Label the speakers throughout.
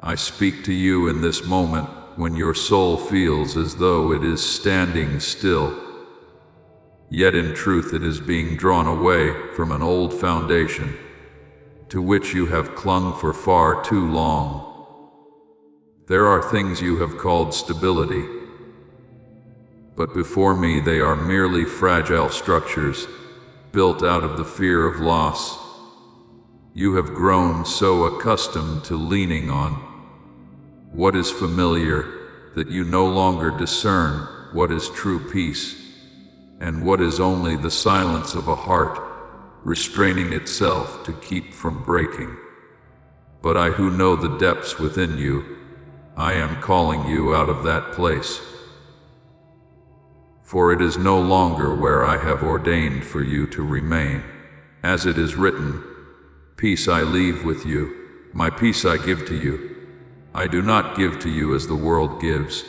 Speaker 1: I speak to you in this moment when your soul feels as though it is standing still, yet in truth it is being drawn away from an old foundation to which you have clung for far too long. There are things you have called stability, but before me they are merely fragile structures built out of the fear of loss. You have grown so accustomed to leaning on what is familiar that you no longer discern what is true peace and what is only the silence of a heart restraining itself to keep from breaking. But I, who know the depths within you, I am calling you out of that place. For it is no longer where I have ordained for you to remain. As it is written, "Peace I leave with you, my peace I give to you. I do not give to you as the world gives."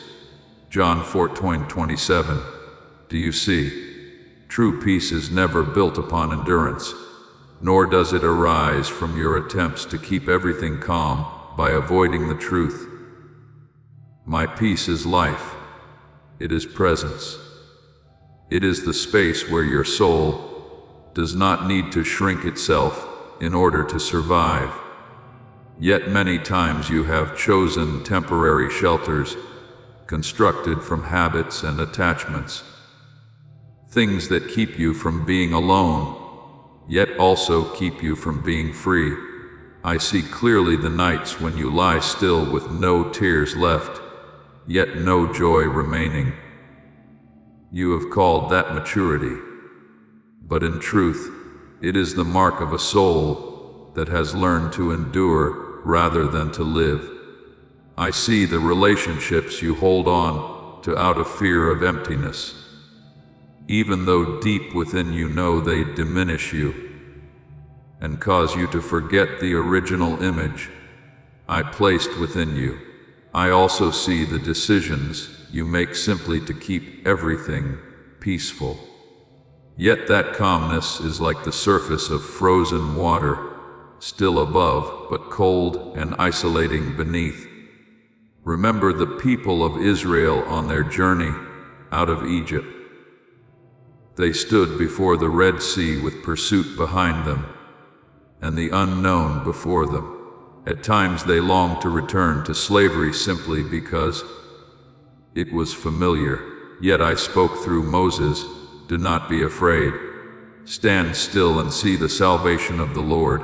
Speaker 1: John 14:27. Do you see? True peace is never built upon endurance, nor does it arise from your attempts to keep everything calm by avoiding the truth. My peace is life. It is presence. It is the space where your soul does not need to shrink itself in order to survive. Yet many times you have chosen temporary shelters constructed from habits and attachments, things that keep you from being alone, yet also keep you from being free. I see clearly the nights when you lie still with no tears left, yet no joy remaining. You have called that maturity, but in truth, it is the mark of a soul that has learned to endure rather than to live. I see the relationships you hold on to out of fear of emptiness, even though deep within you know they diminish you and cause you to forget the original image I placed within you. I also see the decisions you make simply to keep everything peaceful. Yet that calmness is like the surface of frozen water, still above, but cold and isolating beneath. Remember the people of Israel on their journey out of Egypt. They stood before the Red Sea with pursuit behind them, and the unknown before them. At times they longed to return to slavery simply because it was familiar. Yet I spoke through Moses, "Do not be afraid. Stand still and see the salvation of the Lord."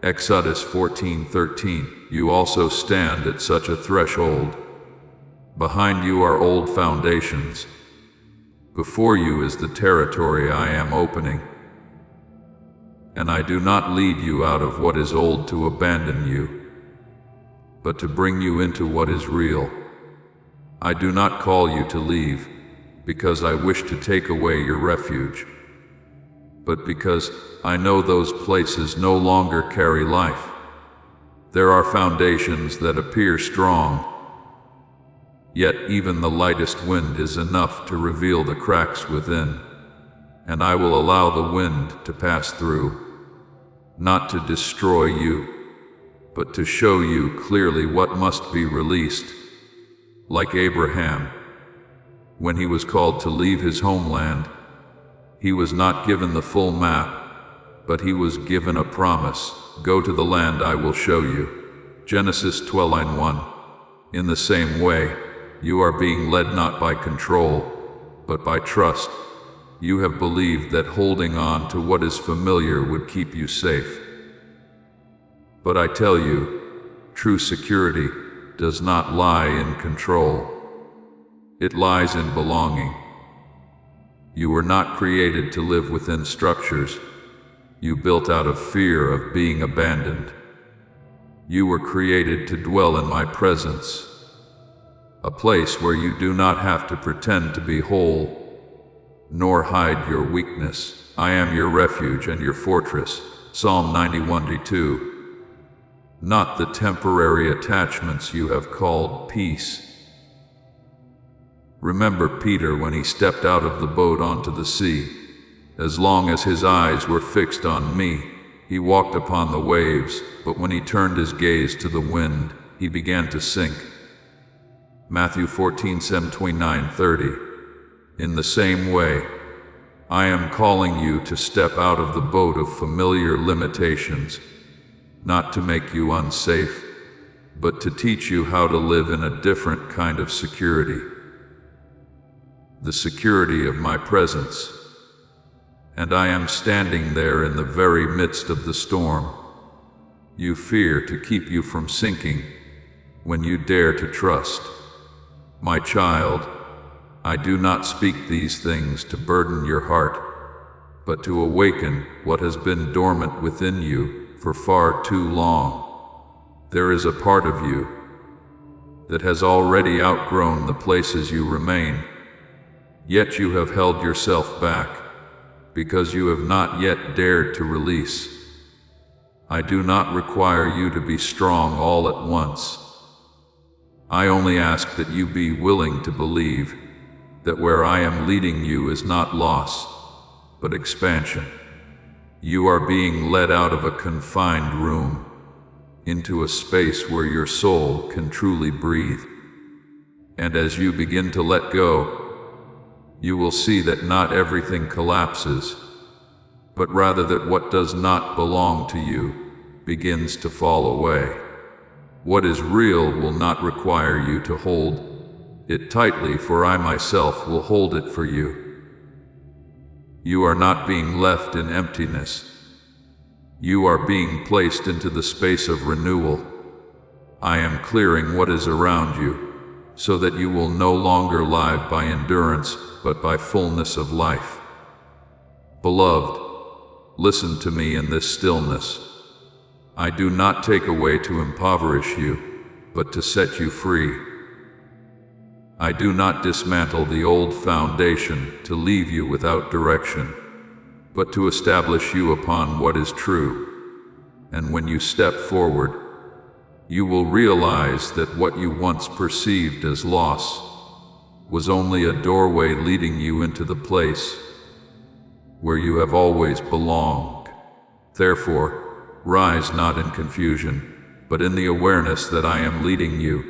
Speaker 1: Exodus 14:13. You also stand at such a threshold. Behind you are old foundations. Before you is the territory I am opening. And I do not lead you out of what is old to abandon you, but to bring you into what is real. I do not call you to leave, because I wish to take away your refuge, but because I know those places no longer carry life. There are foundations that appear strong, yet even the lightest wind is enough to reveal the cracks within, and I will allow the wind to pass through, not to destroy you, but to show you clearly what must be released. Like Abraham, when he was called to leave his homeland, he was not given the full map, but he was given a promise: "Go to the land I will show you." Genesis 12:1. In the same way, you are being led not by control, but by trust. You have believed that holding on to what is familiar would keep you safe. But I tell you, true security does not lie in control. It lies in belonging. You were not created to live within structures you built out of fear of being abandoned. You were created to dwell in my presence, a place where you do not have to pretend to be whole, nor hide your weakness. I am your refuge and your fortress. Psalm 91:2. Not the temporary attachments you have called peace. Remember Peter when he stepped out of the boat onto the sea. As long as his eyes were fixed on me, he walked upon the waves, but when he turned his gaze to the wind, he began to sink. Matthew 14:29-30. In the same way, I am calling you to step out of the boat of familiar limitations, not to make you unsafe, but to teach you how to live in a different kind of security. The security of my presence. And I am standing there in the very midst of the storm. You fear to keep you from sinking when you dare to trust. My child, I do not speak these things to burden your heart, but to awaken what has been dormant within you for far too long. There is a part of you that has already outgrown the places you remain, yet you have held yourself back because you have not yet dared to release. I do not require you to be strong all at once. I only ask that you be willing to believe that where I am leading you is not loss, but expansion. You are being led out of a confined room into a space where your soul can truly breathe. And as you begin to let go, you will see that not everything collapses, but rather that what does not belong to you begins to fall away. What is real will not require you to hold it tightly, for I myself will hold it for you. You are not being left in emptiness. You are being placed into the space of renewal. I am clearing what is around you, so that you will no longer live by endurance, but by fullness of life. Beloved, listen to me in this stillness. I do not take away to impoverish you, but to set you free. I do not dismantle the old foundation to leave you without direction, but to establish you upon what is true. And when you step forward, you will realize that what you once perceived as loss was only a doorway leading you into the place where you have always belonged. Therefore, rise not in confusion, but in the awareness that I am leading you.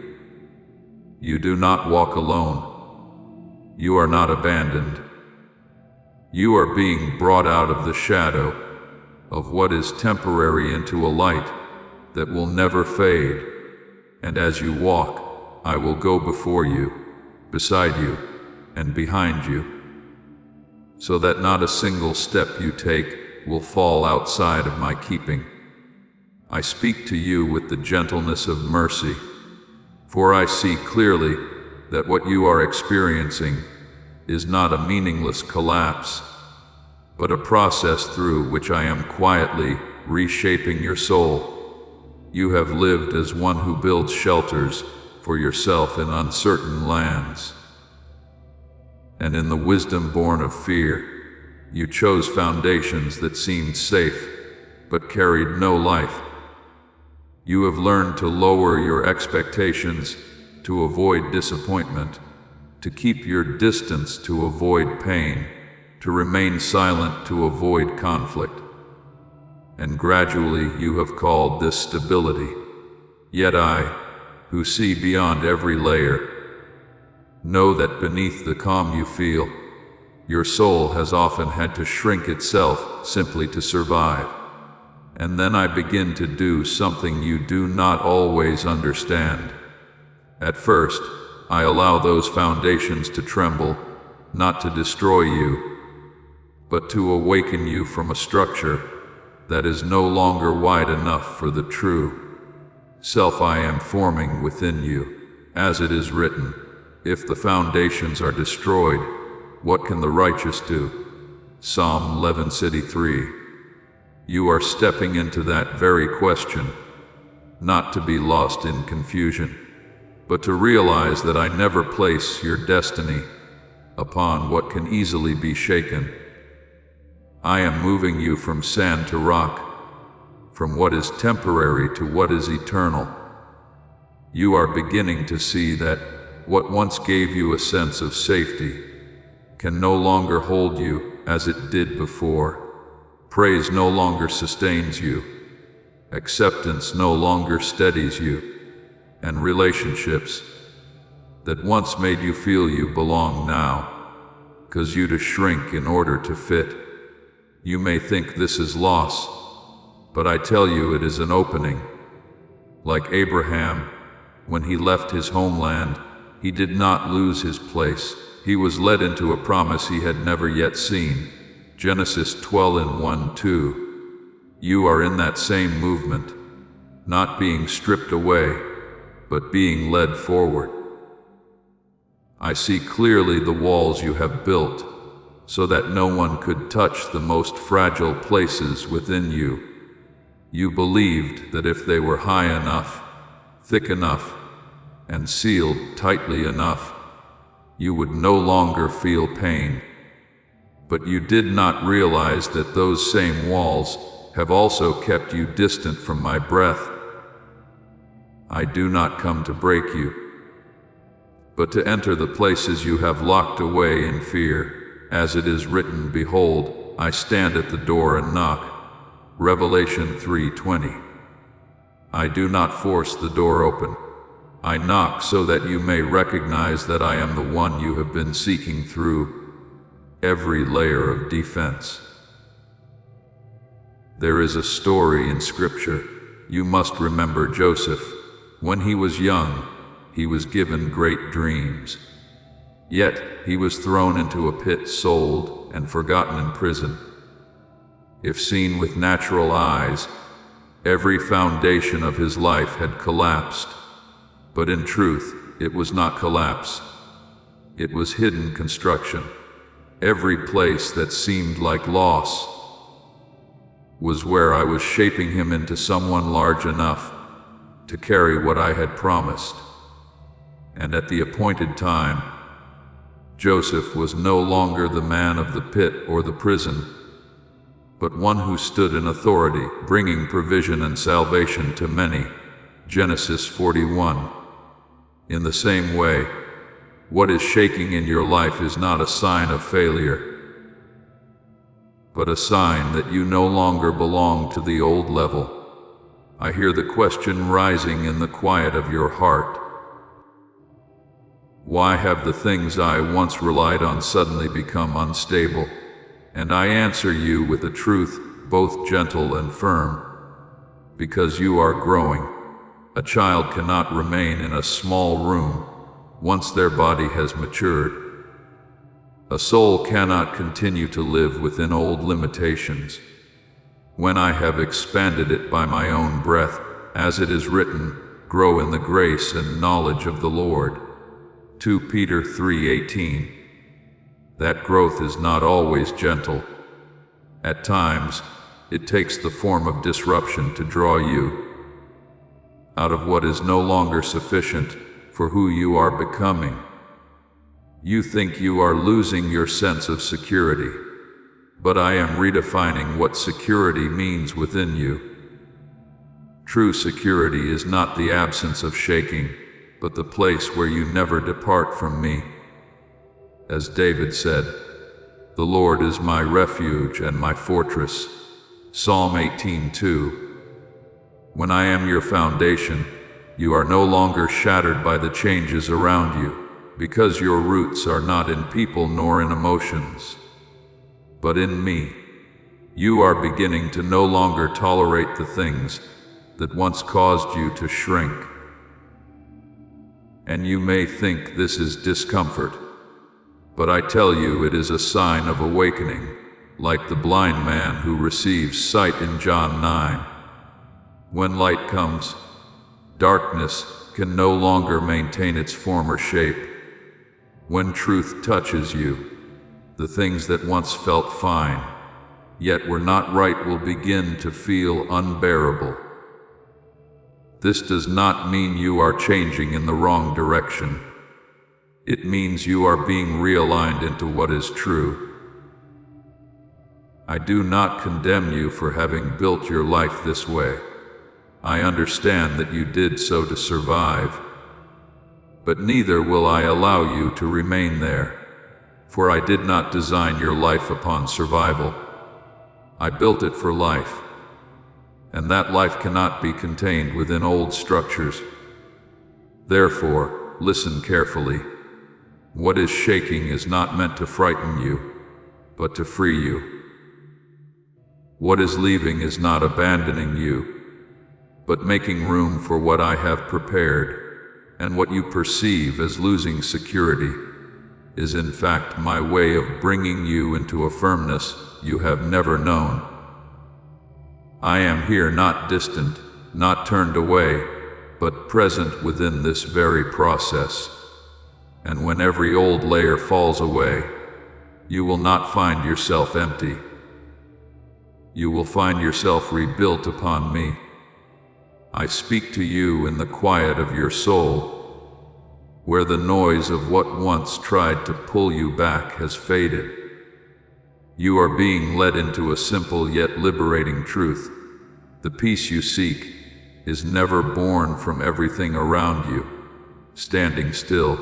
Speaker 1: You do not walk alone. You are not abandoned. You are being brought out of the shadow of what is temporary into a light that will never fade. And as you walk, I will go before you, beside you, and behind you, so that not a single step you take will fall outside of my keeping. I speak to you with the gentleness of mercy, for I see clearly that what you are experiencing is not a meaningless collapse, but a process through which I am quietly reshaping your soul. You have lived as one who builds shelters for yourself in uncertain lands. And in the wisdom born of fear, you chose foundations that seemed safe, but carried no life. You have learned to lower your expectations to avoid disappointment, to keep your distance to avoid pain, to remain silent to avoid conflict. And gradually you have called this stability. Yet I, who see beyond every layer, know that beneath the calm you feel, your soul has often had to shrink itself simply to survive. And then I begin to do something you do not always understand. At first, I allow those foundations to tremble, not to destroy you, but to awaken you from a structure that is no longer wide enough for the true self I am forming within you. As it is written, if the foundations are destroyed, what can the righteous do? Psalm 11:3. You are stepping into that very question, not to be lost in confusion, but to realize that I never place your destiny upon what can easily be shaken. I am moving you from sand to rock, from what is temporary to what is eternal. You are beginning to see that what once gave you a sense of safety can no longer hold you as it did before. Praise no longer sustains you. Acceptance no longer steadies you. and relationships that once made you feel you belong now, cause you to shrink in order to fit. You may think this is loss, but I tell you it is an opening. Like Abraham, when he left his homeland, he did not lose his place. He was led into a promise he had never yet seen. Genesis 12:1-2. You are in that same movement, not being stripped away, but being led forward. I see clearly the walls you have built, so that no one could touch the most fragile places within you. You believed that if they were high enough, thick enough, and sealed tightly enough, you would no longer feel pain. But you did not realize that those same walls have also kept you distant from my breath. I do not come to break you, but to enter the places you have locked away in fear. As it is written, behold, I stand at the door and knock. Revelation 3:20. I do not force the door open. I knock so that you may recognize that I am the one you have been seeking through every layer of defense. There is a story in Scripture. You must remember Joseph. When he was young, he was given great dreams. Yet he was thrown into a pit, sold, and forgotten in prison. If seen with natural eyes, every foundation of his life had collapsed. But in truth, it was not collapse. It was hidden construction. Every place that seemed like loss was where I was shaping him into someone large enough to carry what I had promised. And at the appointed time, Joseph was no longer the man of the pit or the prison, but one who stood in authority, bringing provision and salvation to many. Genesis 41. In the same way, what is shaking in your life is not a sign of failure, but a sign that you no longer belong to the old level. I hear the question rising in the quiet of your heart. Why have the things I once relied on suddenly become unstable? And I answer you with a truth both gentle and firm. Because you are growing. A child cannot remain in a small room once their body has matured. A soul cannot continue to live within old limitations. When I have expanded it by my own breath, as it is written, grow in the grace and knowledge of the Lord. 2 Peter 3:18. That growth is not always gentle. At times, it takes the form of disruption to draw you out of what is no longer sufficient for who you are becoming. You think you are losing your sense of security, but I am redefining what security means within you. True security is not the absence of shaking, but the place where you never depart from me. As David said, "The Lord is my refuge and my fortress." Psalm 18:2. When I am your foundation, you are no longer shattered by the changes around you, because your roots are not in people nor in emotions, but in me. You are beginning to no longer tolerate the things that once caused you to shrink. And you may think this is discomfort, but I tell you it is a sign of awakening, like the blind man who receives sight in John 9. When light comes, darkness can no longer maintain its former shape. When truth touches you, the things that once felt fine, yet were not right, will begin to feel unbearable. This does not mean you are changing in the wrong direction. It means you are being realigned into what is true. I do not condemn you for having built your life this way. I understand that you did so to survive, but neither will I allow you to remain there, for I did not design your life upon survival. I built it for life, and that life cannot be contained within old structures. Therefore, listen carefully. What is shaking is not meant to frighten you, but to free you. What is leaving is not abandoning you, but making room for what I have prepared, and what you perceive as losing security is in fact my way of bringing you into a firmness you have never known. I am here, not distant, not turned away, but present within this very process. And when every old layer falls away, you will not find yourself empty. You will find yourself rebuilt upon me. I speak to you in the quiet of your soul, where the noise of what once tried to pull you back has faded. You are being led into a simple yet liberating truth. The peace you seek is never born from everything around you, standing still,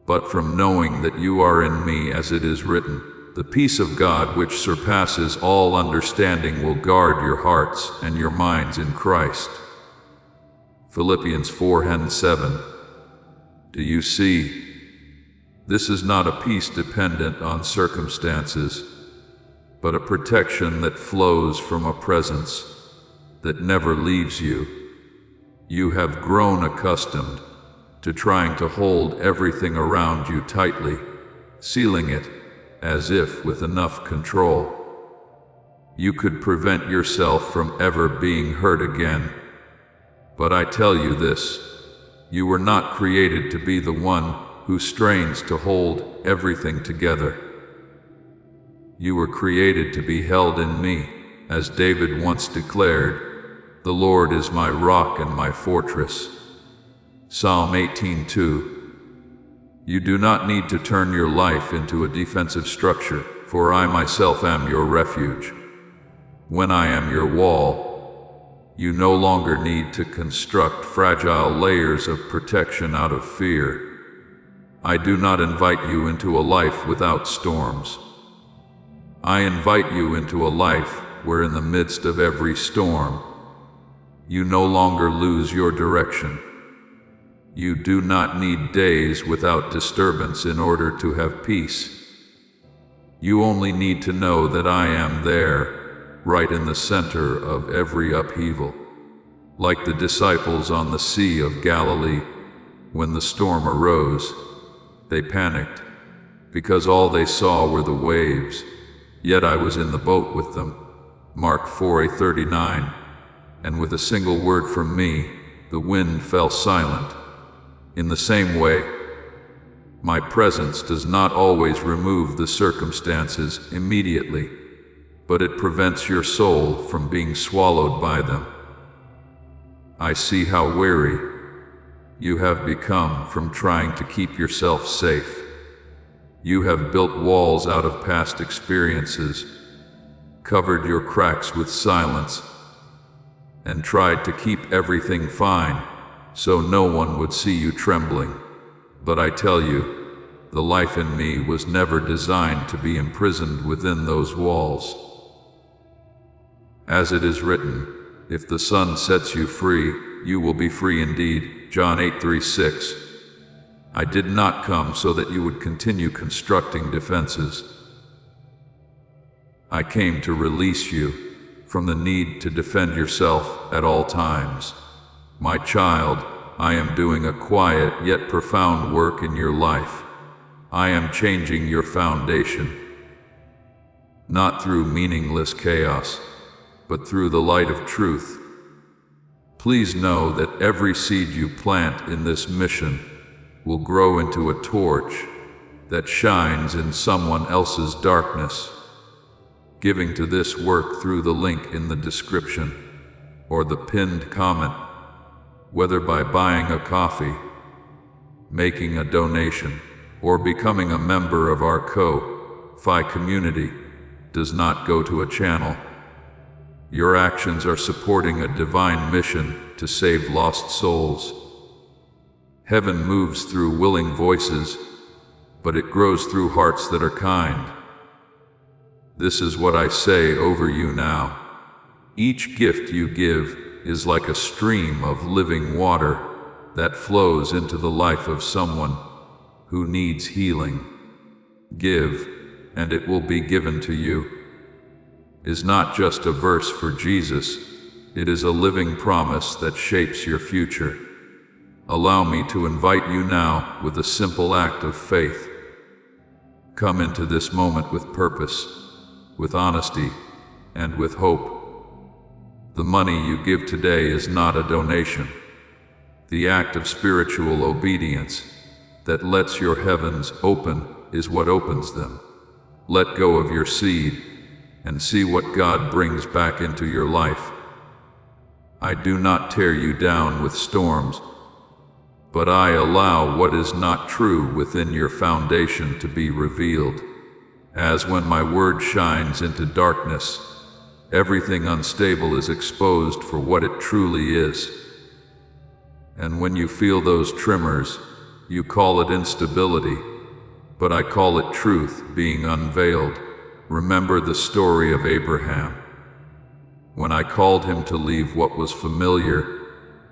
Speaker 1: but from knowing that you are in me, as it is written. The peace of God, which surpasses all understanding, will guard your hearts and your minds in Christ. Philippians 4:7. Do you see? This is not a peace dependent on circumstances, but a protection that flows from a presence that never leaves you. You have grown accustomed to trying to hold everything around you tightly, sealing it as if with enough control you could prevent yourself from ever being hurt again. But I tell you this, you were not created to be the one who strains to hold everything together. You were created to be held in me, as David once declared, "The Lord is my rock and my fortress." Psalm 18:2. You do not need to turn your life into a defensive structure, for I myself am your refuge. When I am your wall, you no longer need to construct fragile layers of protection out of fear. I do not invite you into a life without storms. I invite you into a life where in the midst of every storm, you no longer lose your direction. You do not need days without disturbance in order to have peace. You only need to know that I am there, right in the center of every upheaval. Like the disciples on the Sea of Galilee, when the storm arose, they panicked, because all they saw were the waves, yet I was in the boat with them. Mark 4:39. And with a single word from me, the wind fell silent. In the same way, my presence does not always remove the circumstances immediately, but it prevents your soul from being swallowed by them. I see how weary you have become from trying to keep yourself safe. You have built walls out of past experiences, covered your cracks with silence, and tried to keep everything fine so no one would see you trembling. But I tell you, the life in me was never designed to be imprisoned within those walls. As it is written, if the Son sets you free, you will be free indeed. John 8:36. I did not come so that you would continue constructing defenses. I came to release you from the need to defend yourself at all times. My child, I am doing a quiet yet profound work in your life. I am changing your foundation, not through meaningless chaos, but through the light of truth. Please know that every seed you plant in this mission will grow into a torch that shines in someone else's darkness. Giving to this work through the link in the description or the pinned comment, whether by buying a coffee, making a donation, or becoming a member of our Ko-Fi community, does not go to a channel. Your actions are supporting a divine mission to save lost souls. Heaven moves through willing voices, but it grows through hearts that are kind. This is what I say over you now. Each gift you give is like a stream of living water that flows into the life of someone who needs healing. Give, and it will be given to you, is not just a verse for Jesus, it is a living promise that shapes your future. Allow me to invite you now with a simple act of faith. Come into this moment with purpose, with honesty, and with hope. The money you give today is not a donation. The act of spiritual obedience that lets your heavens open is what opens them. Let go of your seed and see what God brings back into your life. I do not tear you down with storms, but I allow what is not true within your foundation to be revealed. As when my word shines into darkness, everything unstable is exposed for what it truly is. And when you feel those tremors, you call it instability, but I call it truth being unveiled. Remember the story of Abraham. When I called him to leave what was familiar,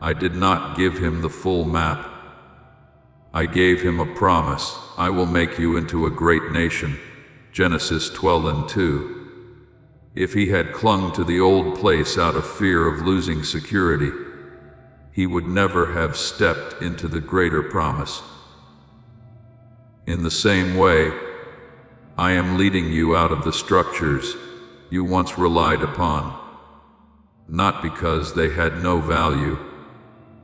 Speaker 1: I did not give him the full map. I gave him a promise: I will make you into a great nation. Genesis 12:2. If he had clung to the old place out of fear of losing security, he would never have stepped into the greater promise. In the same way, I am leading you out of the structures you once relied upon, not because they had no value,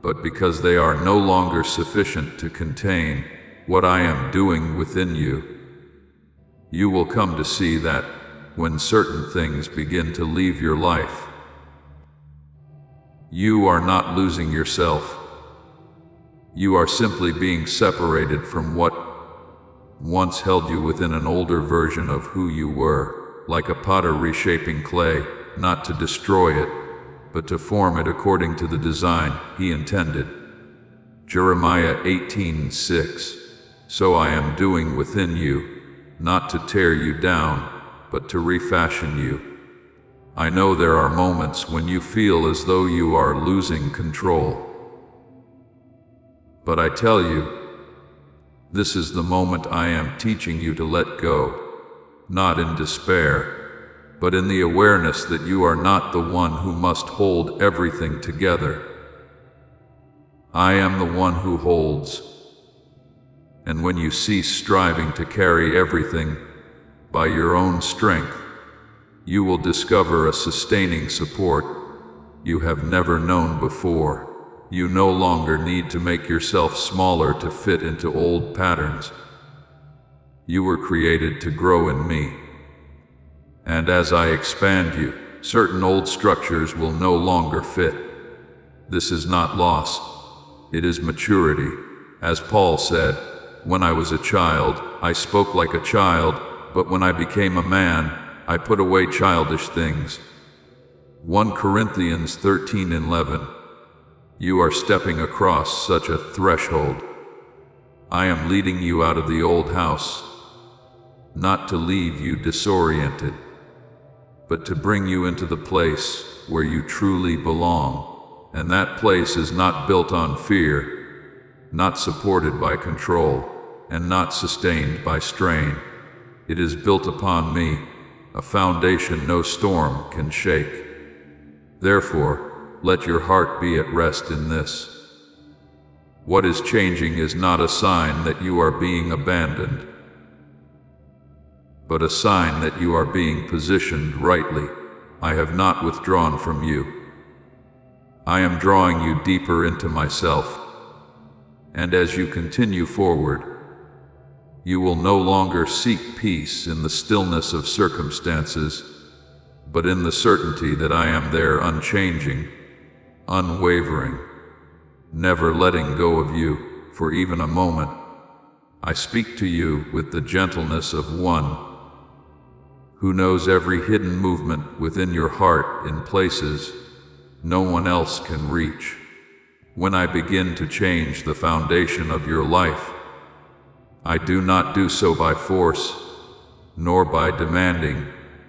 Speaker 1: but because they are no longer sufficient to contain what I am doing within you. You will come to see that when certain things begin to leave your life, you are not losing yourself. You are simply being separated from what once held you within an older version of who you were, like a potter reshaping clay, not to destroy it, but to form it according to the design he intended. Jeremiah 18:6. So I am doing within you, not to tear you down, but to refashion you. I know there are moments when you feel as though you are losing control. But I tell you, this is the moment I am teaching you to let go, not in despair, but in the awareness that you are not the one who must hold everything together. I am the one who holds. And when you cease striving to carry everything by your own strength, you will discover a sustaining support you have never known before. You no longer need to make yourself smaller to fit into old patterns. You were created to grow in me. And as I expand you, certain old structures will no longer fit. This is not loss, it is maturity. As Paul said, when I was a child, I spoke like a child, but when I became a man, I put away childish things. 1 Corinthians 13:11. You are stepping across such a threshold. I am leading you out of the old house, not to leave you disoriented, but to bring you into the place where you truly belong. And that place is not built on fear, not supported by control, and not sustained by strain. It is built upon me, a foundation no storm can shake. Therefore, let your heart be at rest in this. What is changing is not a sign that you are being abandoned, but a sign that you are being positioned rightly. I have not withdrawn from you. I am drawing you deeper into myself. And as you continue forward, you will no longer seek peace in the stillness of circumstances, but in the certainty that I am there, unchanging, unwavering, never letting go of you for even a moment. I speak to you with the gentleness of one who knows every hidden movement within your heart in places no one else can reach. When I begin to change the foundation of your life, I do not do so by force, nor by demanding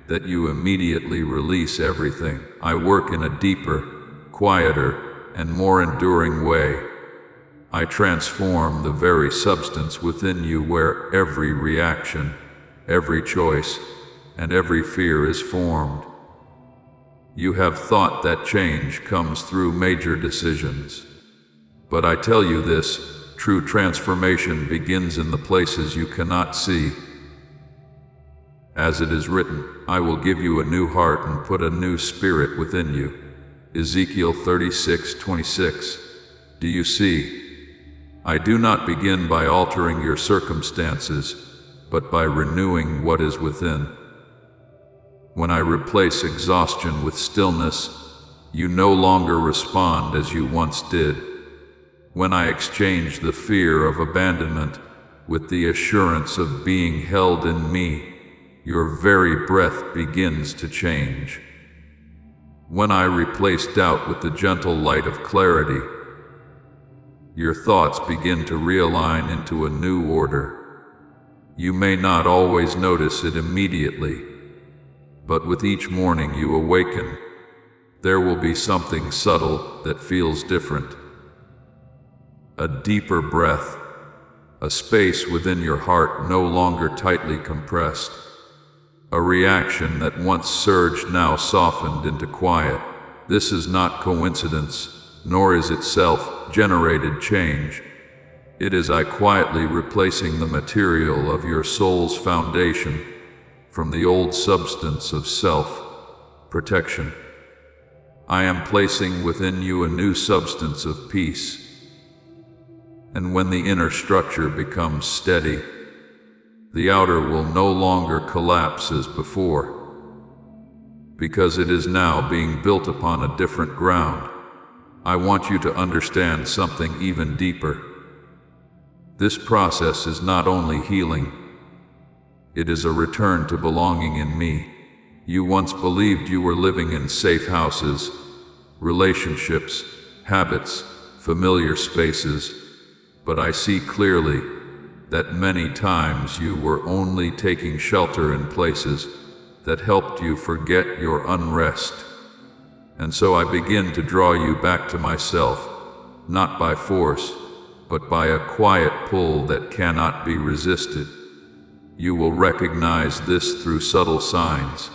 Speaker 1: that you immediately release everything. I work in a deeper, quieter, and more enduring way. I transform the very substance within you where every reaction, every choice, and every fear is formed. You have thought that change comes through major decisions. But I tell you this, true transformation begins in the places you cannot see. As it is written, I will give you a new heart and put a new spirit within you. Ezekiel 36:26. Do you see? I do not begin by altering your circumstances, but by renewing what is within. When I replace exhaustion with stillness, you no longer respond as you once did. When I exchange the fear of abandonment with the assurance of being held in me, your very breath begins to change. When I replace doubt with the gentle light of clarity, your thoughts begin to realign into a new order. You may not always notice it immediately, but with each morning you awaken, there will be something subtle that feels different. A deeper breath, a space within your heart no longer tightly compressed, a reaction that once surged now softened into quiet. This is not coincidence, nor is it self-generated change. It is I quietly replacing the material of your soul's foundation from the old substance of self-protection. I am placing within you a new substance of peace. And when the inner structure becomes steady, the outer will no longer collapse as before, because it is now being built upon a different ground. I want you to understand something even deeper. This process is not only healing, it is a return to belonging in me. You once believed you were living in safe houses, relationships, habits, familiar spaces, but I see clearly that many times you were only taking shelter in places that helped you forget your unrest. And so I begin to draw you back to myself, not by force, but by a quiet pull that cannot be resisted. You will recognize this through subtle signs.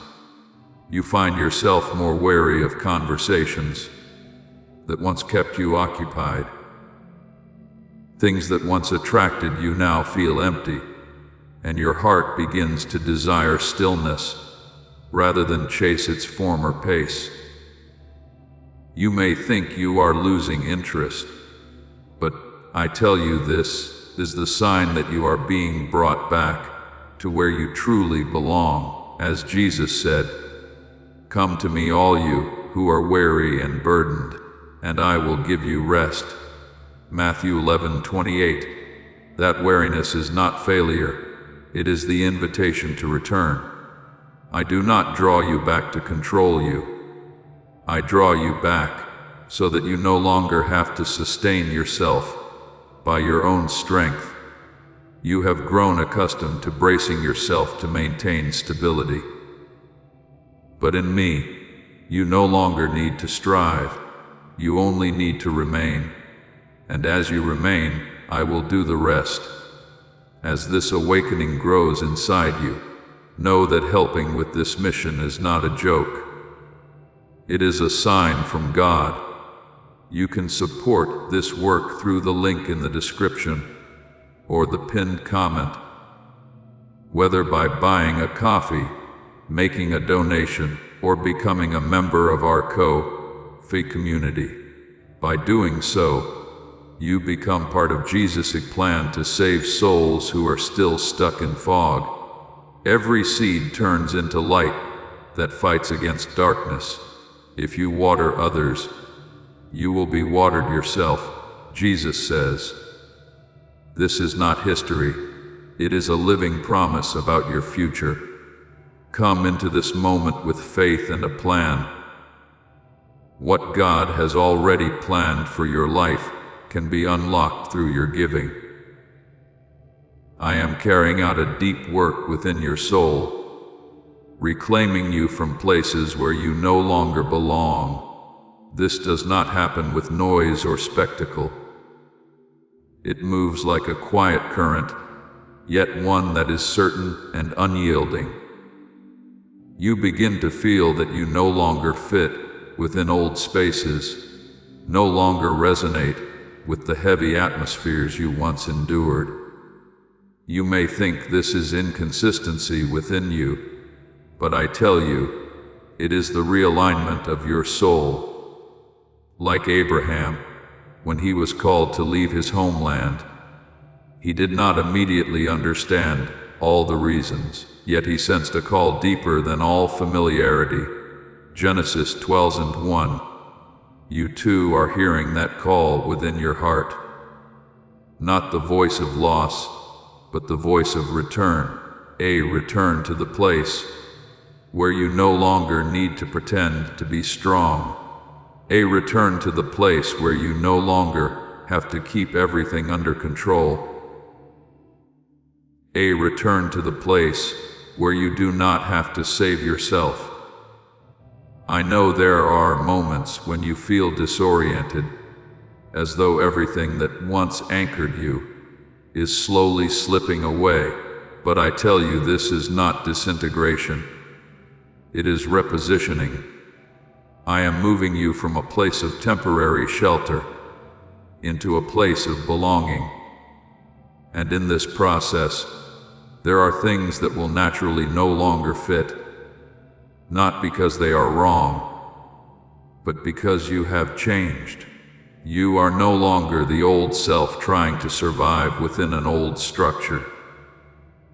Speaker 1: You find yourself more wary of conversations that once kept you occupied. Things that once attracted you now feel empty, and your heart begins to desire stillness rather than chase its former pace. You may think you are losing interest, but I tell you this is the sign that you are being brought back to where you truly belong. As Jesus said, "Come to me all you who are weary and burdened, and I will give you rest." Matthew 11:28. That weariness is not failure, it is the invitation to return. I do not draw you back to control you. I draw you back so that you no longer have to sustain yourself by your own strength. You have grown accustomed to bracing yourself to maintain stability. But in me, you no longer need to strive, you only need to remain. And as you remain, I will do the rest. As this awakening grows inside you, know that helping with this mission is not a joke. It is a sign from God. You can support this work through the link in the description or the pinned comment. Whether by buying a coffee, making a donation, or becoming a member of our Ko-fi community. By doing so, you become part of Jesus' plan to save souls who are still stuck in fog. Every seed turns into light that fights against darkness. If you water others, you will be watered yourself, Jesus says. This is not history. It is a living promise about your future. Come into this moment with faith and a plan. What God has already planned for your life can be unlocked through your giving. I am carrying out a deep work within your soul, reclaiming you from places where you no longer belong. This does not happen with noise or spectacle. It moves like a quiet current, yet one that is certain and unyielding. You begin to feel that you no longer fit within old spaces, no longer resonate with the heavy atmospheres you once endured. You may think this is inconsistency within you, but I tell you, it is the realignment of your soul. Like Abraham, when he was called to leave his homeland, he did not immediately understand all the reasons, yet he sensed a call deeper than all familiarity. Genesis 12:1. You too are hearing that call within your heart. Not the voice of loss, but the voice of return. A return to the place where you no longer need to pretend to be strong. A return to the place where you no longer have to keep everything under control. A return to the place where you do not have to save yourself. I know there are moments when you feel disoriented, as though everything that once anchored you is slowly slipping away, but I tell you this is not disintegration. It is repositioning. I am moving you from a place of temporary shelter into a place of belonging. And in this process, there are things that will naturally no longer fit, not because they are wrong, but because you have changed. You are no longer the old self trying to survive within an old structure.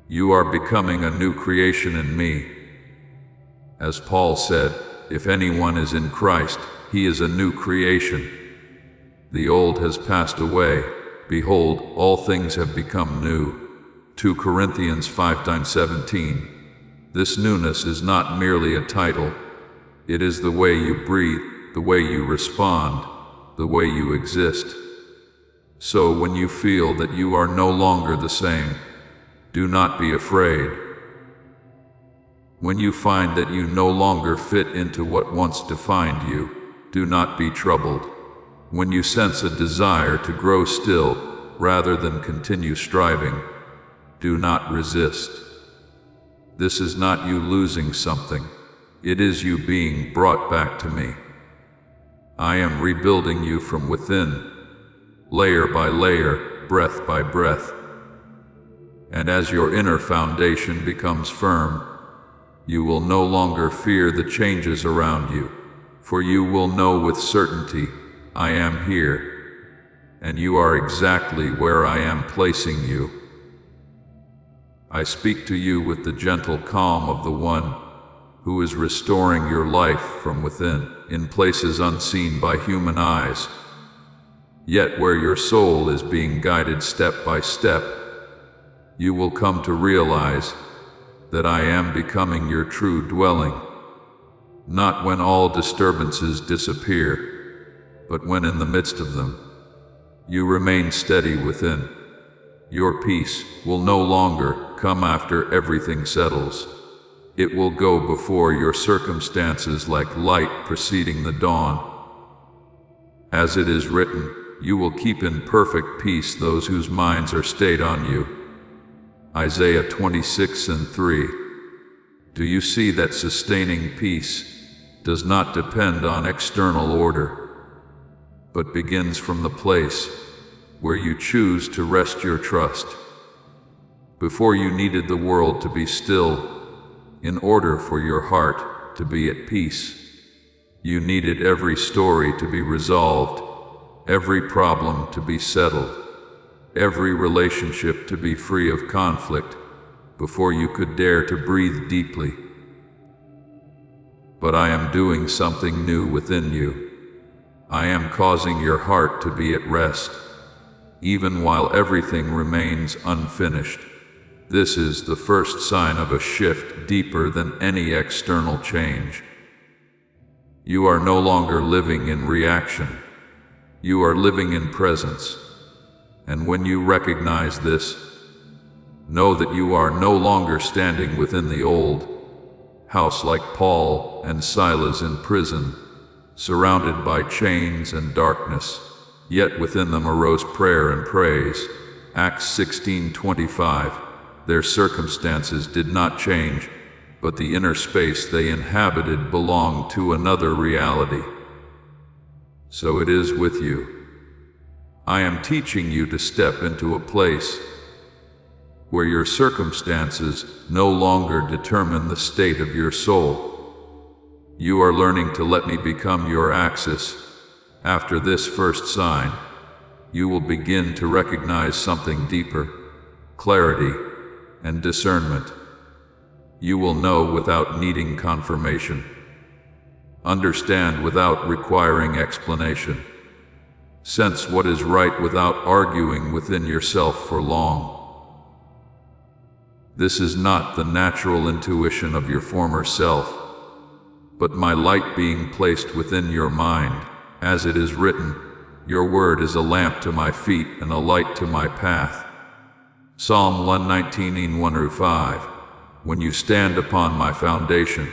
Speaker 1: You are becoming a new creation in me. As Paul said, if anyone is in Christ, he is a new creation. The old has passed away. Behold, all things have become new. 2 Corinthians 5:17. This newness is not merely a title. It is the way you breathe, the way you respond, the way you exist. So when you feel that you are no longer the same, do not be afraid. When you find that you no longer fit into what once defined you, do not be troubled. When you sense a desire to grow still rather than continue striving, do not resist. This is not you losing something. It is you being brought back to me. I am rebuilding you from within, layer by layer, breath by breath. And as your inner foundation becomes firm, you will no longer fear the changes around you, for you will know with certainty, I am here, and you are exactly where I am placing you. I speak to you with the gentle calm of the one who is restoring your life from within, in places unseen by human eyes, yet where your soul is being guided step by step. You will come to realize that I am becoming your true dwelling, not when all disturbances disappear, but when in the midst of them, you remain steady within. Your peace will no longer come after everything settles. It will go before your circumstances like light preceding the dawn. As it is written, you will keep in perfect peace those whose minds are stayed on you. Isaiah 26:3. Do you see that sustaining peace does not depend on external order, but begins from the place where you choose to rest your trust? Before you needed the world to be still in order for your heart to be at peace. You needed every story to be resolved, every problem to be settled, every relationship to be free of conflict before you could dare to breathe deeply. But I am doing something new within you. I am causing your heart to be at rest, even while everything remains unfinished. This is the first sign of a shift deeper than any external change. You are no longer living in reaction. You are living in presence. And when you recognize this, know that you are no longer standing within the old house like Paul and Silas in prison, surrounded by chains and darkness. yet within them arose prayer and praise. Acts 16:25. Their circumstances did not change, but the inner space they inhabited belonged to another reality. So it is with you. I am teaching you to step into a place where your circumstances no longer determine the state of your soul. You are learning to let me become your axis. After this first sign, you will begin to recognize something deeper: clarity and discernment. You will know without needing confirmation, understand without requiring explanation, sense what is right without arguing within yourself for long. This is not the natural intuition of your former self, but my light being placed within your mind. As it is written, your word is a lamp to my feet and a light to my path. Psalm 119:1-5. When you stand upon my foundation,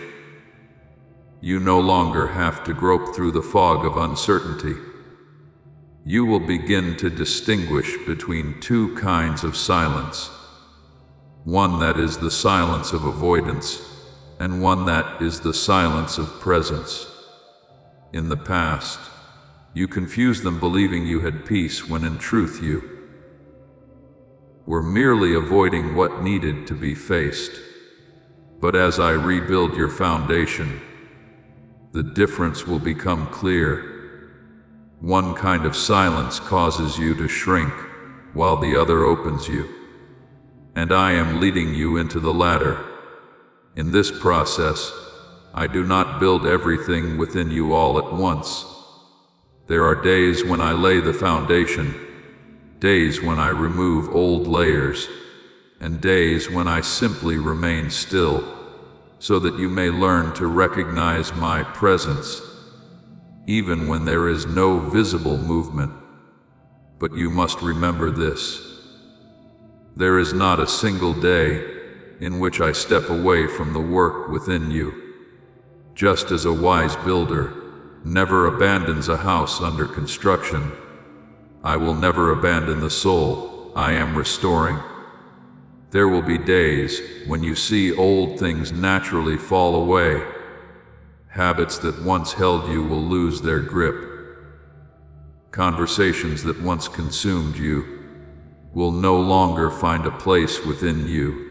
Speaker 1: you no longer have to grope through the fog of uncertainty. You will begin to distinguish between two kinds of silence. One that is the silence of avoidance, and one that is the silence of presence. In the past, you confused them, believing you had peace when in truth you were merely avoiding what needed to be faced. But as I rebuild your foundation, the difference will become clear. One kind of silence causes you to shrink, while the other opens you. And I am leading you into the latter. In this process, I do not build everything within you all at once. There are days when I lay the foundation, days when I remove old layers, and days when I simply remain still, so that you may learn to recognize my presence, even when there is no visible movement. But you must remember this: there is not a single day in which I step away from the work within you. Just as a wise builder never abandons a house under construction, I will never abandon the soul I am restoring. There will be days when you see old things naturally fall away. Habits that once held you will lose their grip. Conversations that once consumed you will no longer find a place within you.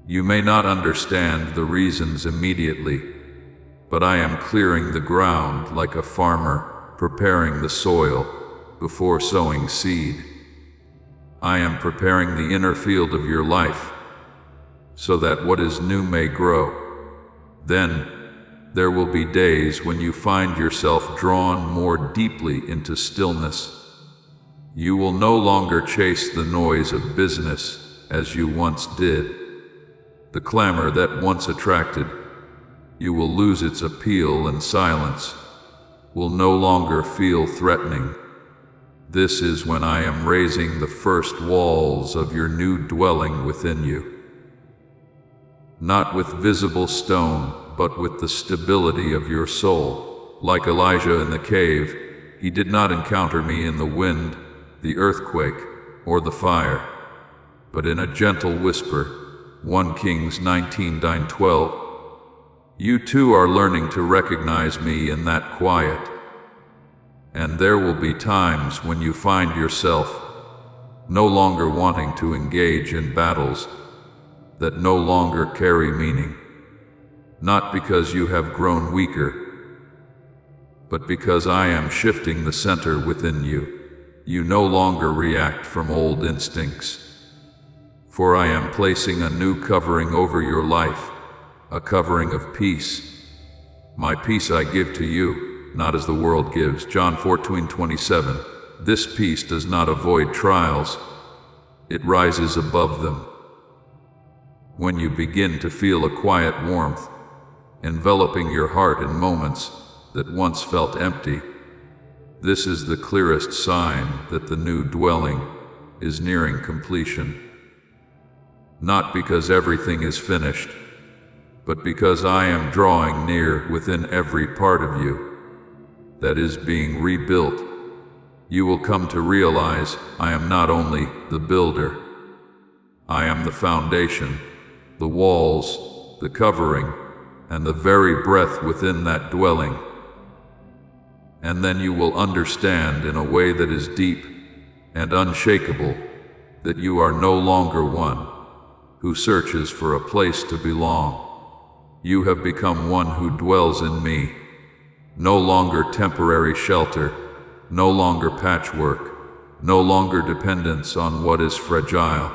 Speaker 1: You may not understand the reasons immediately, but I am clearing the ground like a farmer preparing the soil before sowing seed. I am preparing the inner field of your life so that what is new may grow. Then there will be days when you find yourself drawn more deeply into stillness. You will no longer chase the noise of business as you once did. The clamor that once attracted you will lose its appeal, and silence will no longer feel threatening. This is when I am raising the first walls of your new dwelling within you. Not with visible stone, but with the stability of your soul. Like Elijah in the cave, he did not encounter me in the wind, the earthquake, or the fire, but in a gentle whisper. 1 Kings 19:12. You too are learning to recognize me in that quiet. And there will be times when you find yourself no longer wanting to engage in battles that no longer carry meaning. Not because you have grown weaker, but because I am shifting the center within you. You no longer react from old instincts, for I am placing a new covering over your life, a covering of peace. My peace I give to you, not as the world gives. John 14:27. This peace does not avoid trials, it rises above them. When you begin to feel a quiet warmth enveloping your heart in moments that once felt empty, this is the clearest sign that the new dwelling is nearing completion. Not because everything is finished, but because I am drawing near within every part of you that is being rebuilt. you will come to realize I am not only the builder, I am the foundation, the walls, the covering, and the very breath within that dwelling. And then you will understand in a way that is deep and unshakable that you are no longer one who searches for a place to belong. You have become one who dwells in me. No longer temporary shelter, no longer patchwork, no longer dependence on what is fragile.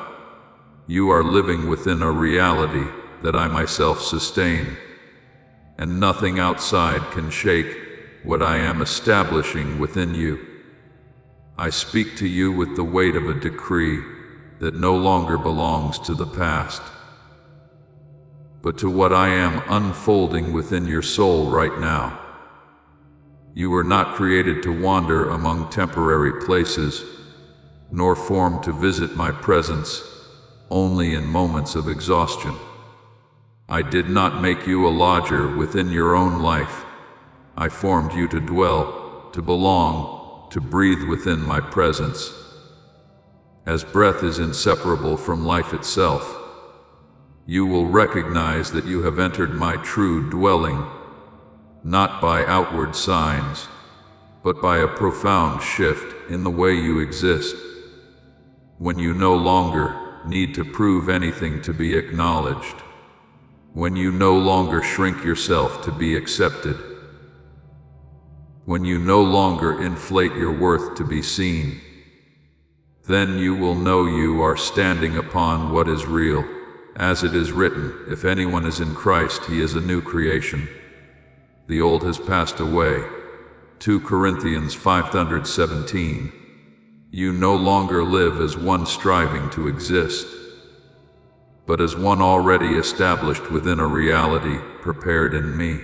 Speaker 1: You are living within a reality that I myself sustain, and nothing outside can shake what I am establishing within you. I speak to you with the weight of a decree that no longer belongs to the past, but to what I am unfolding within your soul right now. You were not created to wander among temporary places, nor formed to visit my presence only in moments of exhaustion. I did not make you a lodger within your own life. I formed you to dwell, to belong, to breathe within my presence. As breath is inseparable from life itself, you will recognize that you have entered my true dwelling, not by outward signs, but by a profound shift in the way you exist, when you no longer need to prove anything to be acknowledged, when you no longer shrink yourself to be accepted, when you no longer inflate your worth to be seen, then you will know you are standing upon what is real. As it is written, if anyone is in Christ, he is a new creation. The old has passed away. 2 Corinthians 5:17. You no longer live as one striving to exist, but as one already established within a reality prepared in me.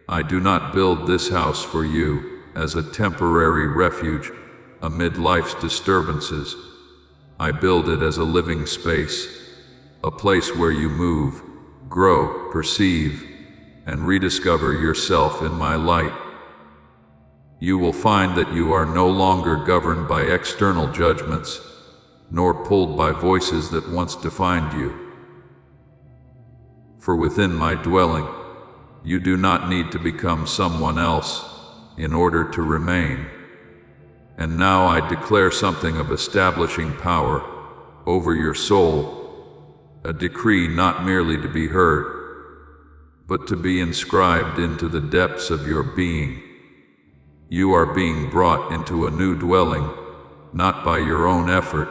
Speaker 1: I do not build this house for you as a temporary refuge amid life's disturbances. I build it as a living space, a place where you move, grow, perceive, and rediscover yourself in my light. You will find that you are no longer governed by external judgments, nor pulled by voices that once defined you. For within my dwelling, you do not need to become someone else in order to remain. And now I declare something of establishing power over your soul, a decree not merely to be heard, but to be inscribed into the depths of your being. You are being brought into a new dwelling, not by your own effort,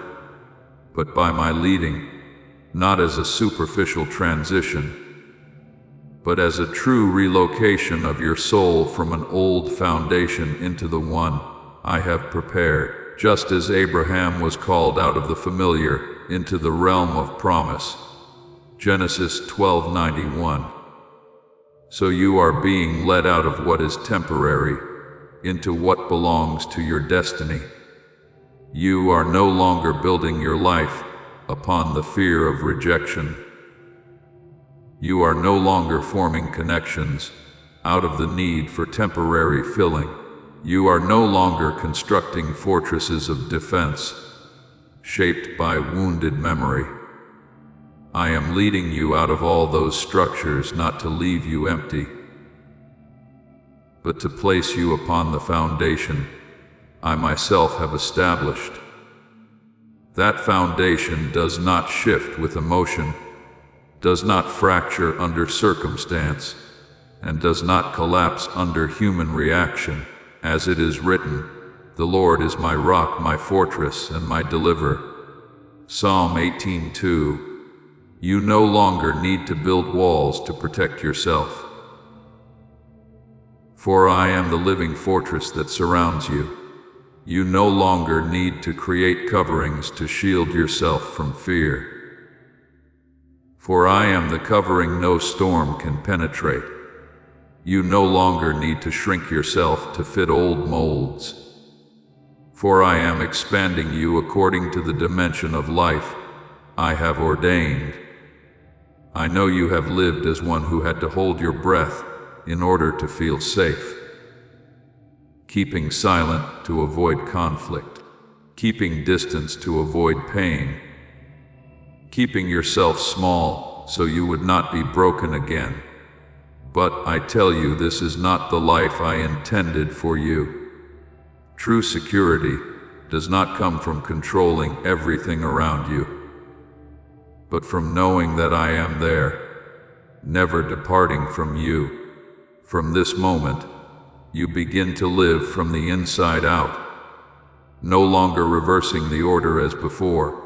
Speaker 1: but by my leading, not as a superficial transition, but as a true relocation of your soul from an old foundation into the one I have prepared, just as Abraham was called out of the familiar into the realm of promise. Genesis 12:91. So you are being led out of what is temporary into what belongs to your destiny. You are no longer building your life upon the fear of rejection. You are no longer forming connections out of the need for temporary filling. You are no longer constructing fortresses of defense, shaped by wounded memory. I am leading you out of all those structures not to leave you empty, but to place you upon the foundation I myself have established. That foundation does not shift with emotion, does not fracture under circumstance, and does not collapse under human reaction. As it is written, the Lord is my rock, my fortress, and my deliverer. Psalm 18:2. You no longer need to build walls to protect yourself, for I am the living fortress that surrounds you. You no longer need to create coverings to shield yourself from fear, for I am the covering no storm can penetrate. You no longer need to shrink yourself to fit old molds, for I am expanding you according to the dimension of life I have ordained. I know you have lived as one who had to hold your breath in order to feel safe. keeping silent to avoid conflict, keeping distance to avoid pain, keeping yourself small so you would not be broken again. But I tell you, this is not the life I intended for you. True security does not come from controlling everything around you, but from knowing that I am there, never departing from you. From this moment, you begin to live from the inside out, no longer reversing the order as before.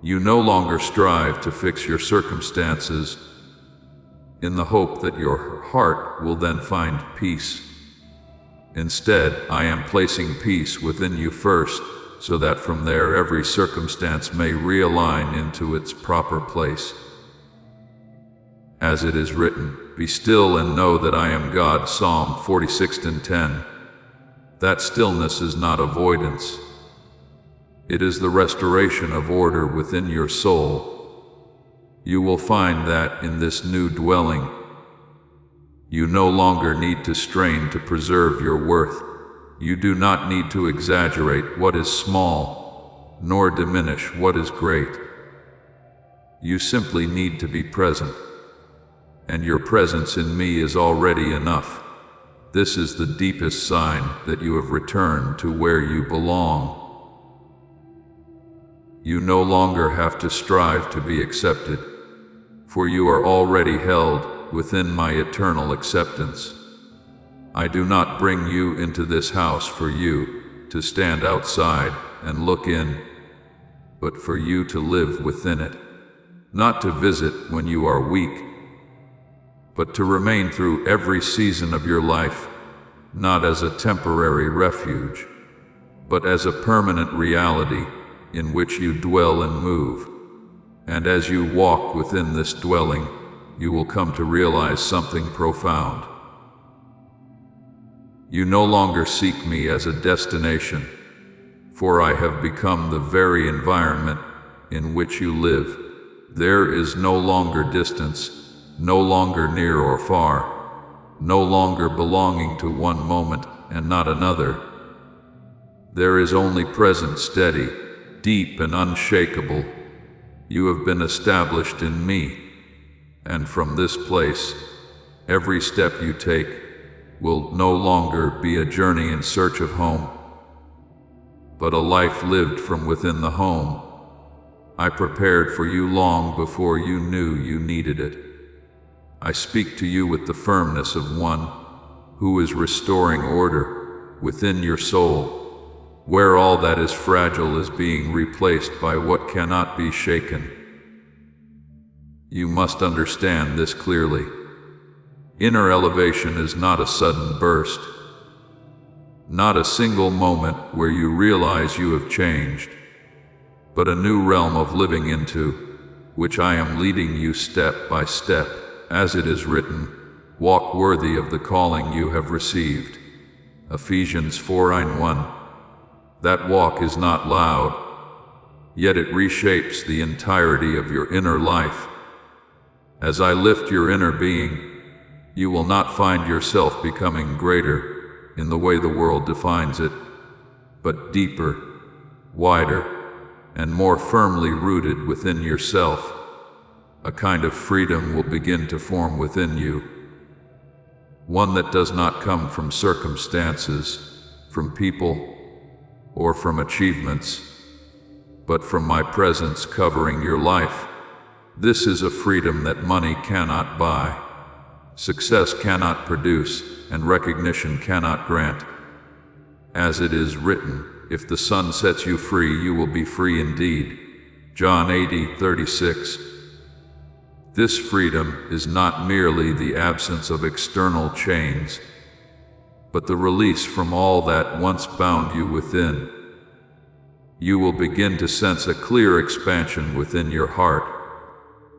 Speaker 1: You no longer strive to fix your circumstances in the hope that your heart will then find peace. Instead, I am placing peace within you first, so that from there every circumstance may realign into its proper place. As it is written, "Be still and know that I am God." Psalm 46:10. That stillness is not avoidance. It is the restoration of order within your soul. You will find that in this new dwelling, you no longer need to strain to preserve your worth. You do not need to exaggerate what is small, nor diminish what is great. You simply need to be present, and your presence in me is already enough. This is the deepest sign that you have returned to where you belong. You no longer have to strive to be accepted, for you are already held within my eternal acceptance. I do not bring you into this house for you to stand outside and look in, but for you to live within it, not to visit when you are weak, but to remain through every season of your life, not as a temporary refuge, but as a permanent reality in which you dwell and move. And as you walk within this dwelling, you will come to realize something profound. You no longer seek me as a destination, for I have become the very environment in which you live. There is no longer distance, no longer near or far, no longer belonging to one moment and not another. There is only present, steady, deep and unshakable. You have been established in me, and from this place, every step you take will no longer be a journey in search of home, but a life lived from within the home I prepared for you long before you knew you needed it. I speak to you with the firmness of one who is restoring order within your soul, where all that is fragile is being replaced by what cannot be shaken. You must understand this clearly. Inner elevation is not a sudden burst, not a single moment where you realize you have changed, but a new realm of living into which I am leading you step by step. As it is written, walk worthy of the calling you have received. Ephesians 4:1. That walk is not loud, yet it reshapes the entirety of your inner life. As I lift your inner being, you will not find yourself becoming greater in the way the world defines it, but deeper, wider, and more firmly rooted within yourself. A kind of freedom will begin to form within you, one that does not come from circumstances, from people, or from achievements, but from my presence covering your life. This is a freedom that money cannot buy, success cannot produce, and recognition cannot grant. As it is written, if the Son sets you free, you will be free indeed. John 8:36. This freedom is not merely the absence of external chains, but the release from all that once bound you within. You will begin to sense a clear expansion within your heart.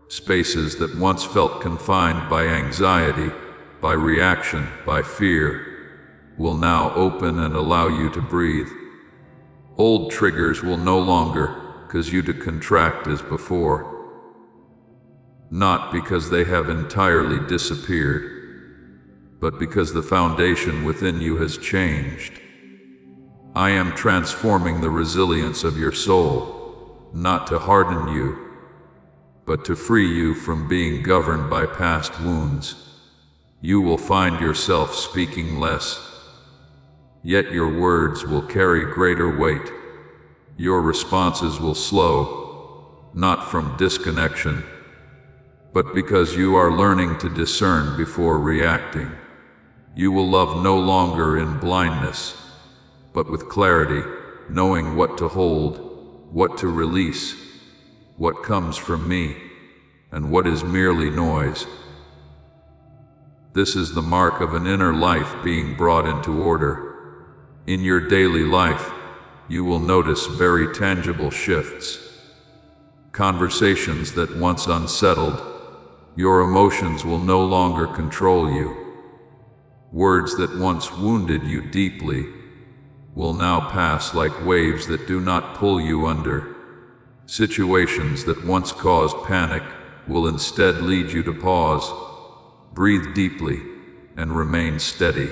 Speaker 1: Spaces that once felt confined by anxiety, by reaction, by fear, will now open and allow you to breathe. Old triggers will no longer cause you to contract as before, not because they have entirely disappeared, but because the foundation within you has changed. I am transforming the resilience of your soul, not to harden you, but to free you from being governed by past wounds. You will find yourself speaking less, yet your words will carry greater weight. Your responses will slow, not from disconnection, but because you are learning to discern before reacting. You will love no longer in blindness, but with clarity, knowing what to hold, what to release, what comes from me, and what is merely noise. This is the mark of an inner life being brought into order. In your daily life, you will notice very tangible shifts. Conversations that once unsettled, your emotions will no longer control you. Words that once wounded you deeply will now pass like waves that do not pull you under. Situations that once caused panic will instead lead you to pause, breathe deeply, and remain steady.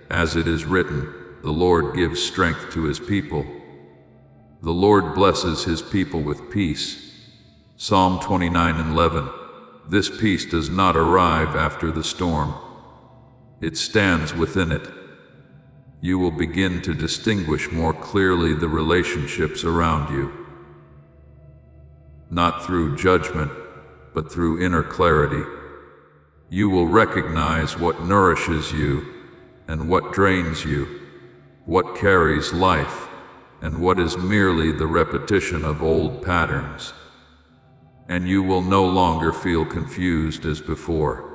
Speaker 1: As it is written, the Lord gives strength to his people. The Lord blesses his people with peace. Psalm 29:11. This peace does not arrive after the storm. It stands within it. You will begin to distinguish more clearly the relationships around you. Not through judgment, but through inner clarity. You will recognize what nourishes you and what drains you, what carries life and what is merely the repetition of old patterns. And you will no longer feel confused as before,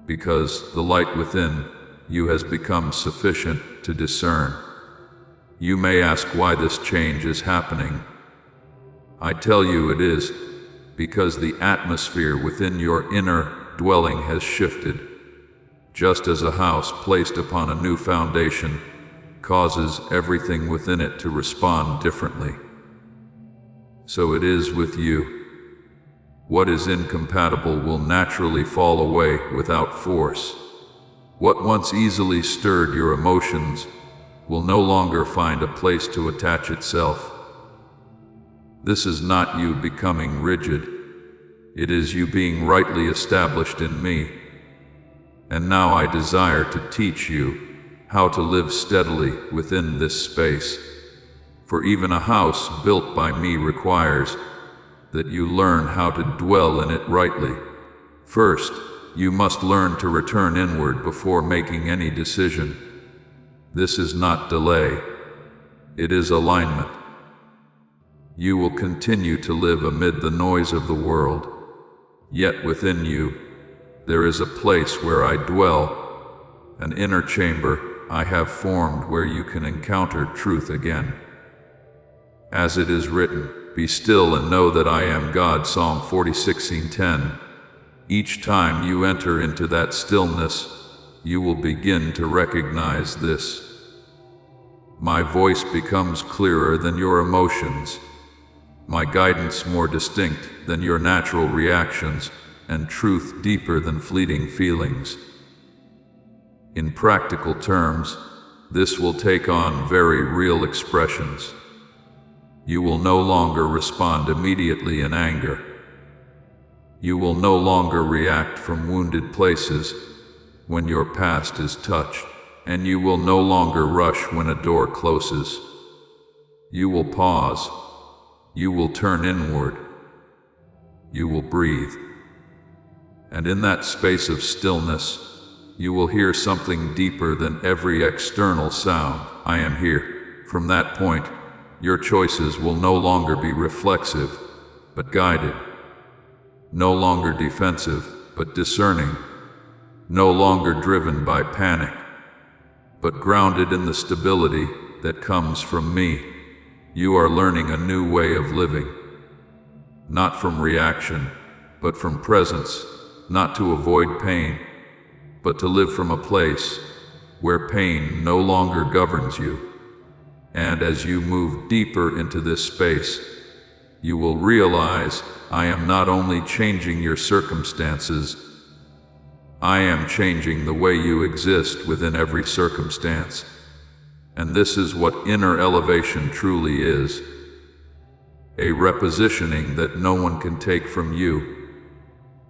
Speaker 1: because the light within you has become sufficient to discern. You may ask why this change is happening. I tell you it is because the atmosphere within your inner dwelling has shifted. Just as a house placed upon a new foundation causes everything within it to respond differently, so it is with you. What is incompatible will naturally fall away without force. What once easily stirred your emotions will no longer find a place to attach itself. This is not you becoming rigid. It is you being rightly established in me. And now I desire to teach you how to live steadily within this space. For even a house built by me requires that you learn how to dwell in it rightly. First, you must learn to return inward before making any decision. This is not delay. It is alignment. You will continue to live amid the noise of the world, yet within you there is a place where I dwell, an inner chamber I have formed where you can encounter truth again. As it is written, be still and know that I am God. Psalm 46:10. Each time you enter into that stillness, you will begin to recognize this. My voice becomes clearer than your emotions, my guidance more distinct than your natural reactions, and truth deeper than fleeting feelings. In practical terms, this will take on very real expressions. You will no longer respond immediately in anger. You will no longer react from wounded places when your past is touched, and you will no longer rush when a door closes. You will pause. You will turn inward. You will breathe. And in that space of stillness, you will hear something deeper than every external sound. I am here. From that point, your choices will no longer be reflexive, but guided. No longer defensive, but discerning. No longer driven by panic, but grounded in the stability that comes from me. You are learning a new way of living. Not from reaction, but from presence. Not to avoid pain, but to live from a place where pain no longer governs you. And as you move deeper into this space, you will realize I am not only changing your circumstances, I am changing the way you exist within every circumstance. And this is what inner elevation truly is. A repositioning that no one can take from you,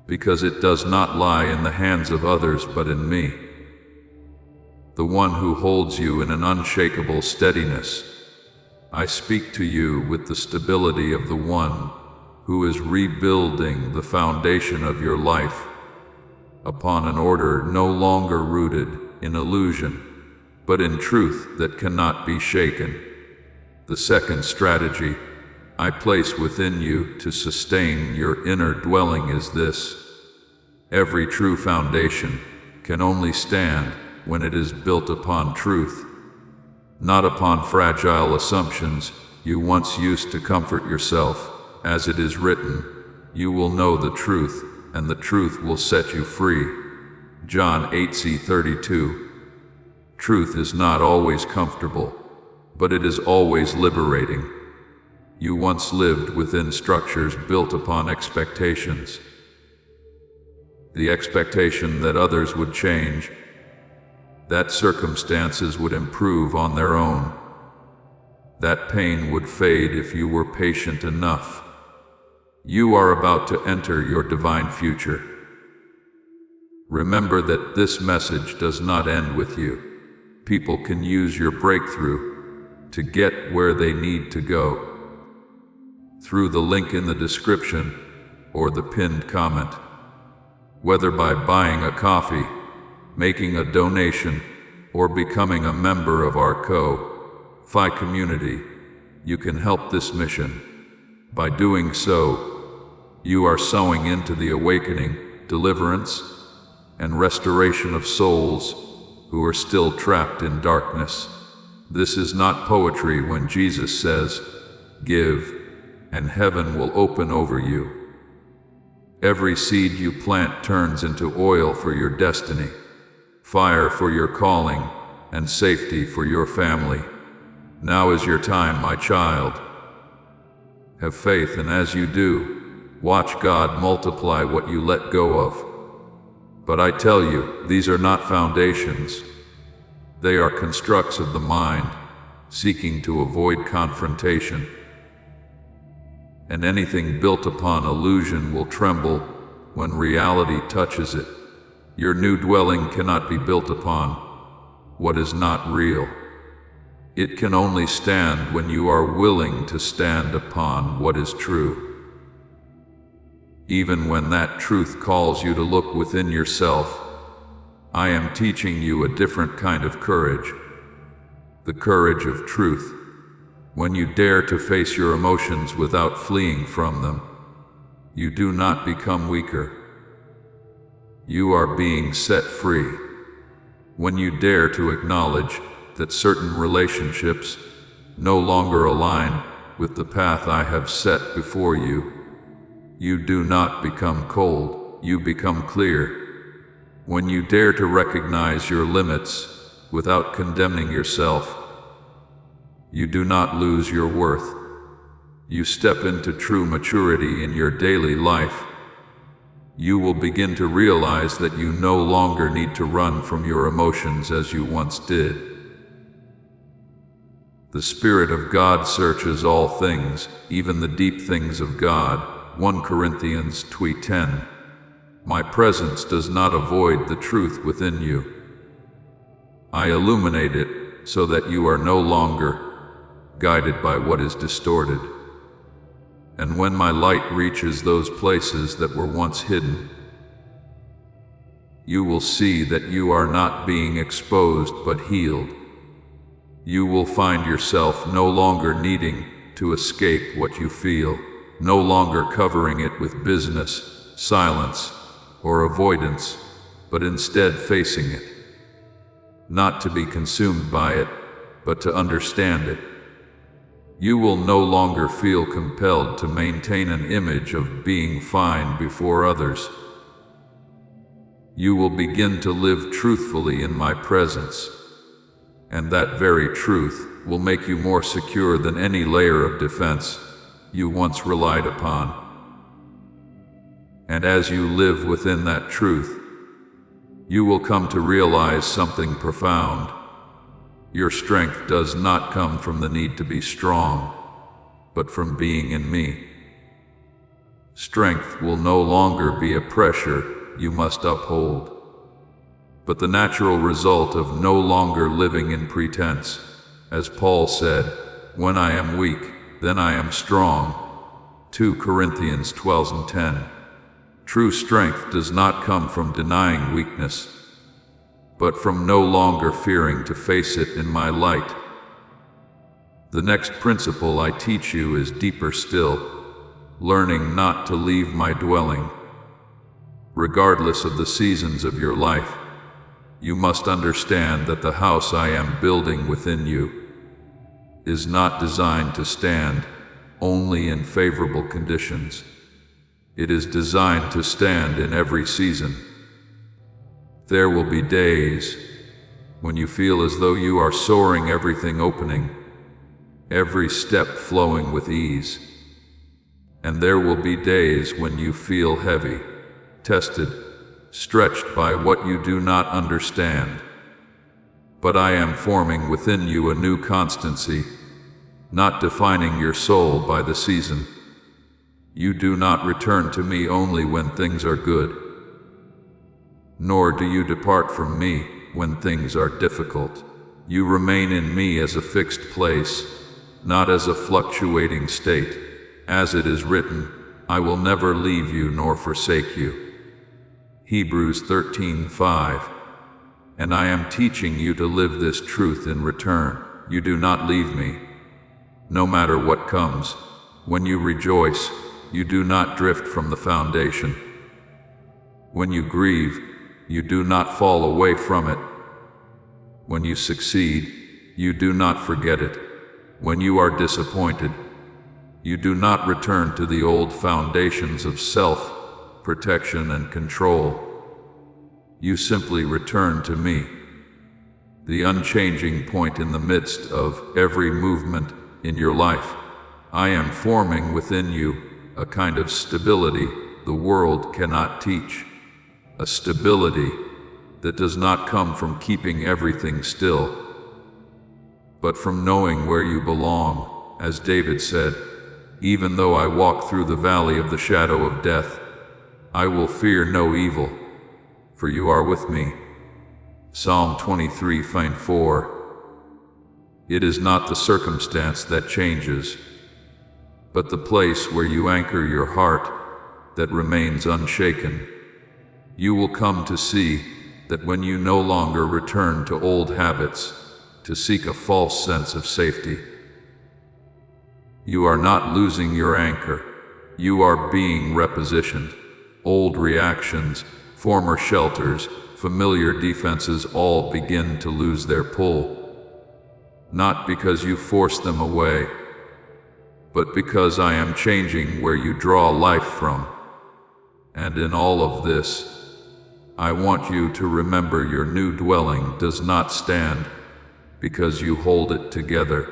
Speaker 1: because it does not lie in the hands of others but in me, the one who holds you in an unshakable steadiness. I speak to you with the stability of the one who is rebuilding the foundation of your life upon an order no longer rooted in illusion, but in truth that cannot be shaken. The second strategy I place within you to sustain your inner dwelling is this: every true foundation can only stand when it is built upon truth, not upon fragile assumptions you once used to comfort yourself. As it is written, you will know the truth, and the truth will set you free. John 8:32. Truth is not always comfortable, but it is always liberating. You once lived within structures built upon expectations. The expectation that others would change, that circumstances would improve on their own, that pain would fade if you were patient enough. You are about to enter your divine future. Remember that this message does not end with you. People can use your breakthrough to get where they need to go through the link in the description or the pinned comment. Whether by buying a coffee, making a donation, or becoming a member of our Ko-Fi community, you can help this mission. By doing so, you are sowing into the awakening, deliverance, and restoration of souls who are still trapped in darkness. This is not poetry when Jesus says, "Give, and heaven will open over you." Every seed you plant turns into oil for your destiny, fire for your calling, and safety for your family. Now is your time, my child. Have faith, and as you do, watch God multiply what you let go of. But I tell you, these are not foundations. They are constructs of the mind, seeking to avoid confrontation. And anything built upon illusion will tremble when reality touches it. Your new dwelling cannot be built upon what is not real. It can only stand when you are willing to stand upon what is true. Even when that truth calls you to look within yourself, I am teaching you a different kind of courage. The courage of truth. When you dare to face your emotions without fleeing from them, you do not become weaker. You are being set free. When you dare to acknowledge that certain relationships no longer align with the path I have set before you, you do not become cold, you become clear. When you dare to recognize your limits without condemning yourself, you do not lose your worth. You step into true maturity in your daily life. You will begin to realize that you no longer need to run from your emotions as you once did. The Spirit of God searches all things, even the deep things of God. 1 Corinthians 2:10. My presence does not avoid the truth within you. I illuminate it so that you are no longer guided by what is distorted. And when my light reaches those places that were once hidden, you will see that you are not being exposed but healed. You will find yourself no longer needing to escape what you feel, no longer covering it with business, silence, or avoidance, but instead facing it. Not to be consumed by it, but to understand it. You will no longer feel compelled to maintain an image of being fine before others. You will begin to live truthfully in my presence, and that very truth will make you more secure than any layer of defense you once relied upon. And as you live within that truth, you will come to realize something profound. Your strength does not come from the need to be strong, but from being in me. Strength will no longer be a pressure you must uphold, but the natural result of no longer living in pretense. As Paul said, "When I am weak, then I am strong." 2 Corinthians 12:10. True strength does not come from denying weakness, but from no longer fearing to face it in my light. The next principle I teach you is deeper still, learning not to leave my dwelling. Regardless of the seasons of your life, you must understand that the house I am building within you is not designed to stand only in favorable conditions. It is designed to stand in every season. There will be days when you feel as though you are soaring, everything opening, every step flowing with ease. And there will be days when you feel heavy, tested, stretched by what you do not understand. But I am forming within you a new constancy, not defining your soul by the season. You do not return to me only when things are good, nor do you depart from me when things are difficult. You remain in me as a fixed place, not as a fluctuating state. As it is written, I will never leave you nor forsake you. Hebrews 13:5. And I am teaching you to live this truth in return. You do not leave me, no matter what comes. When you rejoice, you do not drift from the foundation. When you grieve, you do not fall away from it. When you succeed, you do not forget it. When you are disappointed, you do not return to the old foundations of self-protection and control. You simply return to me, the unchanging point in the midst of every movement in your life. I am forming within you a kind of stability the world cannot teach, a stability that does not come from keeping everything still, but from knowing where you belong. As David said, even though I walk through the valley of the shadow of death, I will fear no evil, for you are with me. Psalm 23:4. It is not the circumstance that changes, but the place where you anchor your heart that remains unshaken. You will come to see that when you no longer return to old habits to seek a false sense of safety, you are not losing your anchor. You are being repositioned. Old reactions, former shelters, familiar defenses all begin to lose their pull. Not because you force them away, but because I am changing where you draw life from. And in all of this, I want you to remember your new dwelling does not stand because you hold it together,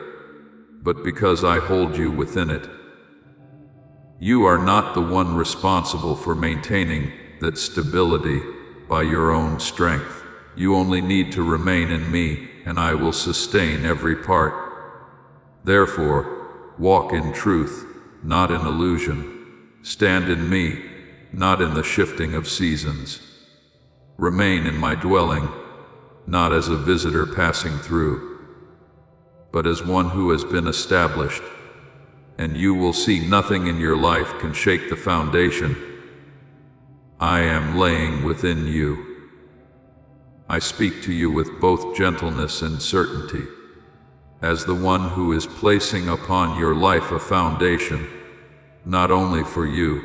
Speaker 1: but because I hold you within it. You are not the one responsible for maintaining that stability by your own strength. You only need to remain in me, and I will sustain every part. Therefore, walk in truth, not in illusion. Stand in me, not in the shifting of seasons. Remain in my dwelling, not as a visitor passing through, but as one who has been established, and you will see nothing in your life can shake the foundation I am laying within you. I speak to you with both gentleness and certainty, as the one who is placing upon your life a foundation, not only for you,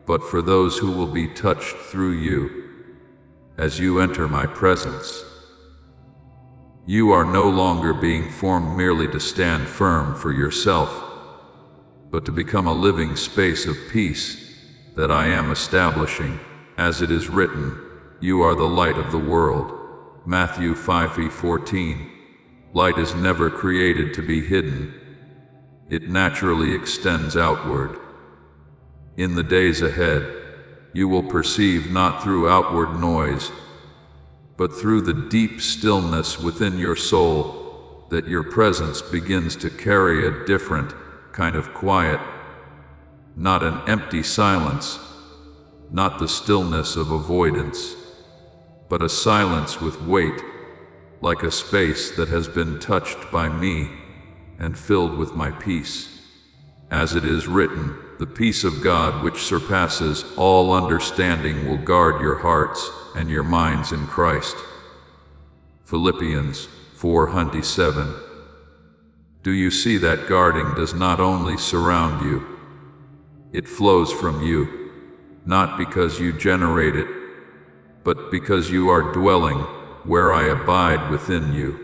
Speaker 1: but for those who will be touched through you as you enter my presence. You are no longer being formed merely to stand firm for yourself, but to become a living space of peace that I am establishing. As it is written, you are the light of the world. Matthew 5:14. Light is never created to be hidden. It naturally extends outward. In the days ahead, you will perceive not through outward noise, but through the deep stillness within your soul, that your presence begins to carry a different kind of quiet, not an empty silence, not the stillness of avoidance, but a silence with weight, like a space that has been touched by me and filled with my peace. As it is written, the peace of God which surpasses all understanding will guard your hearts and your minds in Christ. Philippians 4:7. Do you see that guarding does not only surround you, it flows from you, not because you generate it, but because you are dwelling where I abide within you.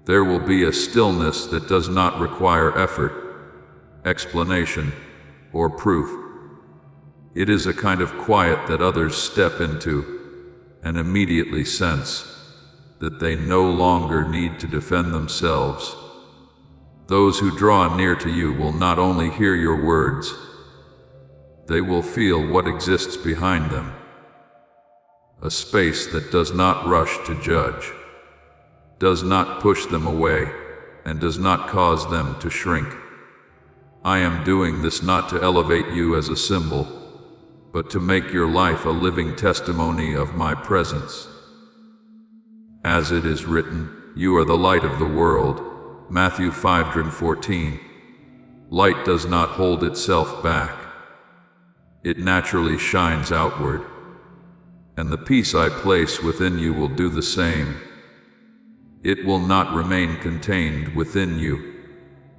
Speaker 1: There will be a stillness that does not require effort, explanation, or proof. It is a kind of quiet that others step into and immediately sense that they no longer need to defend themselves. Those who draw near to you will not only hear your words, they will feel what exists behind them. A space that does not rush to judge, does not push them away, and does not cause them to shrink. I am doing this not to elevate you as a symbol, but to make your life a living testimony of my presence. As it is written, you are the light of the world. Matthew 5:14. Light does not hold itself back. It naturally shines outward, and the peace I place within you will do the same. It will not remain contained within you,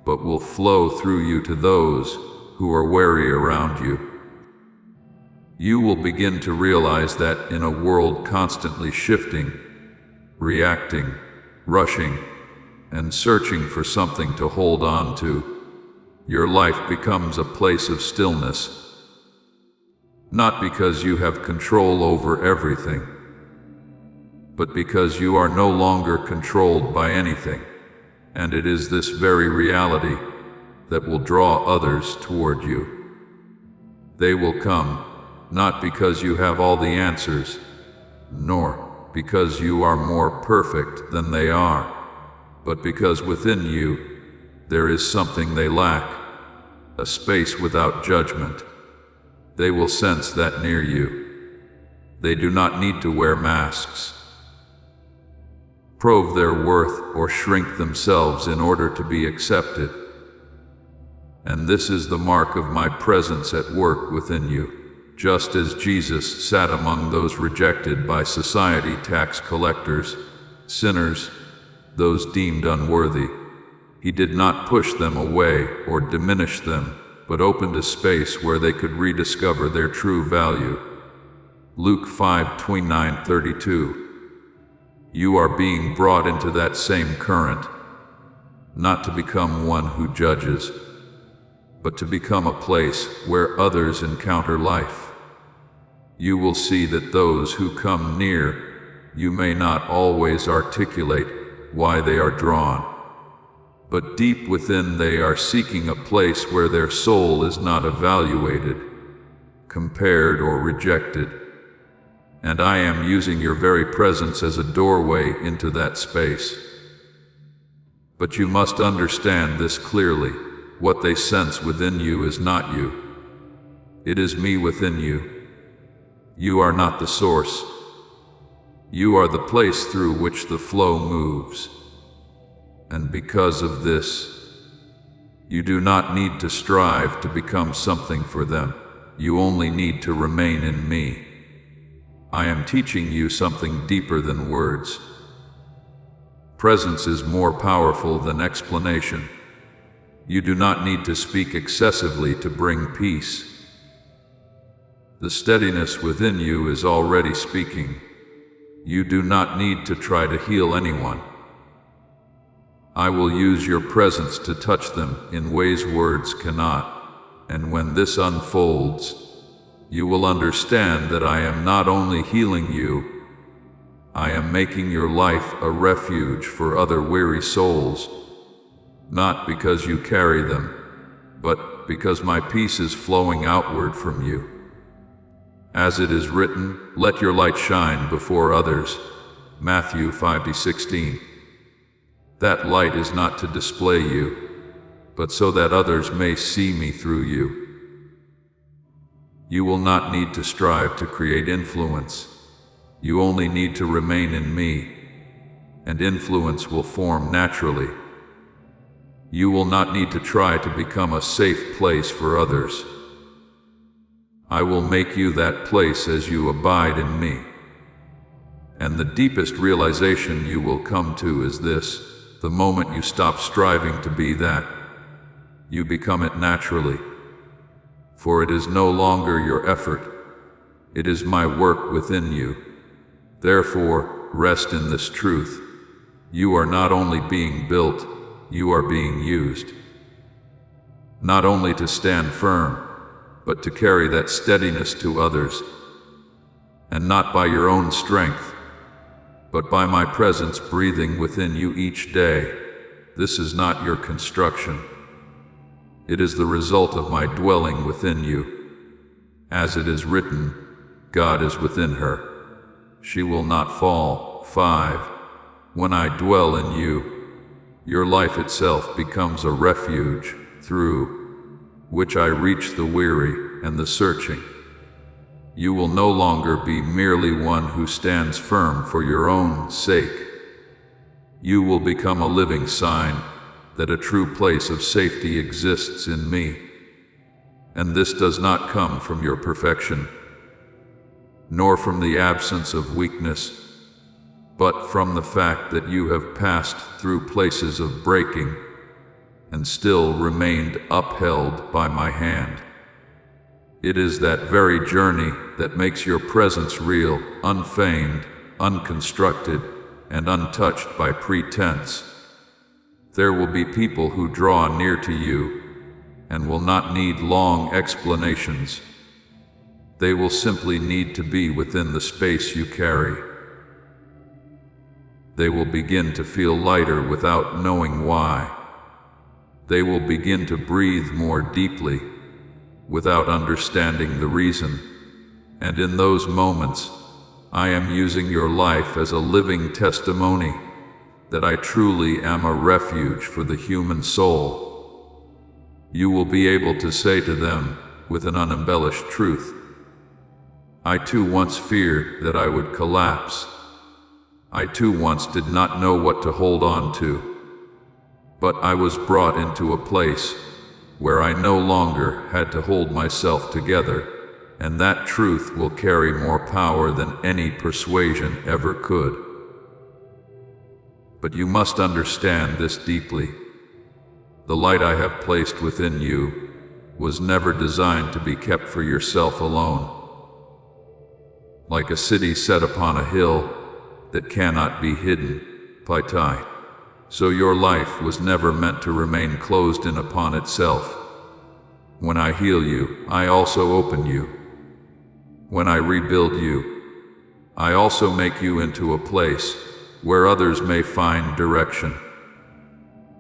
Speaker 1: but will flow through you to those who are weary around you. You will begin to realize that in a world constantly shifting, reacting, rushing, and searching for something to hold on to, your life becomes a place of stillness. Not because you have control over everything, but because you are no longer controlled by anything. And it is this very reality that will draw others toward you. They will come, not because you have all the answers, nor because you are more perfect than they are, but because within you there is something they lack, a space without judgment. They will sense that near you. They do not need to wear masks, prove their worth, or shrink themselves in order to be accepted. And this is the mark of my presence at work within you. Just as Jesus sat among those rejected by society, tax collectors, sinners, those deemed unworthy, he did not push them away or diminish them, but opened a space where they could rediscover their true value. Luke 5:29-32. You are being brought into that same current, not to become one who judges, but to become a place where others encounter life. You will see that those who come near you may not always articulate why they are drawn, but deep within they are seeking a place where their soul is not evaluated, compared, or rejected. And I am using your very presence as a doorway into that space. But you must understand this clearly. What they sense within you is not you. It is me within you. You are not the source. You are the place through which the flow moves. And because of this, you do not need to strive to become something for them. You only need to remain in me. I am teaching you something deeper than words. Presence is more powerful than explanation. You do not need to speak excessively to bring peace. The steadiness within you is already speaking. You do not need to try to heal anyone. I will use your presence to touch them in ways words cannot. And when this unfolds, you will understand that I am not only healing you, I am making your life a refuge for other weary souls, not because you carry them, but because my peace is flowing outward from you. As it is written, let your light shine before others. Matthew 5:16. That light is not to display you, but so that others may see me through you. You will not need to strive to create influence. You only need to remain in me, and influence will form naturally. You will not need to try to become a safe place for others. I will make you that place as you abide in me. And the deepest realization you will come to is this: the moment you stop striving to be that, you become it naturally. For it is no longer your effort, it is my work within you. Therefore, rest in this truth. You are not only being built, you are being used. Not only to stand firm, but to carry that steadiness to others. And not by your own strength, but by my presence breathing within you each day. This is not your construction. It is the result of my dwelling within you. As it is written, God is within her. She will not fall. 5. When I dwell in you, your life itself becomes a refuge, through which I reach the weary and the searching. You will no longer be merely one who stands firm for your own sake. You will become a living sign that a true place of safety exists in me. And this does not come from your perfection, nor from the absence of weakness, but from the fact that you have passed through places of breaking and still remained upheld by my hand. It is that very journey that makes your presence real, unfeigned, unconstructed, and untouched by pretense. There will be people who draw near to you and will not need long explanations. They will simply need to be within the space you carry. They will begin to feel lighter without knowing why. They will begin to breathe more deeply without understanding the reason. And in those moments, I am using your life as a living testimony that I truly am a refuge for the human soul. You will be able to say to them, with an unembellished truth, I too once feared that I would collapse. I too once did not know what to hold on to. But I was brought into a place where I no longer had to hold myself together, and that truth will carry more power than any persuasion ever could. But you must understand this deeply. The light I have placed within you was never designed to be kept for yourself alone. Like a city set upon a hill that cannot be hidden, Paitai. So your life was never meant to remain closed in upon itself. When I heal you, I also open you. When I rebuild you, I also make you into a place where others may find direction.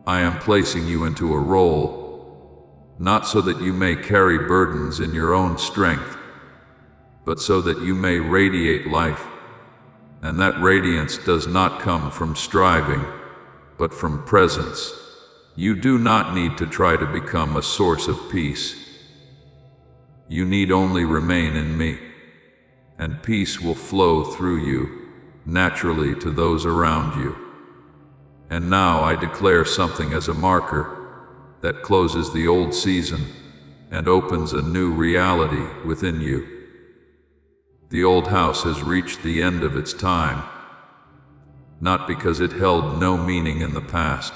Speaker 1: I am placing you into a role, not so that you may carry burdens in your own strength, but so that you may radiate life. And that radiance does not come from striving, but from presence. You do not need to try to become a source of peace. You need only remain in me, and peace will flow through you naturally to those around you. And now I declare something as a marker that closes the old season and opens a new reality within you. The old house has reached the end of its time, not because it held no meaning in the past,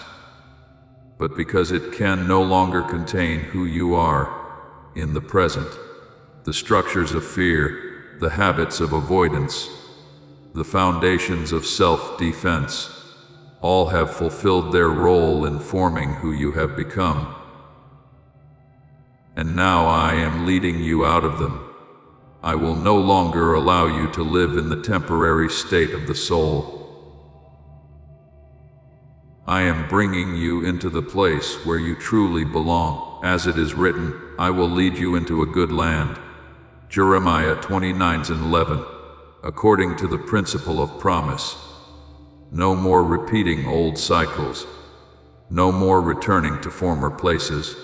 Speaker 1: but because it can no longer contain who you are in the present. The structures of fear, the habits of avoidance, the foundations of self-defense, all have fulfilled their role in forming who you have become. And now I am leading you out of them. I will no longer allow you to live in the temporary state of the soul. I am bringing you into the place where you truly belong. As it is written, I will lead you into a good land. Jeremiah 29:11. According to the principle of promise. No more repeating old cycles. No more returning to former places.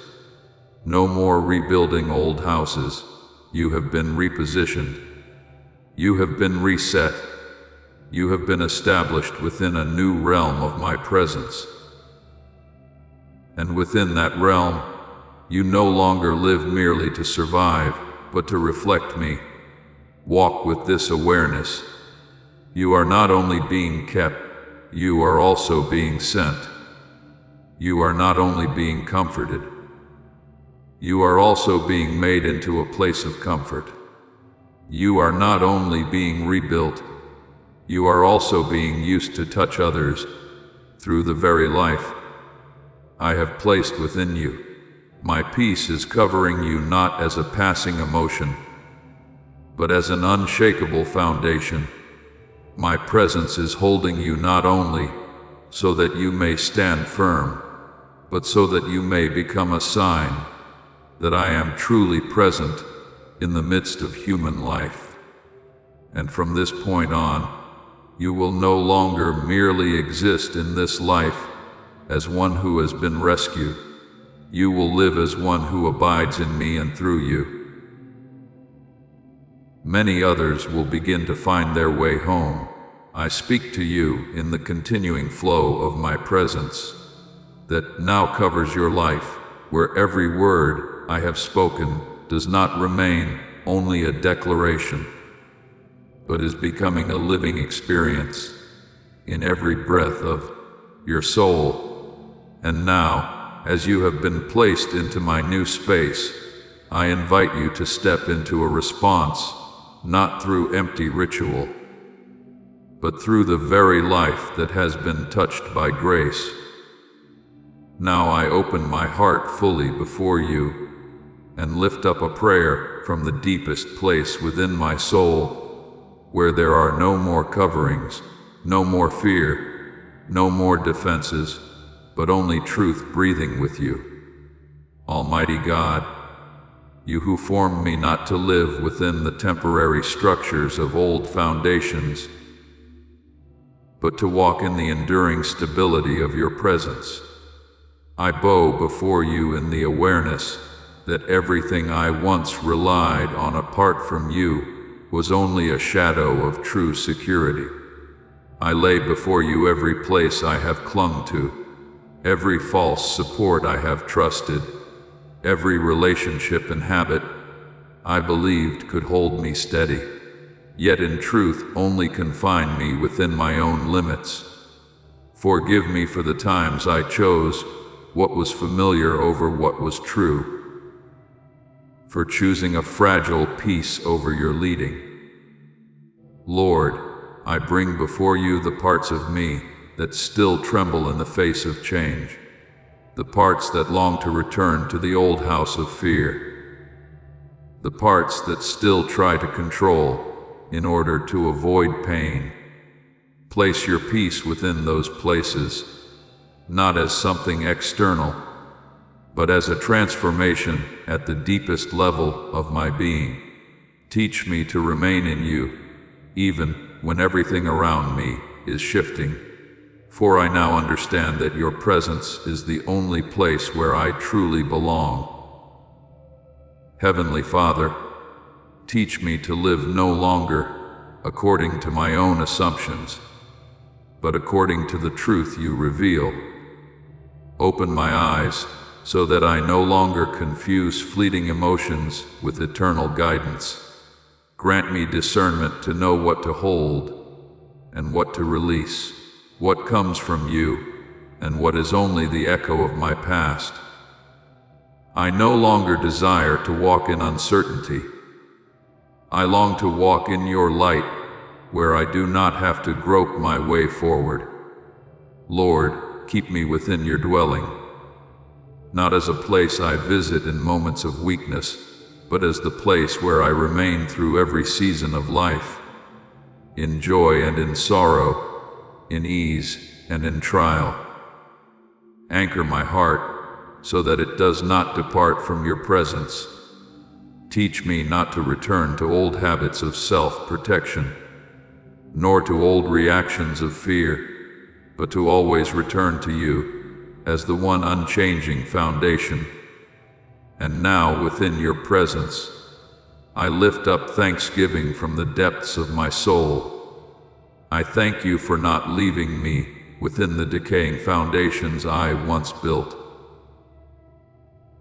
Speaker 1: No more rebuilding old houses. You have been repositioned. You have been reset. You have been established within a new realm of my presence. And within that realm, you no longer live merely to survive, but to reflect me. Walk with this awareness. You are not only being kept, you are also being sent. You are not only being comforted, you are also being made into a place of comfort. You are not only being rebuilt, you are also being used to touch others through the very life I have placed within you. My peace is covering you not as a passing emotion, but as an unshakable foundation. My presence is holding you not only so that you may stand firm, but so that you may become a sign that I am truly present in the midst of human life. And from this point on, you will no longer merely exist in this life as one who has been rescued. You will live as one who abides in me and through you. Many others will begin to find their way home. I speak to you in the continuing flow of my presence that now covers your life, where every word I have spoken does not remain only a declaration, but is becoming a living experience in every breath of your soul. And now, as you have been placed into my new space, I invite you to step into a response, not through empty ritual, but through the very life that has been touched by grace. Now I open my heart fully before you and lift up a prayer from the deepest place within my soul, where there are no more coverings, no more fear, no more defenses, but only truth breathing with you. Almighty God, you who formed me not to live within the temporary structures of old foundations, but to walk in the enduring stability of your presence. I bow before you in the awareness that everything I once relied on apart from you was only a shadow of true security. I lay before you every place I have clung to, every false support I have trusted, every relationship and habit I believed could hold me steady, yet in truth only confine me within my own limits. Forgive me for the times I chose what was familiar over what was true, for choosing a fragile peace over your leading. Lord, I bring before you the parts of me that still tremble in the face of change, the parts that long to return to the old house of fear, the parts that still try to control in order to avoid pain. Place your peace within those places, not as something external, but as a transformation at the deepest level of my being. Teach me to remain in you, even when everything around me is shifting, for I now understand that your presence is the only place where I truly belong. Heavenly Father, teach me to live no longer according to my own assumptions, but according to the truth you reveal. Open my eyes so that I no longer confuse fleeting emotions with eternal guidance. Grant me discernment to know what to hold and what to release, what comes from you and what is only the echo of my past. I no longer desire to walk in uncertainty. I long to walk in your light, where I do not have to grope my way forward. Lord, keep me within your dwelling, not as a place I visit in moments of weakness, but as the place where I remain through every season of life, in joy and in sorrow, in ease and in trial. Anchor my heart so that it does not depart from your presence. Teach me not to return to old habits of self-protection, nor to old reactions of fear, but to always return to you as the one unchanging foundation. And now, within your presence, I lift up thanksgiving from the depths of my soul. I thank you for not leaving me within the decaying foundations I once built,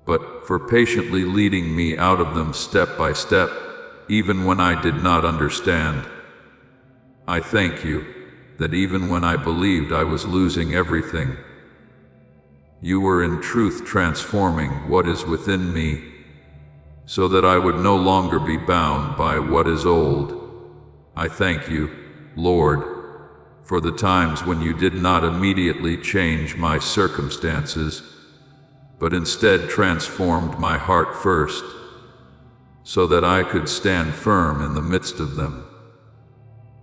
Speaker 1: but for patiently leading me out of them step by step, even when I did not understand. I thank you that even when I believed I was losing everything, you were in truth transforming what is within me, so that I would no longer be bound by what is old. I thank you, Lord, for the times when you did not immediately change my circumstances, but instead transformed my heart first, so that I could stand firm in the midst of them.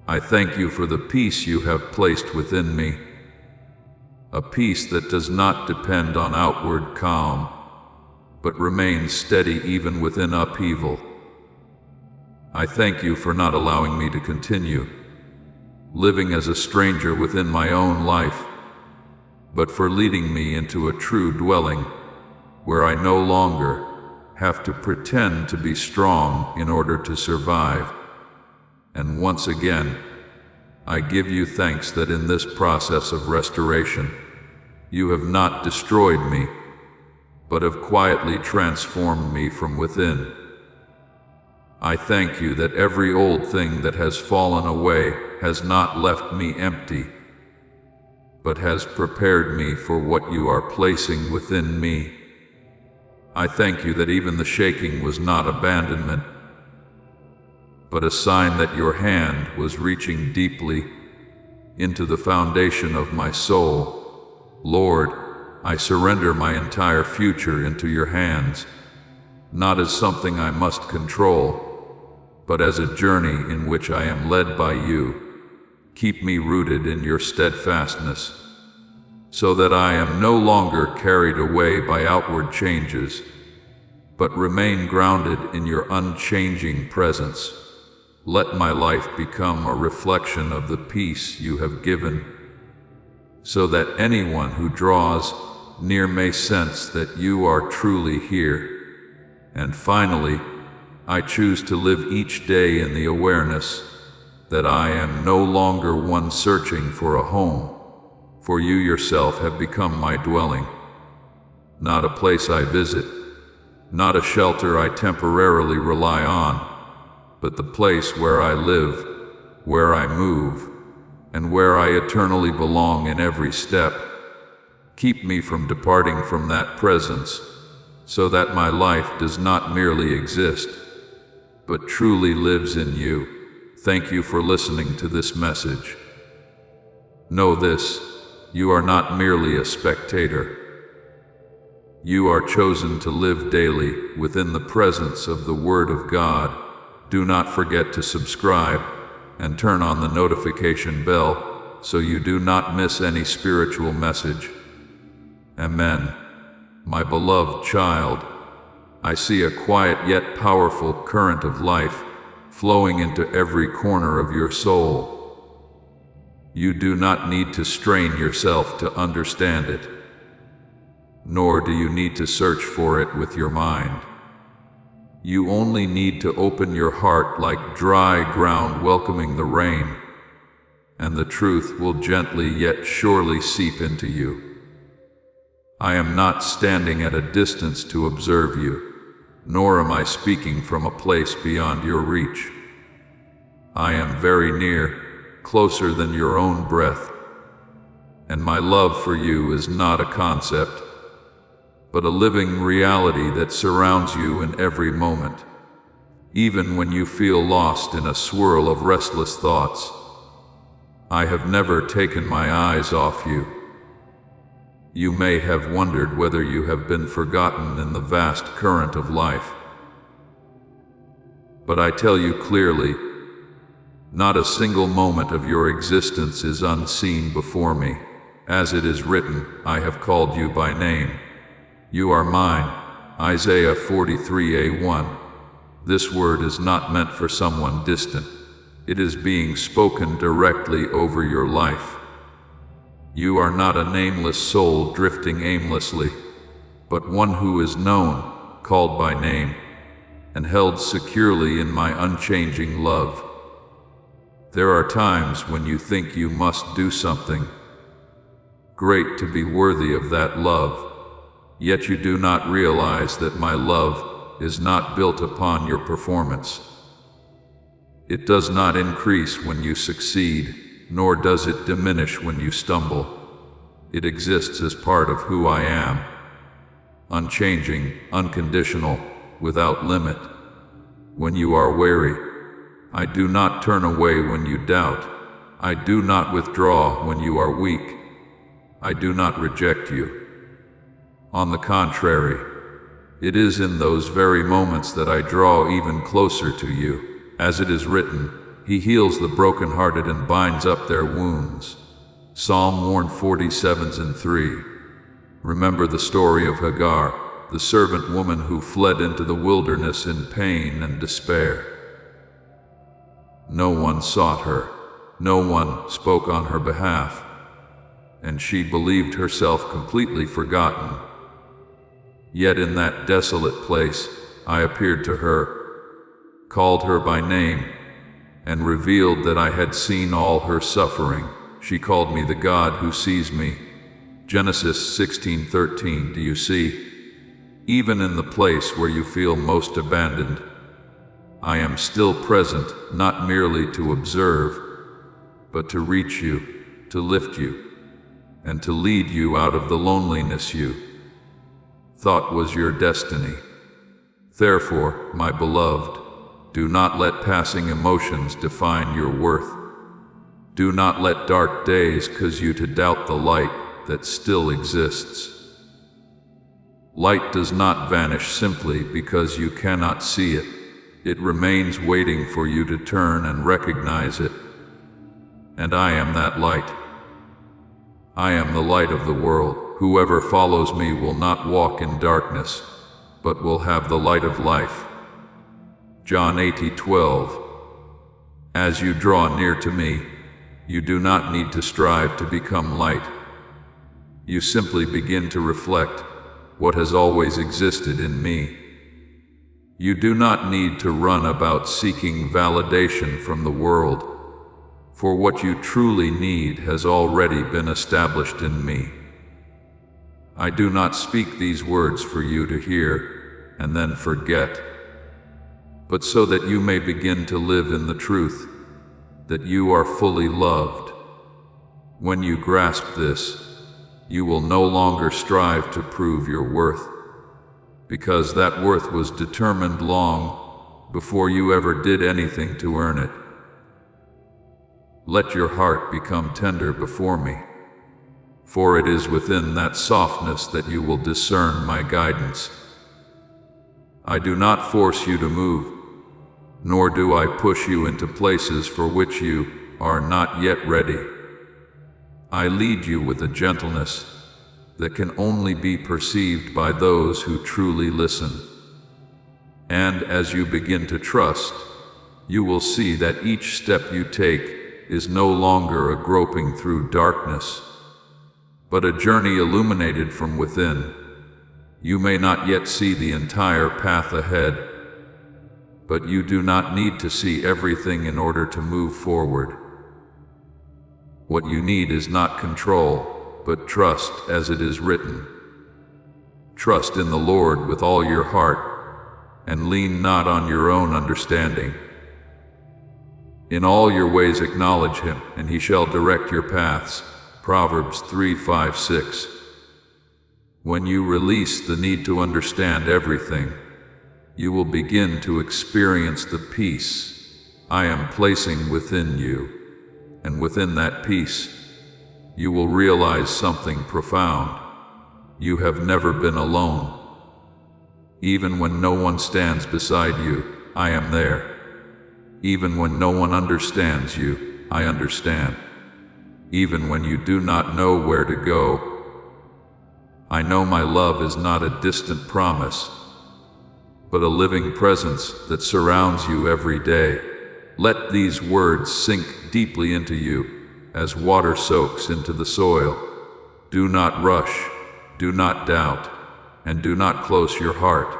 Speaker 1: I thank you for the peace you have placed within me, a peace that does not depend on outward calm, but remains steady even within upheaval. I thank you for not allowing me to continue living as a stranger within my own life, but for leading me into a true dwelling where I no longer have to pretend to be strong in order to survive. And once again, I give you thanks that in this process of restoration, you have not destroyed me, but have quietly transformed me from within. I thank you that every old thing that has fallen away has not left me empty, but has prepared me for what you are placing within me. I thank you that even the shaking was not abandonment, but a sign that your hand was reaching deeply into the foundation of my soul. Lord, I surrender my entire future into your hands, not as something I must control, but as a journey in which I am led by you. Keep me rooted in your steadfastness, so that I am no longer carried away by outward changes, but remain grounded in your unchanging presence. Let my life become a reflection of the peace you have given, so that anyone who draws near may sense that you are truly here. And finally, I choose to live each day in the awareness that I am no longer one searching for a home, for you yourself have become my dwelling, not a place I visit, not a shelter I temporarily rely on, but the place where I live, where I move, and where I eternally belong in every step. Keep me from departing from that presence, so that my life does not merely exist, but truly lives in you. Thank you for listening to this message. Know this, you are not merely a spectator. You are chosen to live daily within the presence of the Word of God. Do not forget to subscribe and turn on the notification bell so you do not miss any spiritual message. Amen. My beloved child, I see a quiet yet powerful current of life flowing into every corner of your soul. You do not need to strain yourself to understand it, nor do you need to search for it with your mind. You only need to open your heart like dry ground welcoming the rain, and the truth will gently yet surely seep into you. I am not standing at a distance to observe you, nor am I speaking from a place beyond your reach. I am very near, closer than your own breath, and my love for you is not a concept, but a living reality that surrounds you in every moment. Even when you feel lost in a swirl of restless thoughts, I have never taken my eyes off you. You may have wondered whether you have been forgotten in the vast current of life. But I tell you clearly, not a single moment of your existence is unseen before me. As it is written, I have called you by name. You are mine. Isaiah 43:1. This word is not meant for someone distant. It is being spoken directly over your life. You are not a nameless soul drifting aimlessly, but one who is known, called by name, and held securely in my unchanging love. There are times when you think you must do something great to be worthy of that love, yet you do not realize that my love is not built upon your performance. It does not increase when you succeed, nor does it diminish when you stumble. It exists as part of who I am, unchanging, unconditional, without limit. When you are weary, I do not turn away when you doubt. I do not withdraw when you are weak. I do not reject you. On the contrary, it is in those very moments that I draw even closer to you. As it is written, He heals the brokenhearted and binds up their wounds. Psalm 147:3. Remember the story of Hagar, the servant woman who fled into the wilderness in pain and despair. No one sought her. No one spoke on her behalf, and she believed herself completely forgotten. Yet in that desolate place, I appeared to her, called her by name, and revealed that I had seen all her suffering. She called me the God who sees me. Genesis 16:13. Do you see? Even in the place where you feel most abandoned, I am still present, not merely to observe, but to reach you, to lift you, and to lead you out of the loneliness you thought was your destiny. Therefore, my beloved, do not let passing emotions define your worth. Do not let dark days cause you to doubt the light that still exists. Light does not vanish simply because you cannot see it. It remains waiting for you to turn and recognize it. And I am that light. I am the light of the world. Whoever follows me will not walk in darkness, but will have the light of life. John 8:12. As you draw near to me, you do not need to strive to become light. You simply begin to reflect what has always existed in me. You do not need to run about seeking validation from the world, for what you truly need has already been established in me. I do not speak these words for you to hear and then forget, but so that you may begin to live in the truth, that you are fully loved. When you grasp this, you will no longer strive to prove your worth, because that worth was determined long before you ever did anything to earn it. Let your heart become tender before me, for it is within that softness that you will discern my guidance. I do not force you to move, nor do I push you into places for which you are not yet ready. I lead you with a gentleness that can only be perceived by those who truly listen. And as you begin to trust, you will see that each step you take is no longer a groping through darkness, but a journey illuminated from within. You may not yet see the entire path ahead, but you do not need to see everything in order to move forward. What you need is not control, but trust, as it is written. Trust in the Lord with all your heart, and lean not on your own understanding. In all your ways acknowledge Him, and He shall direct your paths. Proverbs 3:5-6. When you release the need to understand everything, you will begin to experience the peace I am placing within you. And within that peace, you will realize something profound. You have never been alone. Even when no one stands beside you, I am there. Even when no one understands you, I understand. Even when you do not know where to go, I know my love is not a distant promise, but a living presence that surrounds you every day. Let these words sink deeply into you as water soaks into the soil. Do not rush, do not doubt, and do not close your heart.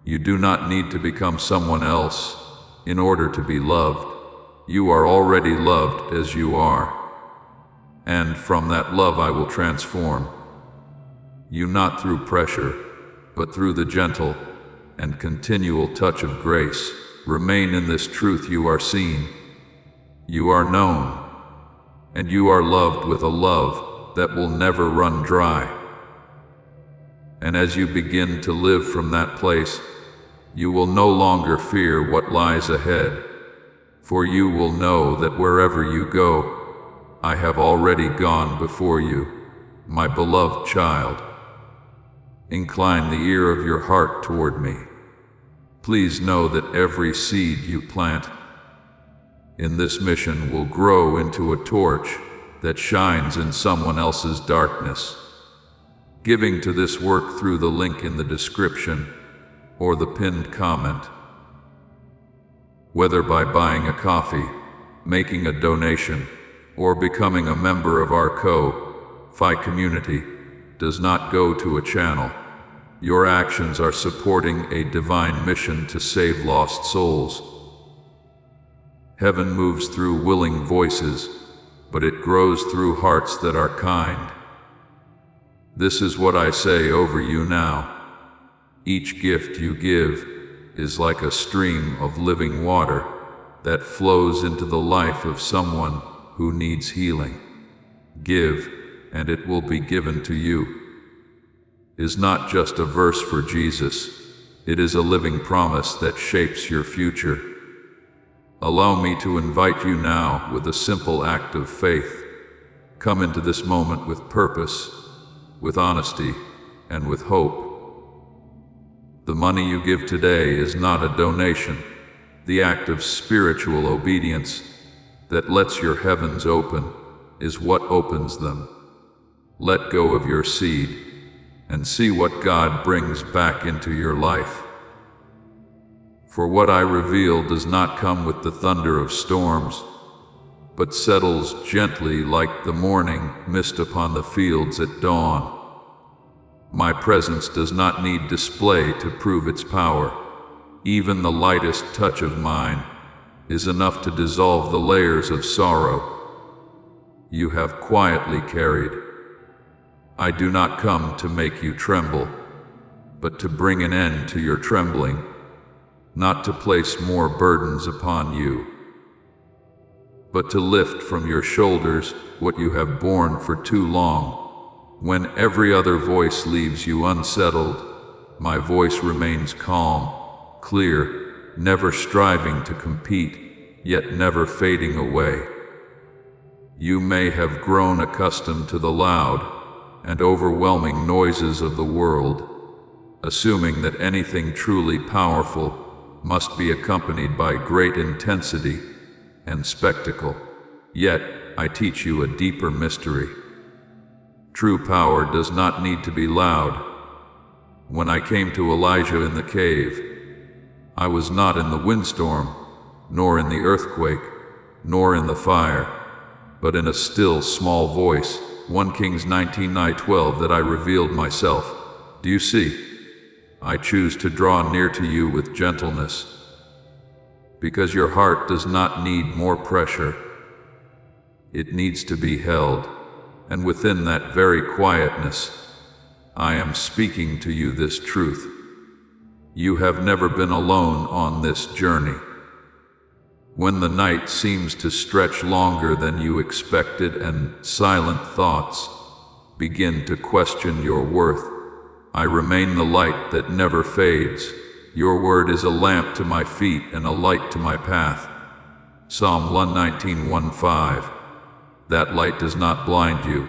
Speaker 1: You do not need to become someone else in order to be loved. You are already loved as you are. And from that love I will transform you, not through pressure, but through the gentle and continual touch of grace. Remain in this truth: you are seen, you are known, and you are loved with a love that will never run dry. And as you begin to live from that place, you will no longer fear what lies ahead, for you will know that wherever you go, I have already gone before you, my beloved child. Incline the ear of your heart toward me. Please know that every seed you plant in this mission will grow into a torch that shines in someone else's darkness. Giving to this work through the link in the description or the pinned comment. Whether by buying a coffee, making a donation, or becoming a member of our Ko-Fi community, does not go to a channel. Your actions are supporting a divine mission to save lost souls. Heaven moves through willing voices, but it grows through hearts that are kind. This is what I say over you now. Each gift you give is like a stream of living water that flows into the life of someone who needs healing. Give, and it will be given to you is not just a verse for Jesus, it is a living promise that shapes your future. Allow me to invite you now with a simple act of faith. Come into this moment with purpose, with honesty, and with hope. The money you give today is not a donation. The act of spiritual obedience that lets your heavens open is what opens them. Let go of your seed and see what God brings back into your life. For what I reveal does not come with the thunder of storms, but settles gently like the morning mist upon the fields at dawn. My presence does not need display to prove its power. Even the lightest touch of mine is enough to dissolve the layers of sorrow you have quietly carried. I do not come to make you tremble, but to bring an end to your trembling, not to place more burdens upon you, but to lift from your shoulders what you have borne for too long. When every other voice leaves you unsettled, my voice remains calm, clear, never striving to compete, yet never fading away. You may have grown accustomed to the loud and overwhelming noises of the world, assuming that anything truly powerful must be accompanied by great intensity and spectacle. Yet, I teach you a deeper mystery. True power does not need to be loud. When I came to Elijah in the cave, I was not in the windstorm, nor in the earthquake, nor in the fire, but in a still small voice. 1 Kings 19:12 that I revealed myself. Do you see? I choose to draw near to you with gentleness, because your heart does not need more pressure. It needs to be held, and within that very quietness, I am speaking to you this truth. You have never been alone on this journey. When the night seems to stretch longer than you expected and silent thoughts begin to question your worth, I remain the light that never fades. Your word is a lamp to my feet and a light to my path. Psalm 119:1-5. That light does not blind you,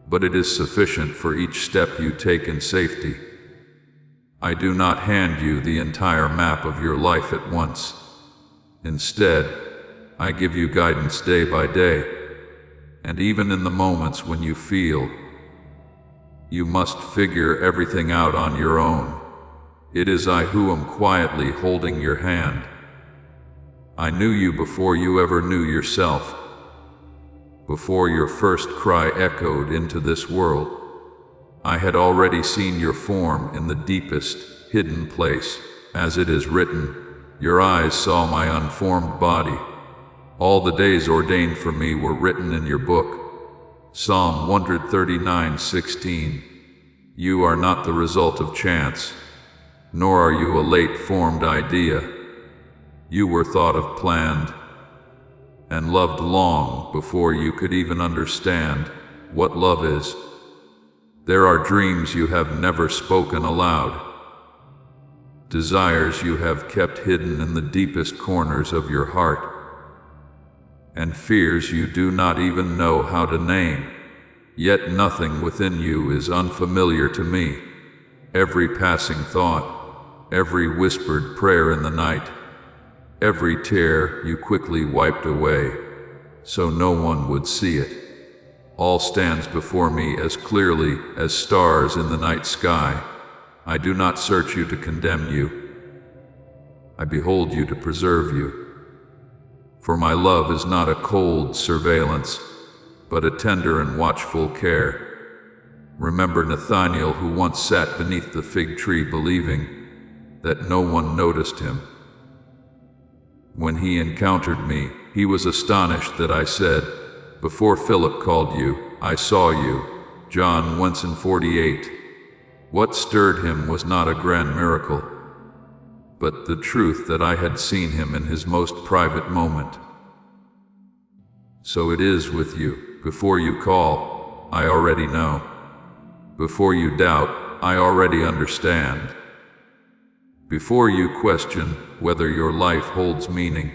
Speaker 1: but it is sufficient for each step you take in safety. I do not hand you the entire map of your life at once. Instead, I give you guidance day by day, and even in the moments when you feel you must figure everything out on your own, it is I who am quietly holding your hand. I knew you before you ever knew yourself. before your first cry echoed into this world. I had already seen your form in the deepest, hidden place. As it is written, your eyes saw my unformed body. All the days ordained for me were written in your book. Psalm 139:16. You are not the result of chance, nor are you a late-formed idea. You were thought of, planned, and loved long before you could even understand what love is. There are dreams you have never spoken aloud, desires you have kept hidden in the deepest corners of your heart, and fears you do not even know how to name. Yet nothing within you is unfamiliar to me. Every passing thought, every whispered prayer in the night, every tear you quickly wiped away so no one would see it, all stands before me as clearly as stars in the night sky. I do not search you to condemn you. I behold you to preserve you. For my love is not a cold surveillance, but a tender and watchful care. Remember Nathanael, who once sat beneath the fig tree believing that no one noticed him. When he encountered me, he was astonished that I said, before Philip called you, I saw you. John 1:48. What stirred him was not a grand miracle, but the truth that I had seen him in his most private moment. So it is with you. Before you call, I already know. Before you doubt, I already understand. Before you question whether your life holds meaning,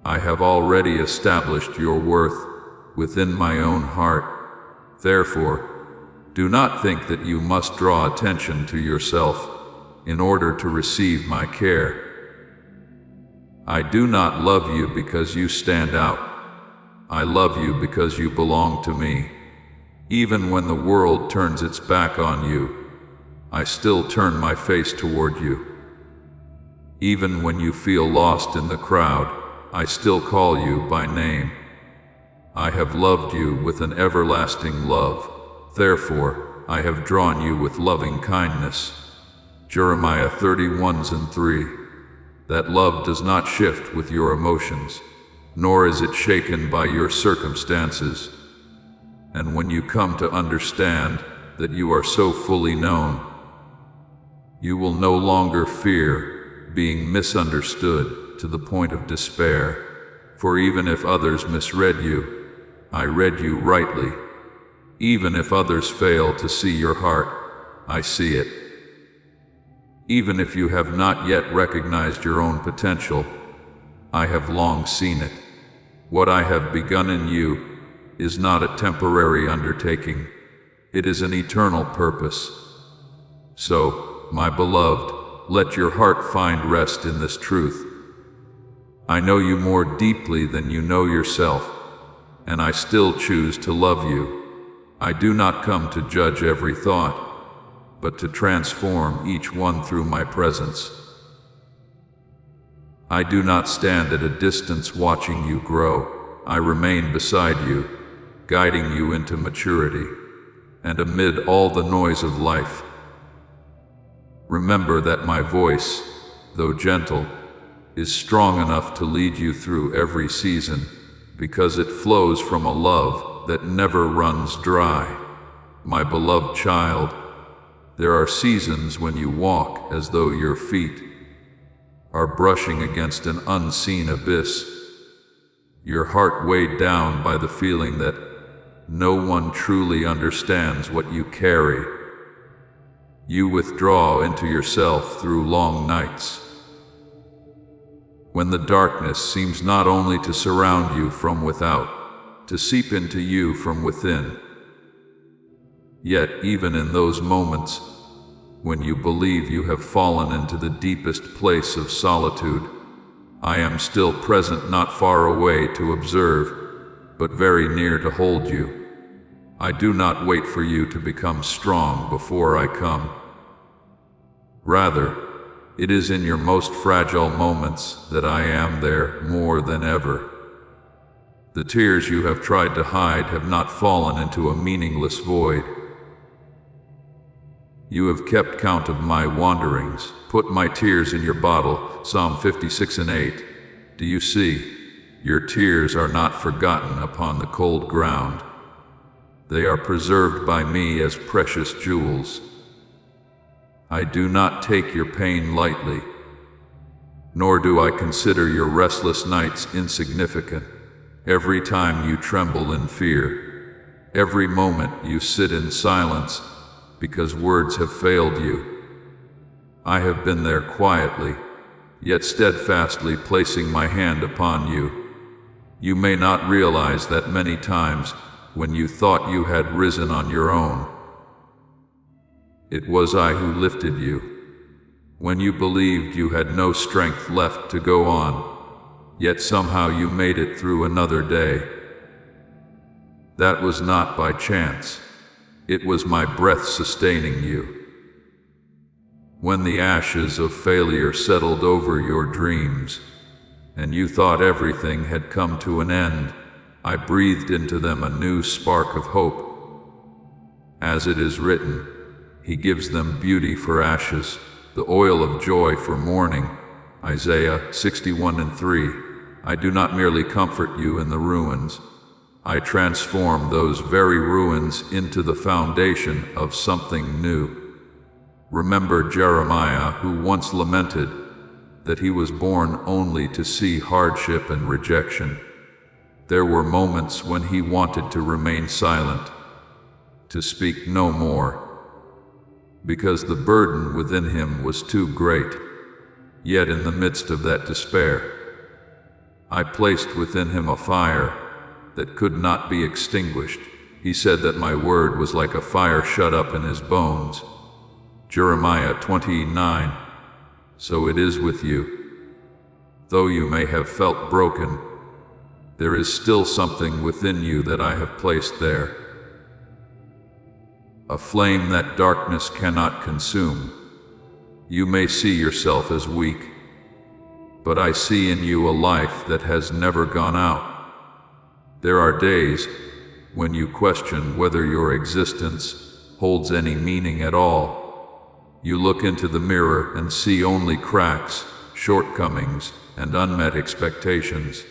Speaker 1: I have already established your worth within my own heart. Therefore, do not think that you must draw attention to yourself in order to receive my care. I do not love you because you stand out. I love you because you belong to me. Even when the world turns its back on you, I still turn my face toward you. Even when you feel lost in the crowd, I still call you by name. I have loved you with an everlasting love. Therefore, I have drawn you with loving kindness. Jeremiah 31:3. That love does not shift with your emotions, nor is it shaken by your circumstances. And when you come to understand that you are so fully known, you will no longer fear being misunderstood to the point of despair. For even if others misread you, I read you rightly. Even if others fail to see your heart, I see it. Even if you have not yet recognized your own potential, I have long seen it. What I have begun in you is not a temporary undertaking. It is an eternal purpose. So, my beloved, let your heart find rest in this truth. I know you more deeply than you know yourself, and I still choose to love you. I do not come to judge every thought, but to transform each one through my presence. I do not stand at a distance watching you grow. I remain beside you, guiding you into maturity, and amid all the noise of life. Remember that my voice, though gentle, is strong enough to lead you through every season, because it flows from a love that never runs dry. My beloved child, there are seasons when you walk as though your feet are brushing against an unseen abyss, your heart weighed down by the feeling that no one truly understands what you carry. You withdraw into yourself through long nights, when the darkness seems not only to surround you from without, to seep into you from within. Yet even in those moments, when you believe you have fallen into the deepest place of solitude, I am still present, not far away to observe, but very near to hold you. I do not wait for you to become strong before I come. Rather, it is in your most fragile moments that I am there more than ever. The tears you have tried to hide have not fallen into a meaningless void. You have kept count of my wanderings, put my tears in your bottle, Psalm 56:8. Do you see? Your tears are not forgotten upon the cold ground. They are preserved by me as precious jewels. I do not take your pain lightly, nor do I consider your restless nights insignificant. Every time you tremble in fear, every moment you sit in silence because words have failed you, I have been there quietly, yet steadfastly placing my hand upon you. You may not realize that many times when you thought you had risen on your own, it was I who lifted you. When you believed you had no strength left to go on, yet somehow you made it through another day. That was not by chance. It was my breath sustaining you. When the ashes of failure settled over your dreams, and you thought everything had come to an end, I breathed into them a new spark of hope. As it is written, He gives them beauty for ashes, the oil of joy for mourning. Isaiah 61:3. I do not merely comfort you in the ruins. I transform those very ruins into the foundation of something new. Remember Jeremiah, who once lamented that he was born only to see hardship and rejection. There were moments when he wanted to remain silent, to speak no more, because the burden within him was too great. Yet in the midst of that despair, I placed within him a fire that could not be extinguished. He said that my word was like a fire shut up in his bones. Jeremiah 29. So it is with you. Though you may have felt broken, there is still something within you that I have placed there. A flame that darkness cannot consume. You may see yourself as weak, but I see in you a life that has never gone out. There are days when you question whether your existence holds any meaning at all. You look into the mirror and see only cracks, shortcomings, and unmet expectations.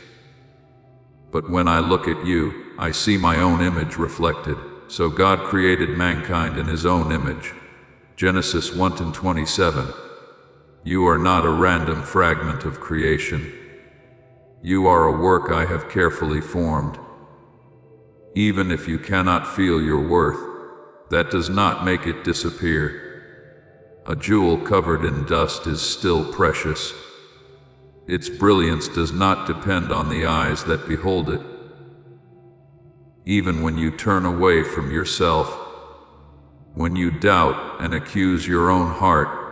Speaker 1: But when I look at you, I see my own image reflected. So God created mankind in His own image. Genesis 1:27. You are not a random fragment of creation. You are a work I have carefully formed. Even if you cannot feel your worth, that does not make it disappear. A jewel covered in dust is still precious. Its brilliance does not depend on the eyes that behold it. Even when you turn away from yourself, when you doubt and accuse your own heart,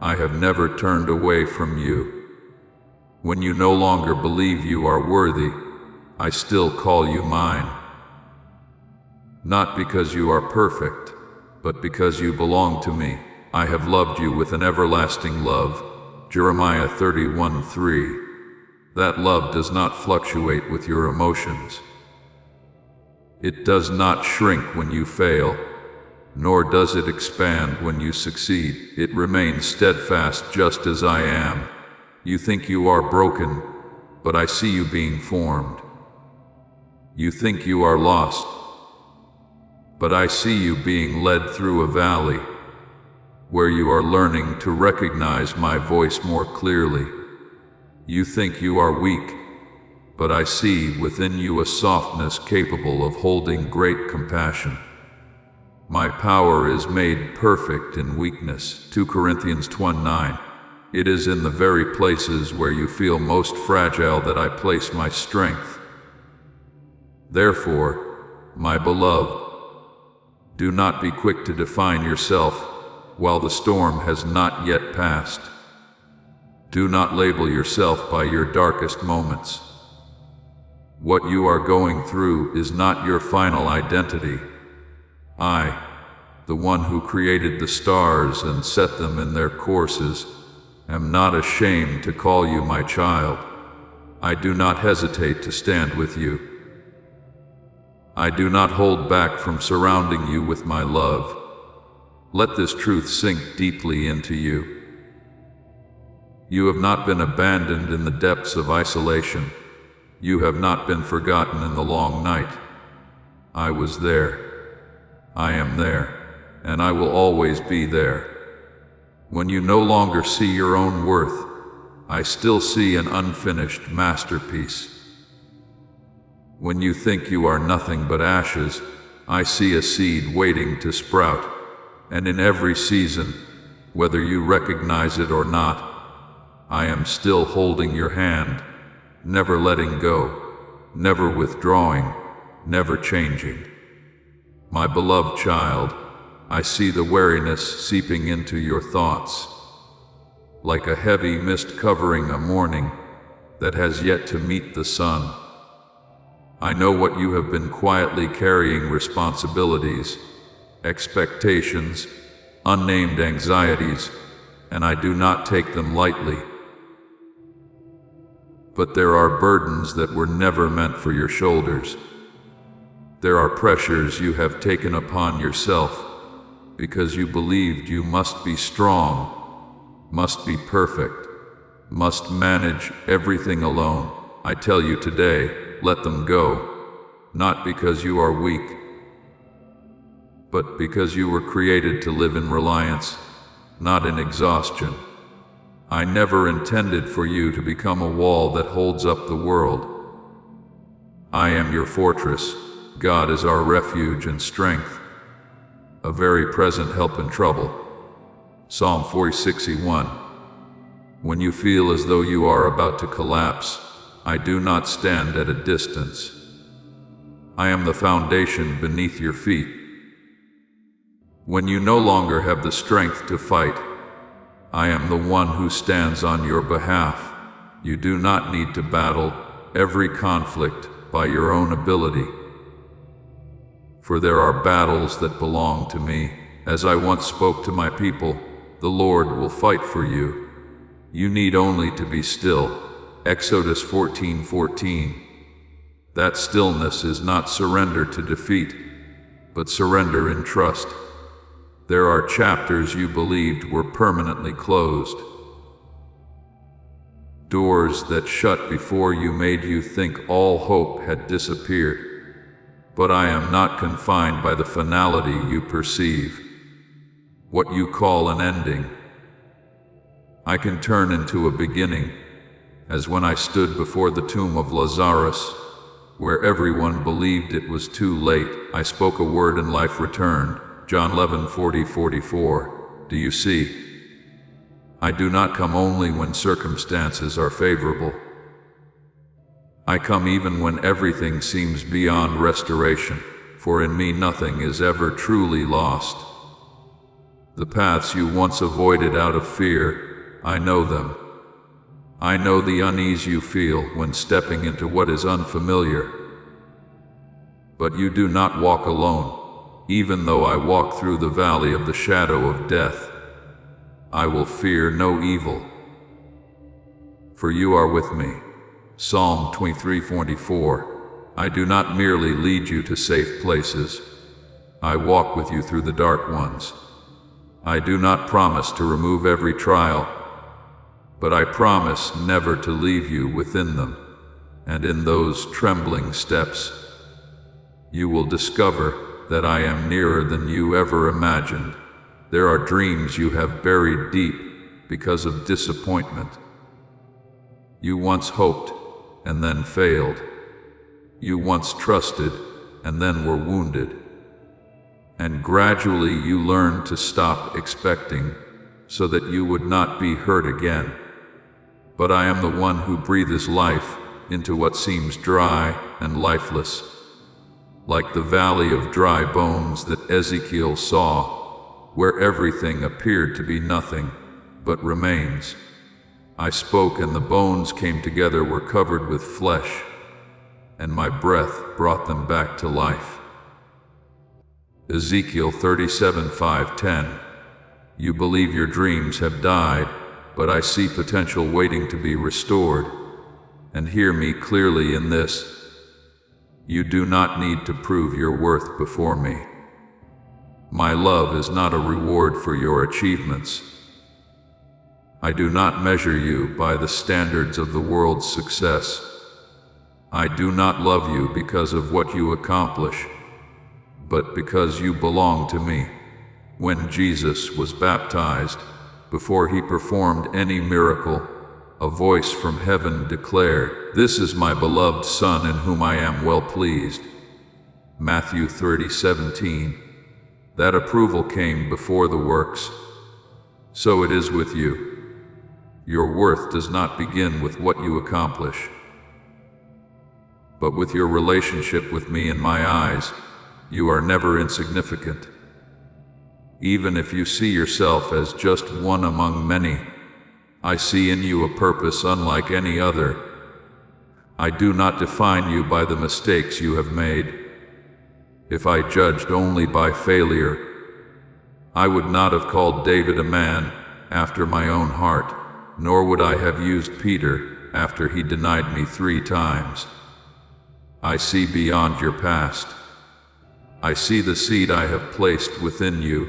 Speaker 1: I have never turned away from you. When you no longer believe you are worthy, I still call you mine. Not because you are perfect, but because you belong to me. I have loved you with an everlasting love. Jeremiah 31:3. That love does not fluctuate with your emotions. It does not shrink when you fail, nor does it expand when you succeed. It remains steadfast just as I am. You think you are broken, but I see you being formed. You think you are lost, but I see you being led through a valley, where you are learning to recognize my voice more clearly. You think you are weak, but I see within you a softness capable of holding great compassion. My power is made perfect in weakness. 2 Corinthians 1:9. It is in the very places where you feel most fragile that I place my strength. Therefore, my beloved, do not be quick to define yourself while the storm has not yet passed. Do not label yourself by your darkest moments. What you are going through is not your final identity. I, the one who created the stars and set them in their courses, am not ashamed to call you my child. I do not hesitate to stand with you. I do not hold back from surrounding you with my love. Let this truth sink deeply into you. You have not been abandoned in the depths of isolation. You have not been forgotten in the long night. I was there. I am there, and I will always be there. When you no longer see your own worth, I still see an unfinished masterpiece. When you think you are nothing but ashes, I see a seed waiting to sprout. And in every season, whether you recognize it or not, I am still holding your hand, never letting go, never withdrawing, never changing. My beloved child, I see the weariness seeping into your thoughts, like a heavy mist covering a morning that has yet to meet the sun. I know what you have been quietly carrying: responsibilities, expectations, unnamed anxieties, and I do not take them lightly. But there are burdens that were never meant for your shoulders. There are pressures you have taken upon yourself because you believed you must be strong, must be perfect, must manage everything alone. I tell you today, let them go, not because you are weak, but because you were created to live in reliance, not in exhaustion. I never intended for you to become a wall that holds up the world. I am your fortress. God is our refuge and strength, a very present help in trouble. Psalm 46:1. When you feel as though you are about to collapse, I do not stand at a distance. I am the foundation beneath your feet. When you no longer have the strength to fight, I am the one who stands on your behalf. You do not need to battle every conflict by your own ability. For there are battles that belong to me. As I once spoke to my people, the Lord will fight for you. You need only to be still. Exodus 14:14. That stillness is not surrender to defeat, but surrender in trust. There are chapters you believed were permanently closed. Doors that shut before you made you think all hope had disappeared. But I am not confined by the finality you perceive, what you call an ending. I can turn into a beginning, as when I stood before the tomb of Lazarus, where everyone believed it was too late. I spoke a word and life returned. John 11:40-44. Do you see? I do not come only when circumstances are favorable. I come even when everything seems beyond restoration, for in me nothing is ever truly lost. The paths you once avoided out of fear, I know them. I know the unease you feel when stepping into what is unfamiliar. But you do not walk alone. Even though I walk through the valley of the shadow of death, I will fear no evil, for you are with me. Psalm 23:44. I do not merely lead you to safe places. I walk with you through the dark ones. I do not promise to remove every trial, but I promise never to leave you within them. And in those trembling steps, you will discover that I am nearer than you ever imagined. There are dreams you have buried deep because of disappointment. You once hoped and then failed. You once trusted and then were wounded. And gradually you learned to stop expecting so that you would not be hurt again. But I am the one who breathes life into what seems dry and lifeless. Like the valley of dry bones that Ezekiel saw, where everything appeared to be nothing, but remains. I spoke and the bones came together, were covered with flesh, and my breath brought them back to life. Ezekiel 37:5-10. You believe your dreams have died, but I see potential waiting to be restored. And hear me clearly in this. You do not need to prove your worth before me. My love is not a reward for your achievements. I do not measure you by the standards of the world's success. I do not love you because of what you accomplish, but because you belong to me. When Jesus was baptized, before he performed any miracle, a voice from heaven declared, "This is my beloved Son in whom I am well pleased." Matthew 30:17. That approval came before the works. So it is with you. Your worth does not begin with what you accomplish, but with your relationship with me in my eyes. You are never insignificant. Even if you see yourself as just one among many, I see in you a purpose unlike any other. I do not define you by the mistakes you have made. If I judged only by failure, I would not have called David a man after my own heart, nor would I have used Peter after he denied me 3 times. I see beyond your past. I see the seed I have placed within you,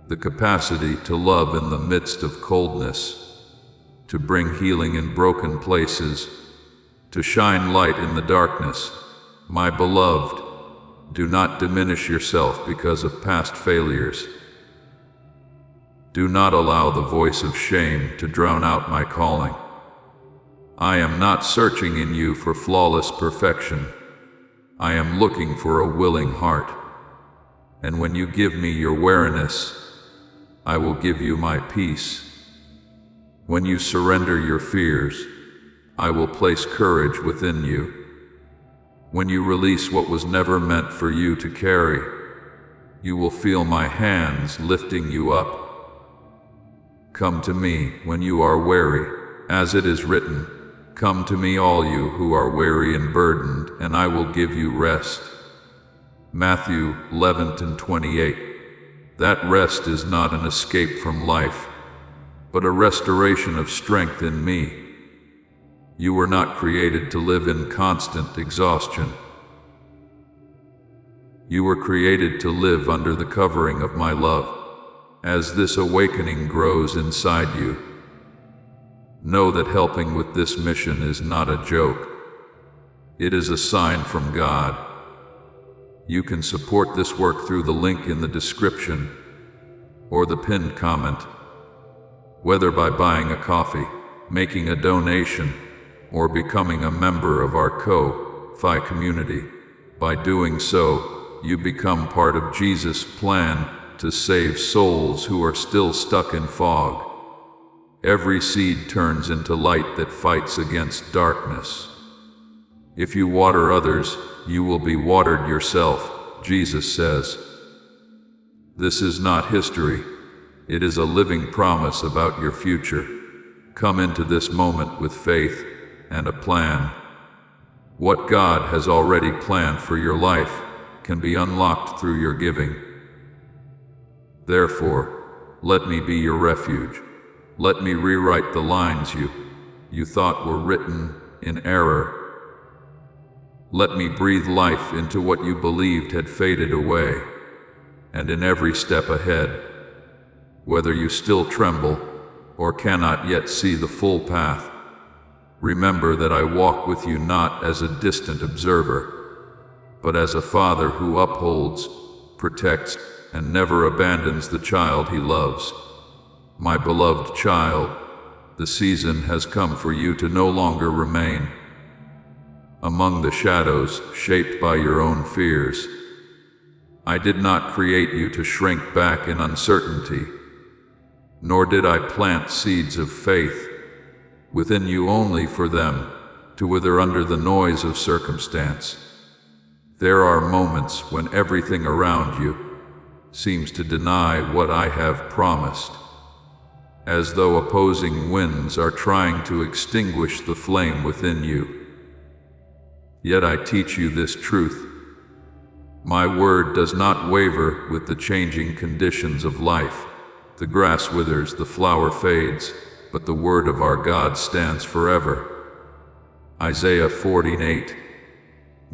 Speaker 1: the capacity to love in the midst of coldness, to bring healing in broken places, to shine light in the darkness. My beloved, do not diminish yourself because of past failures. Do not allow the voice of shame to drown out my calling. I am not searching in you for flawless perfection. I am looking for a willing heart. And when you give me your wariness, I will give you my peace. When you surrender your fears, I will place courage within you. When you release what was never meant for you to carry, you will feel my hands lifting you up. Come to me when you are weary, as it is written, "Come to me all you who are weary and burdened, and I will give you rest." Matthew 11:28. That rest is not an escape from life, but a restoration of strength in me. You were not created to live in constant exhaustion. You were created to live under the covering of my love. As this awakening grows inside you, know that helping with this mission is not a joke. It is a sign from God. You can support this work through the link in the description or the pinned comment, whether by buying a coffee, making a donation, or becoming a member of our Ko-Fi community. By doing so, you become part of Jesus' plan to save souls who are still stuck in fog. Every seed turns into light that fights against darkness. If you water others, you will be watered yourself, Jesus says. This is not history. It is a living promise about your future. Come into this moment with faith and a plan. What God has already planned for your life can be unlocked through your giving. Therefore, let me be your refuge. Let me rewrite the lines you thought were written in error. Let me breathe life into what you believed had faded away. And in every step ahead, whether you still tremble or cannot yet see the full path, remember that I walk with you not as a distant observer, but as a father who upholds, protects, and never abandons the child he loves. My beloved child, the season has come for you to no longer remain among the shadows shaped by your own fears. I did not create you to shrink back in uncertainty, nor did I plant seeds of faith within you only for them to wither under the noise of circumstance. There are moments when everything around you seems to deny what I have promised, as though opposing winds are trying to extinguish the flame within you. Yet I teach you this truth. My word does not waver with the changing conditions of life. The grass withers, the flower fades, but the word of our God stands forever. Isaiah 48.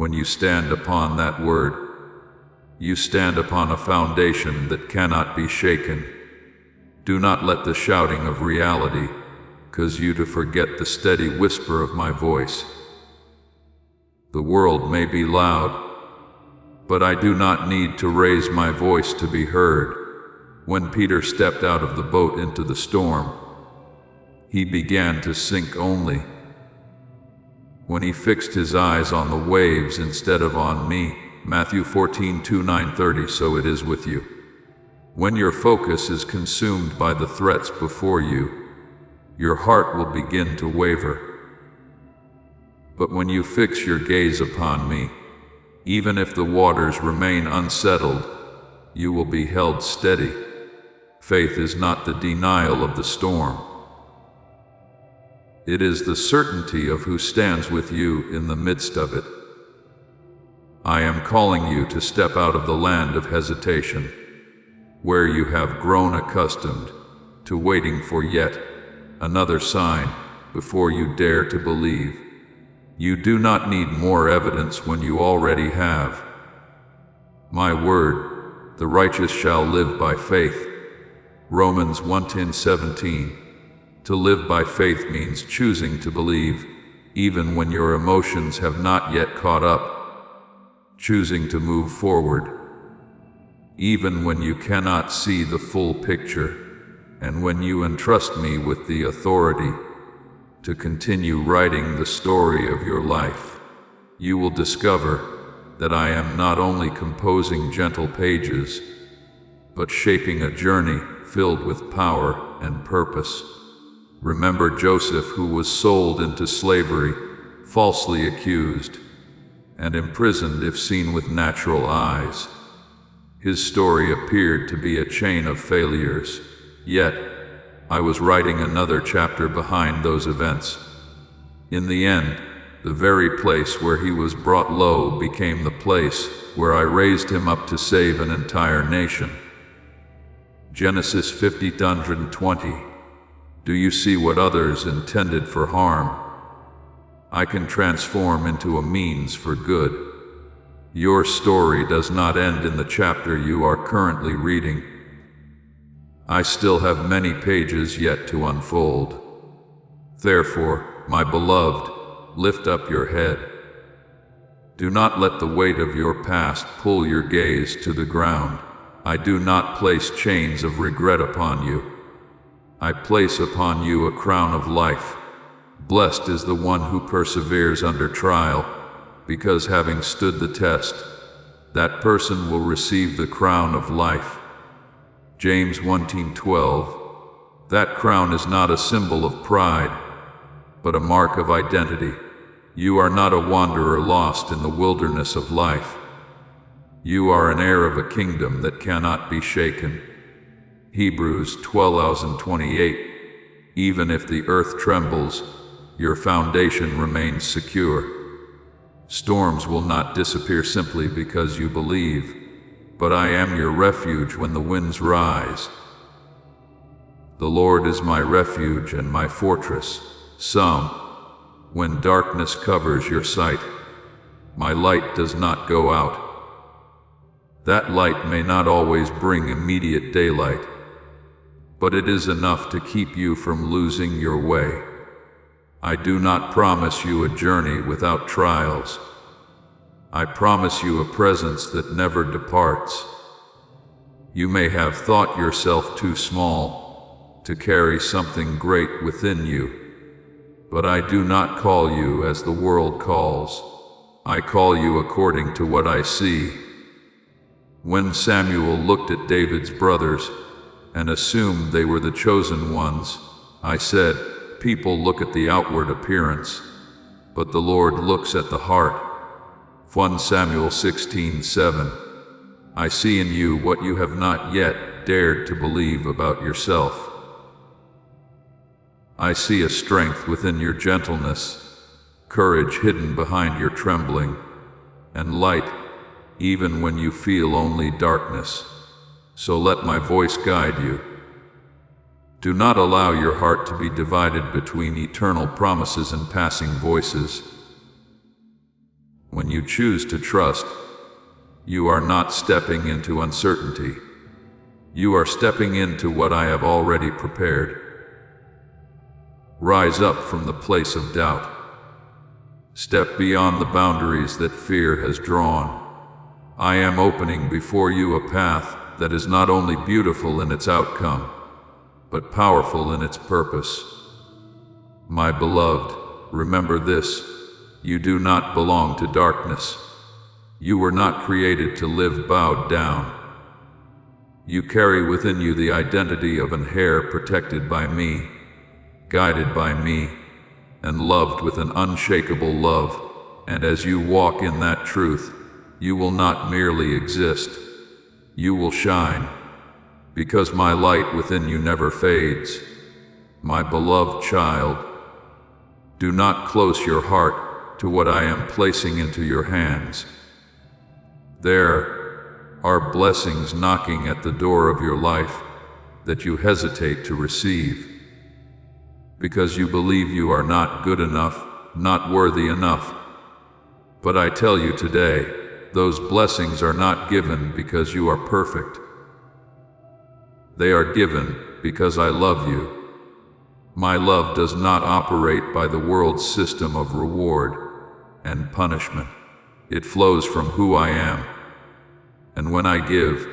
Speaker 1: when you stand upon that word. You stand upon a foundation that cannot be shaken. Do not let the shouting of reality cause you to forget the steady whisper of my voice. The world may be loud, but I do not need to raise my voice to be heard. When Peter stepped out of the boat into the storm, he began to sink only. When he fixed his eyes on the waves instead of on me, Matthew 14:2-9-30, so it is with you. When your focus is consumed by the threats before you, your heart will begin to waver. But when you fix your gaze upon me, even if the waters remain unsettled, you will be held steady. Faith is not the denial of the storm. It is the certainty of who stands with you in the midst of it. I am calling you to step out of the land of hesitation, where you have grown accustomed to waiting for yet another sign before you dare to believe. You do not need more evidence when you already have. My word, the righteous shall live by faith. Romans 1:10-17. To live by faith means choosing to believe, even when your emotions have not yet caught up. Choosing to move forward, even when you cannot see the full picture, and when you entrust me with the authority to continue writing the story of your life, you will discover that I am not only composing gentle pages, but shaping a journey filled with power and purpose. Remember Joseph, who was sold into slavery, falsely accused, and imprisoned if seen with natural eyes. His story appeared to be a chain of failures, yet I was writing another chapter behind those events. In the end, the very place where he was brought low became the place where I raised him up to save an entire nation. Genesis 50:120. Do you see what others intended for harm, I can transform into a means for good? Your story does not end in the chapter you are currently reading. I still have many pages yet to unfold. Therefore, my beloved, lift up your head. Do not let the weight of your past pull your gaze to the ground. I do not place chains of regret upon you. I place upon you a crown of life. Blessed is the one who perseveres under trial, because having stood the test, that person will receive the crown of life. James 1:12. That crown is not a symbol of pride, but a mark of identity. You are not a wanderer lost in the wilderness of life. You are an heir of a kingdom that cannot be shaken. Hebrews 12:28. Even if the earth trembles, your foundation remains secure. Storms will not disappear simply because you believe, but I am your refuge when the winds rise. The Lord is my refuge and my fortress. Psalm. When darkness covers your sight, my light does not go out. That light may not always bring immediate daylight, but it is enough to keep you from losing your way. I do not promise you a journey without trials. I promise you a presence that never departs. You may have thought yourself too small to carry something great within you, but I do not call you as the world calls. I call you according to what I see. When Samuel looked at David's brothers and assumed they were the chosen ones, I said, people look at the outward appearance, but the Lord looks at the heart. 1 Samuel 16:7. I see in you what you have not yet dared to believe about yourself. I see a strength within your gentleness, courage hidden behind your trembling, and light even when you feel only darkness. So let my voice guide you. Do not allow your heart to be divided between eternal promises and passing voices. When you choose to trust, you are not stepping into uncertainty. You are stepping into what I have already prepared. Rise up from the place of doubt. Step beyond the boundaries that fear has drawn. I am opening before you a path that is not only beautiful in its outcome, but powerful in its purpose. My beloved, remember this: you do not belong to darkness. You were not created to live bowed down. You carry within you the identity of an heir protected by me, guided by me, and loved with an unshakable love. And as you walk in that truth, you will not merely exist. You will shine, because my light within you never fades. My beloved child, do not close your heart to what I am placing into your hands. There are blessings knocking at the door of your life that you hesitate to receive, because you believe you are not good enough, not worthy enough. But I tell you today, those blessings are not given because you are perfect. They are given because I love you. My love does not operate by the world's system of reward and punishment. It flows from who I am. And when I give,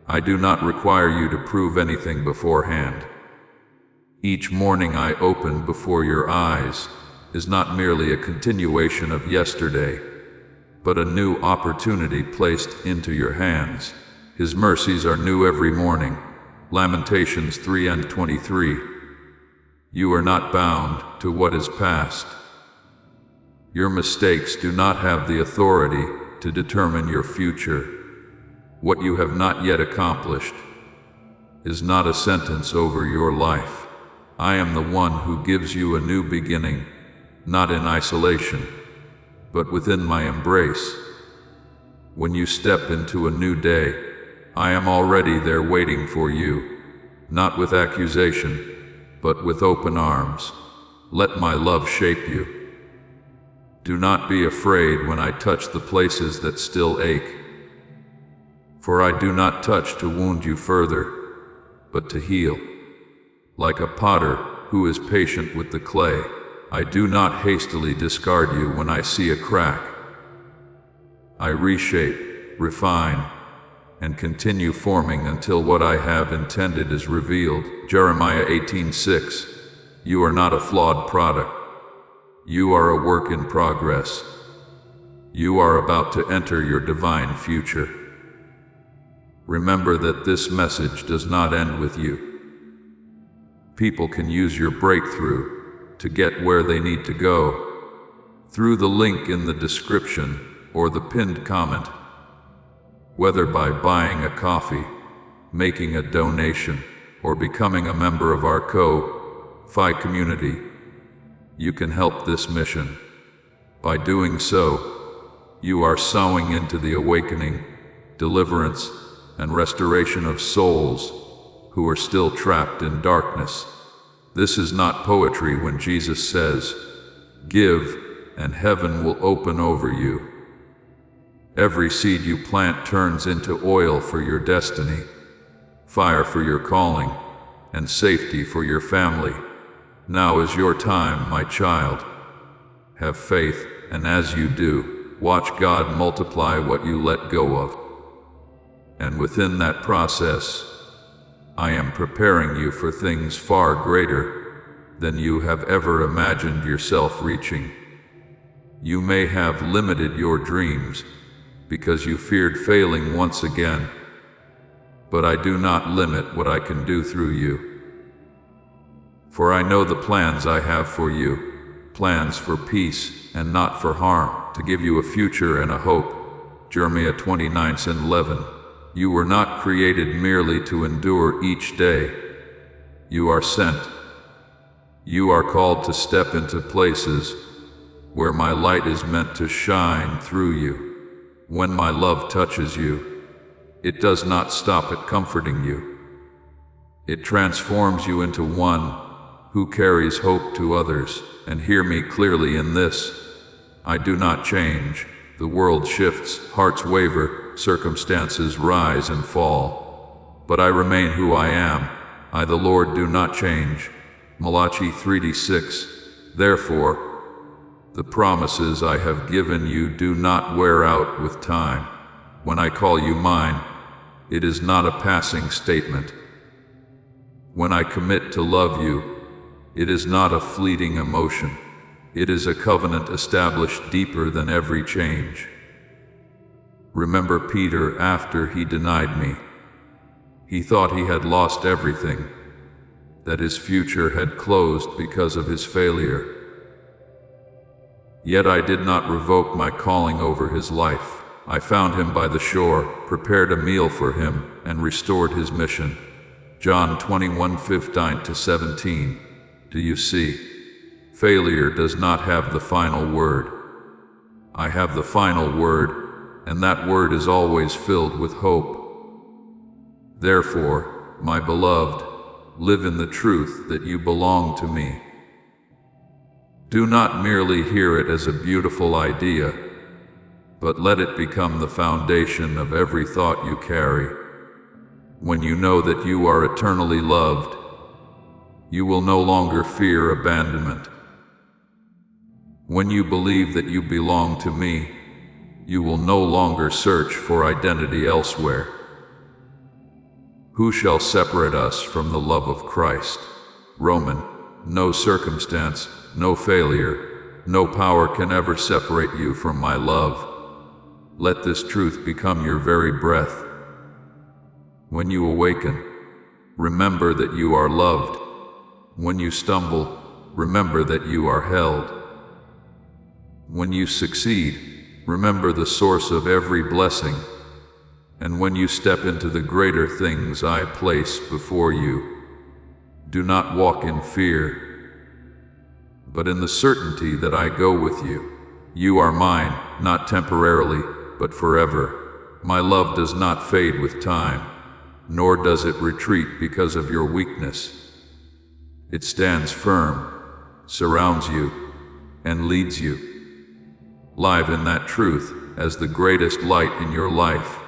Speaker 1: I do not require you to prove anything beforehand. Each morning I open before your eyes is not merely a continuation of yesterday, but a new opportunity placed into your hands. His mercies are new every morning. Lamentations 3:23. You are not bound to what is past. Your mistakes do not have the authority to determine your future. What you have not yet accomplished is not a sentence over your life. I am the one who gives you a new beginning, not in isolation, but within my embrace. When you step into a new day, I am already there waiting for you, not with accusation, but with open arms. Let my love shape you. Do not be afraid when I touch the places that still ache, for I do not touch to wound you further, but to heal. Like a potter who is patient with the clay, I do not hastily discard you when I see a crack. I reshape, refine, and continue forming until what I have intended is revealed. Jeremiah 18:6. You are not a flawed product. You are a work in progress. You are about to enter your divine future. Remember that this message does not end with you. People can use your breakthrough to get where they need to go through the link in the description or the pinned comment. Whether by buying a coffee, making a donation, or becoming a member of our Ko-Fi community, you can help this mission. By doing so, you are sowing into the awakening, deliverance, and restoration of souls who are still trapped in darkness. This is not poetry when Jesus says, "Give, and heaven will open over you." Every seed you plant turns into oil for your destiny, fire for your calling, and safety for your family. Now is your time, my child. Have faith, and as you do, watch God multiply what you let go of. And within that process, I am preparing you for things far greater than you have ever imagined yourself reaching. You may have limited your dreams because you feared failing once again, but I do not limit what I can do through you. For I know the plans I have for you, plans for peace and not for harm, to give you a future and a hope. Jeremiah 29:11. You were not created merely to endure each day. You are sent. You are called to step into places where my light is meant to shine through you. When my love touches you, it does not stop at comforting you. It transforms you into one who carries hope to others. And hear me clearly in this: I do not change. The world shifts, hearts waver, circumstances rise and fall. But I remain who I am. I, the Lord, do not change. Malachi 3:6. Therefore, the promises I have given you do not wear out with time. When I call you mine, it is not a passing statement. When I commit to love you, it is not a fleeting emotion. It is a covenant established deeper than every change. Remember Peter after he denied me. He thought he had lost everything, that his future had closed because of his failure. Yet I did not revoke my calling over his life. I found him by the shore, prepared a meal for him, and restored his mission. John 21:15-17. Do you see? Failure does not have the final word. I have the final word, and that word is always filled with hope. Therefore, my beloved, live in the truth that you belong to me. Do not merely hear it as a beautiful idea, but let it become the foundation of every thought you carry. When you know that you are eternally loved, you will no longer fear abandonment. When you believe that you belong to me, you will no longer search for identity elsewhere. Who shall separate us from the love of Christ? Roman, no circumstance, no failure, no power can ever separate you from my love. Let this truth become your very breath. When you awaken, remember that you are loved. When you stumble, remember that you are held. When you succeed, remember the source of every blessing. And when you step into the greater things I place before you, do not walk in fear, but in the certainty that I go with you. You are mine, not temporarily, but forever. My love does not fade with time, nor does it retreat because of your weakness. It stands firm, surrounds you, and leads you. Live in that truth as the greatest light in your life,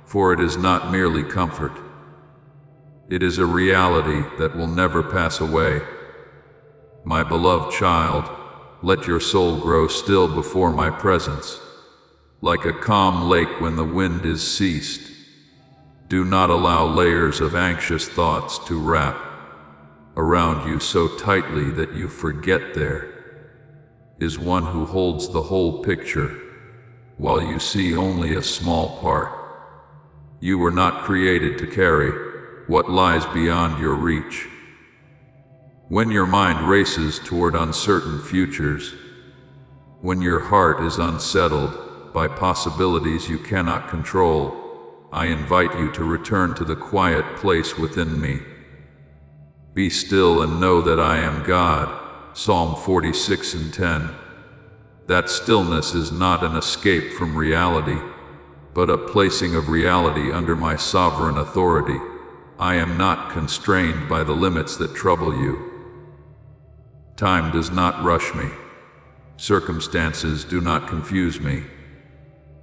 Speaker 1: for it is not merely comfort. It is a reality that will never pass away. My beloved child, let your soul grow still before my presence, like a calm lake when the wind is ceased. Do not allow layers of anxious thoughts to wrap around you so tightly that you forget there is one who holds the whole picture, while you see only a small part. You were not created to carry what lies beyond your reach. When your mind races toward uncertain futures, when your heart is unsettled by possibilities you cannot control, I invite you to return to the quiet place within me. Be still and know that I am God. Psalm 46:10. That stillness is not an escape from reality, but a placing of reality under my sovereign authority. I am not constrained by the limits that trouble you. Time does not rush me. Circumstances do not confuse me.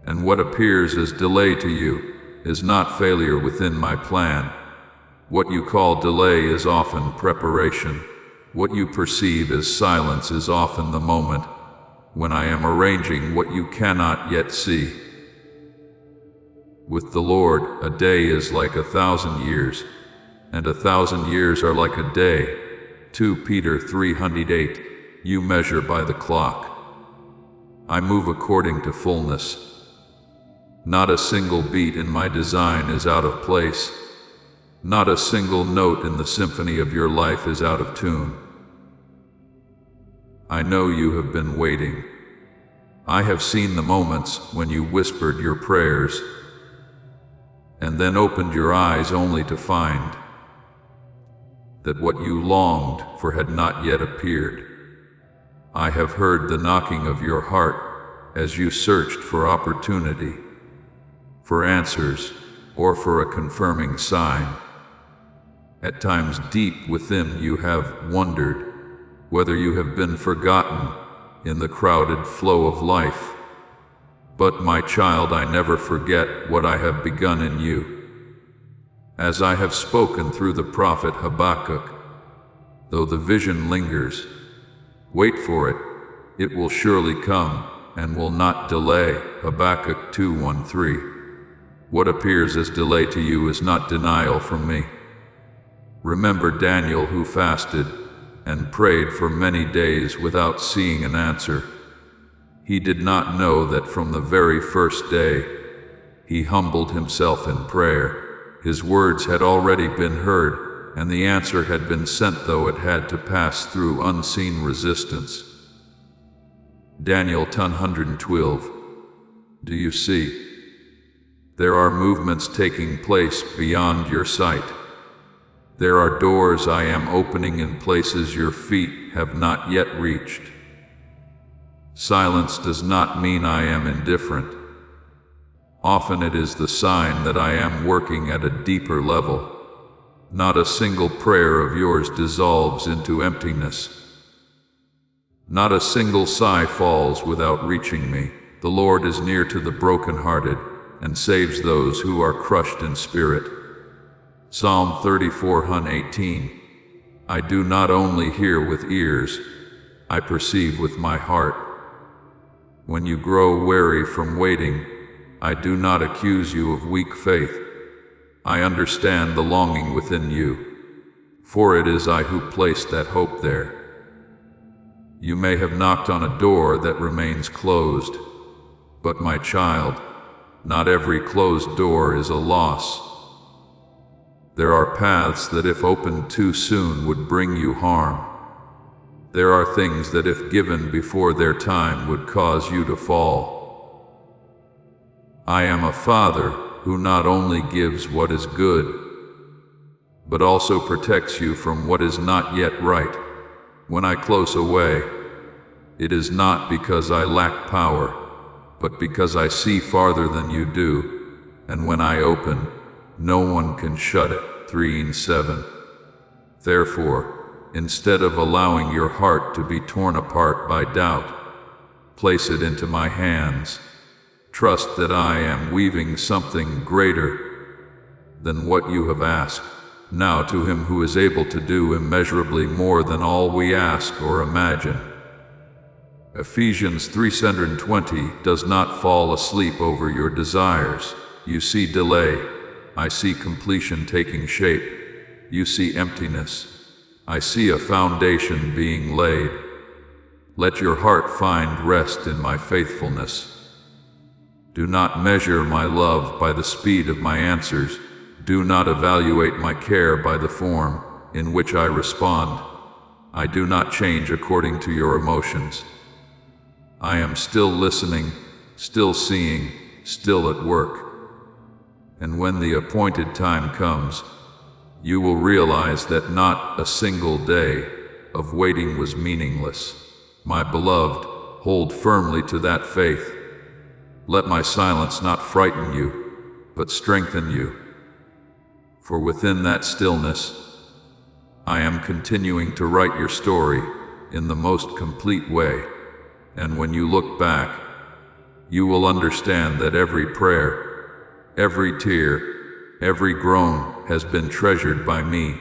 Speaker 1: And what appears as delay to you is not failure within my plan. What you call delay is often preparation. What you perceive as silence is often the moment when I am arranging what you cannot yet see. With the Lord, a day is like 1,000 years, and 1,000 years are like a day. 2 Peter 3:8. You measure by the clock. I move according to fullness. Not a single beat in my design is out of place. Not a single note in the symphony of your life is out of tune. I know you have been waiting. I have seen the moments when you whispered your prayers and then opened your eyes only to find that what you longed for had not yet appeared. I have heard the knocking of your heart as you searched for opportunity, for answers, or for a confirming sign. At times deep within you have wondered whether you have been forgotten in the crowded flow of life. But my child, I never forget what I have begun in you. As I have spoken through the prophet Habakkuk, though the vision lingers, wait for it, it will surely come, and will not delay. Habakkuk 2:1-3. What appears as delay to you is not denial from me. Remember Daniel, who fasted and prayed for many days without seeing an answer. He did not know that from the very first day he humbled himself in prayer. His words had already been heard, and the answer had been sent, though it had to pass through unseen resistance. Daniel 10:112. Do you see? There are movements taking place beyond your sight. There are doors I am opening in places your feet have not yet reached. Silence does not mean I am indifferent. Often it is the sign that I am working at a deeper level. Not a single prayer of yours dissolves into emptiness. Not a single sigh falls without reaching me. The Lord is near to the brokenhearted and saves those who are crushed in spirit. Psalm 34:18. I do not only hear with ears, I perceive with my heart. When you grow weary from waiting, I do not accuse you of weak faith. I understand the longing within you, for it is I who placed that hope there. You may have knocked on a door that remains closed, but my child, not every closed door is a loss. There are paths that if opened too soon would bring you harm. There are things that if given before their time would cause you to fall. I am a Father who not only gives what is good, but also protects you from what is not yet right. When I close away, it is not because I lack power, but because I see farther than you do, and when I open, no one can shut it. 3:7. Therefore, instead of allowing your heart to be torn apart by doubt, place it into my hands. Trust that I am weaving something greater than what you have asked. Now to him who is able to do immeasurably more than all we ask or imagine. Ephesians 3:20 does not fall asleep over your desires. You see delay, I see completion taking shape. You see emptiness, I see a foundation being laid. Let your heart find rest in my faithfulness. Do not measure my love by the speed of my answers. Do not evaluate my care by the form in which I respond. I do not change according to your emotions. I am still listening, still seeing, still at work. And when the appointed time comes, you will realize that not a single day of waiting was meaningless. My beloved, hold firmly to that faith. Let my silence not frighten you, but strengthen you. For within that stillness, I am continuing to write your story in the most complete way. And when you look back, you will understand that every prayer, every tear, every groan has been treasured by me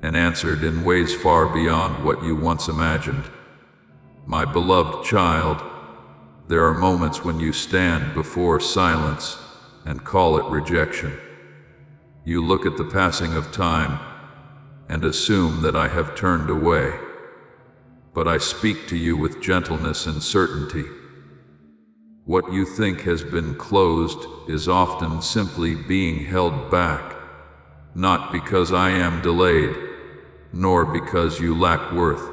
Speaker 1: and answered in ways far beyond what you once imagined. My beloved child, there are moments when you stand before silence and call it rejection. You look at the passing of time and assume that I have turned away. But I speak to you with gentleness and certainty. What you think has been closed is often simply being held back, not because I am delayed, nor because you lack worth,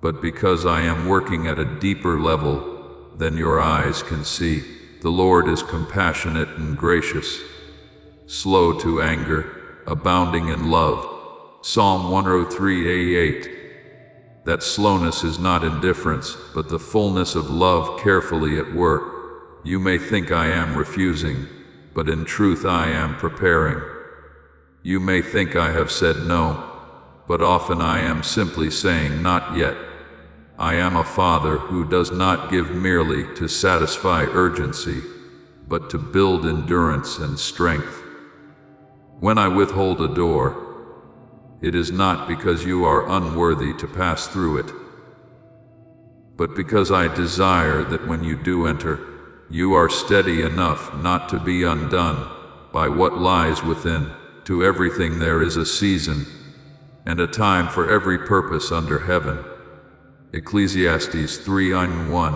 Speaker 1: but because I am working at a deeper level than your eyes can see. The Lord is compassionate and gracious, slow to anger, abounding in love. Psalm 103:8. That slowness is not indifference, but the fullness of love carefully at work. You may think I am refusing, but in truth I am preparing. You may think I have said no, but often I am simply saying not yet. I am a Father who does not give merely to satisfy urgency, but to build endurance and strength. When I withhold a door, it is not because you are unworthy to pass through it, but because I desire that when you do enter, you are steady enough not to be undone by what lies within. To everything there is a season, and a time for every purpose under heaven. Ecclesiastes 3:1.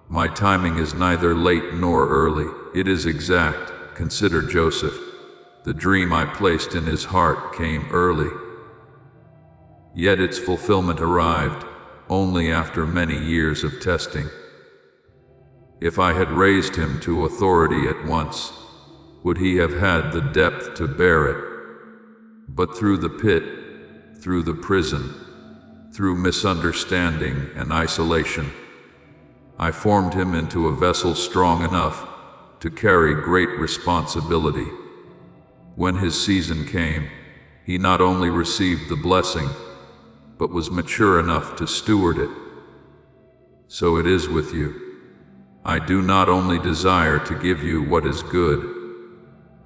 Speaker 1: My timing is neither late nor early, it is exact. Consider Joseph. The dream I placed in his heart came early, yet its fulfillment arrived only after many years of testing. If I had raised him to authority at once, would he have had the depth to bear it? But through the pit, through the prison, through misunderstanding and isolation, I formed him into a vessel strong enough to carry great responsibility. When his season came, he not only received the blessing, but was mature enough to steward it. So it is with you. I do not only desire to give you what is good,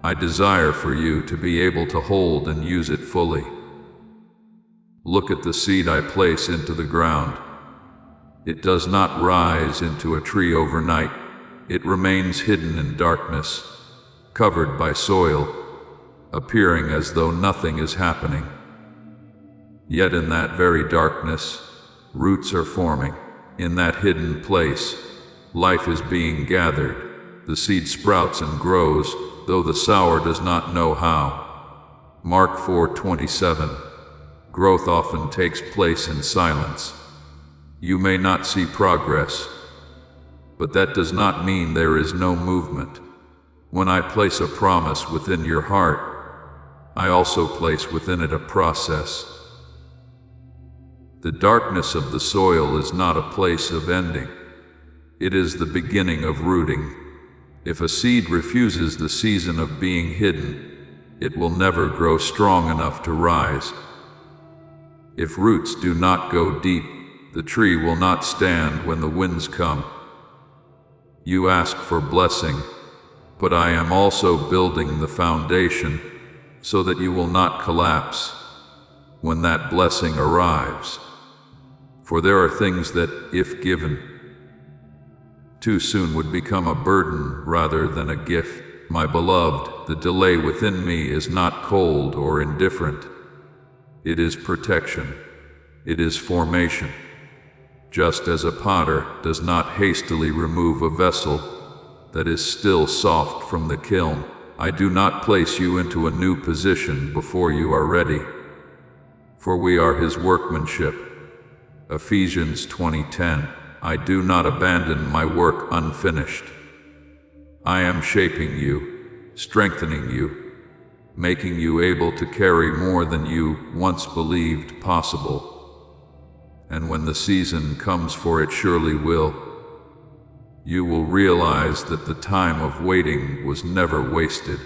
Speaker 1: I desire for you to be able to hold and use it fully. Look at the seed I place into the ground. It does not rise into a tree overnight. It remains hidden in darkness, covered by soil, appearing as though nothing is happening. Yet in that very darkness, roots are forming. In that hidden place, life is being gathered. The seed sprouts and grows, though the sower does not know how. Mark 4:27. Growth often takes place in silence. You may not see progress, but that does not mean there is no movement. When I place a promise within your heart, I also place within it a process. The darkness of the soil is not a place of ending. It is the beginning of rooting. If a seed refuses the season of being hidden, it will never grow strong enough to rise. If roots do not go deep, the tree will not stand when the winds come. You ask for blessing, but I am also building the foundation so that you will not collapse when that blessing arrives. For there are things that, if given too soon, would become a burden rather than a gift. My beloved, the delay within me is not cold or indifferent. It is protection. It is formation. Just as a potter does not hastily remove a vessel that is still soft from the kiln, I do not place you into a new position before you are ready. For we are his workmanship. Ephesians 20:10. I do not abandon my work unfinished. I am shaping you, strengthening you, making you able to carry more than you once believed possible. And when the season comes, for it surely will, you will realize that the time of waiting was never wasted.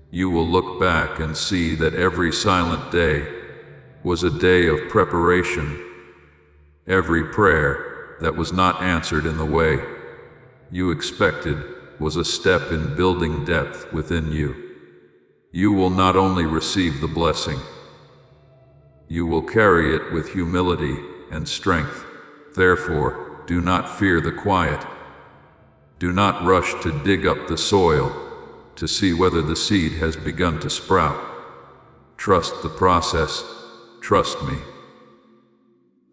Speaker 1: You will look back and see that every silent day was a day of preparation. Every prayer that was not answered in the way you expected was a step in building depth within you. You will not only receive the blessing, you will carry it with humility and strength. Therefore, do not fear the quiet. Do not rush to dig up the soil to see whether the seed has begun to sprout. Trust the process. Trust me.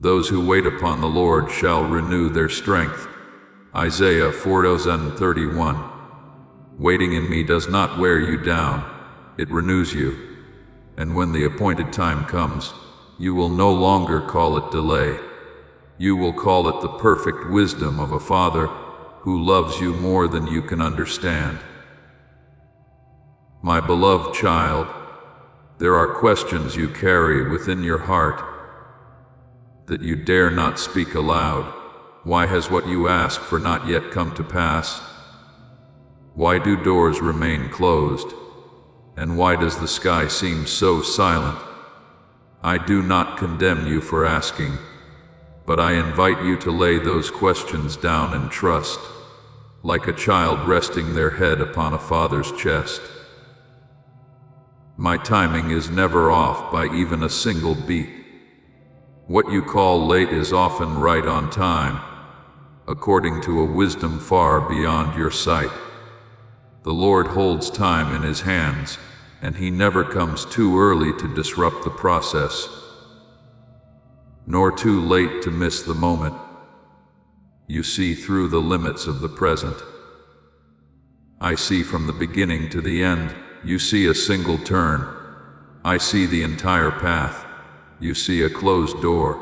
Speaker 1: Those who wait upon the Lord shall renew their strength. Isaiah 4:31. Waiting in me does not wear you down, it renews you. And when the appointed time comes, you will no longer call it delay. You will call it the perfect wisdom of a Father who loves you more than you can understand. My beloved child, there are questions you carry within your heart that you dare not speak aloud. Why has what you ask for not yet come to pass? Why do doors remain closed? And why does the sky seem so silent? I do not condemn you for asking, But I invite you to lay those questions down and trust, like a child resting their head upon a father's chest. My timing is never off by even a single beat. What you call late is often right on time, according to a wisdom far beyond your sight. The Lord holds time in His hands, and He never comes too early to disrupt the process, nor too late to miss the moment. You see through the limits of the present. I see from the beginning to the end. You see a single turn. I see the entire path. You see a closed door.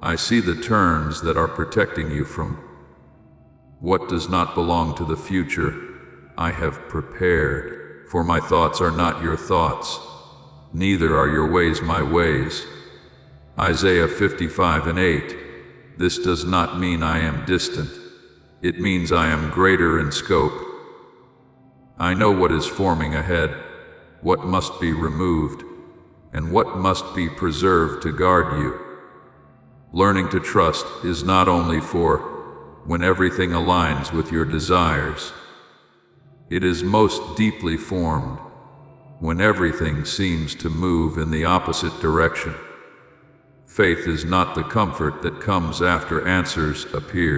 Speaker 1: I see the turns that are protecting you from what does not belong to the future. I have prepared, for my thoughts are not your thoughts, neither are your ways my ways. Isaiah 55:8. This does not mean I am distant. It means I am greater in scope. I know what is forming ahead, what must be removed, and what must be preserved to guard you. Learning to trust is not only for when everything aligns with your desires. It is most deeply formed when everything seems to move in the opposite direction. Faith is not the comfort that comes after answers appear.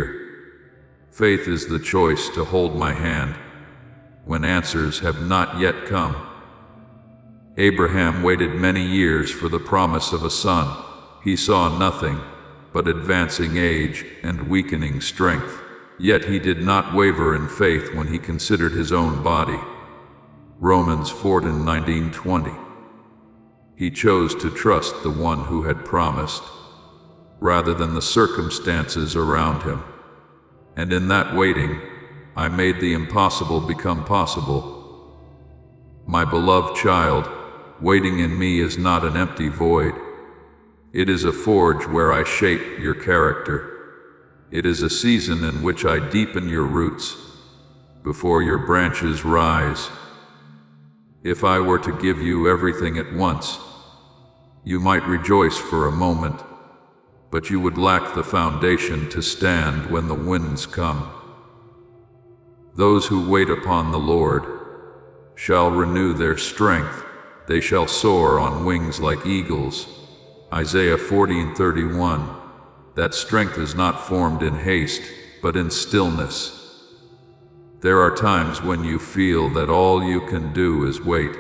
Speaker 1: Faith is the choice to hold my hand when answers have not yet come. Abraham waited many years for the promise of a son. He saw nothing but advancing age and weakening strength. Yet he did not waver in faith when he considered his own body. Romans 4:19-20. He chose to trust the one who had promised, rather than the circumstances around him. And in that waiting, I made the impossible become possible. My beloved child, waiting in me is not an empty void. It is a forge where I shape your character. It is a season in which I deepen your roots before your branches rise. If I were to give you everything at once, you might rejoice for a moment, but you would lack the foundation to stand when the winds come. Those who wait upon the Lord shall renew their strength. They shall soar on wings like eagles. Isaiah 40:31. That strength is not formed in haste, but in stillness. There are times when you feel that all you can do is wait.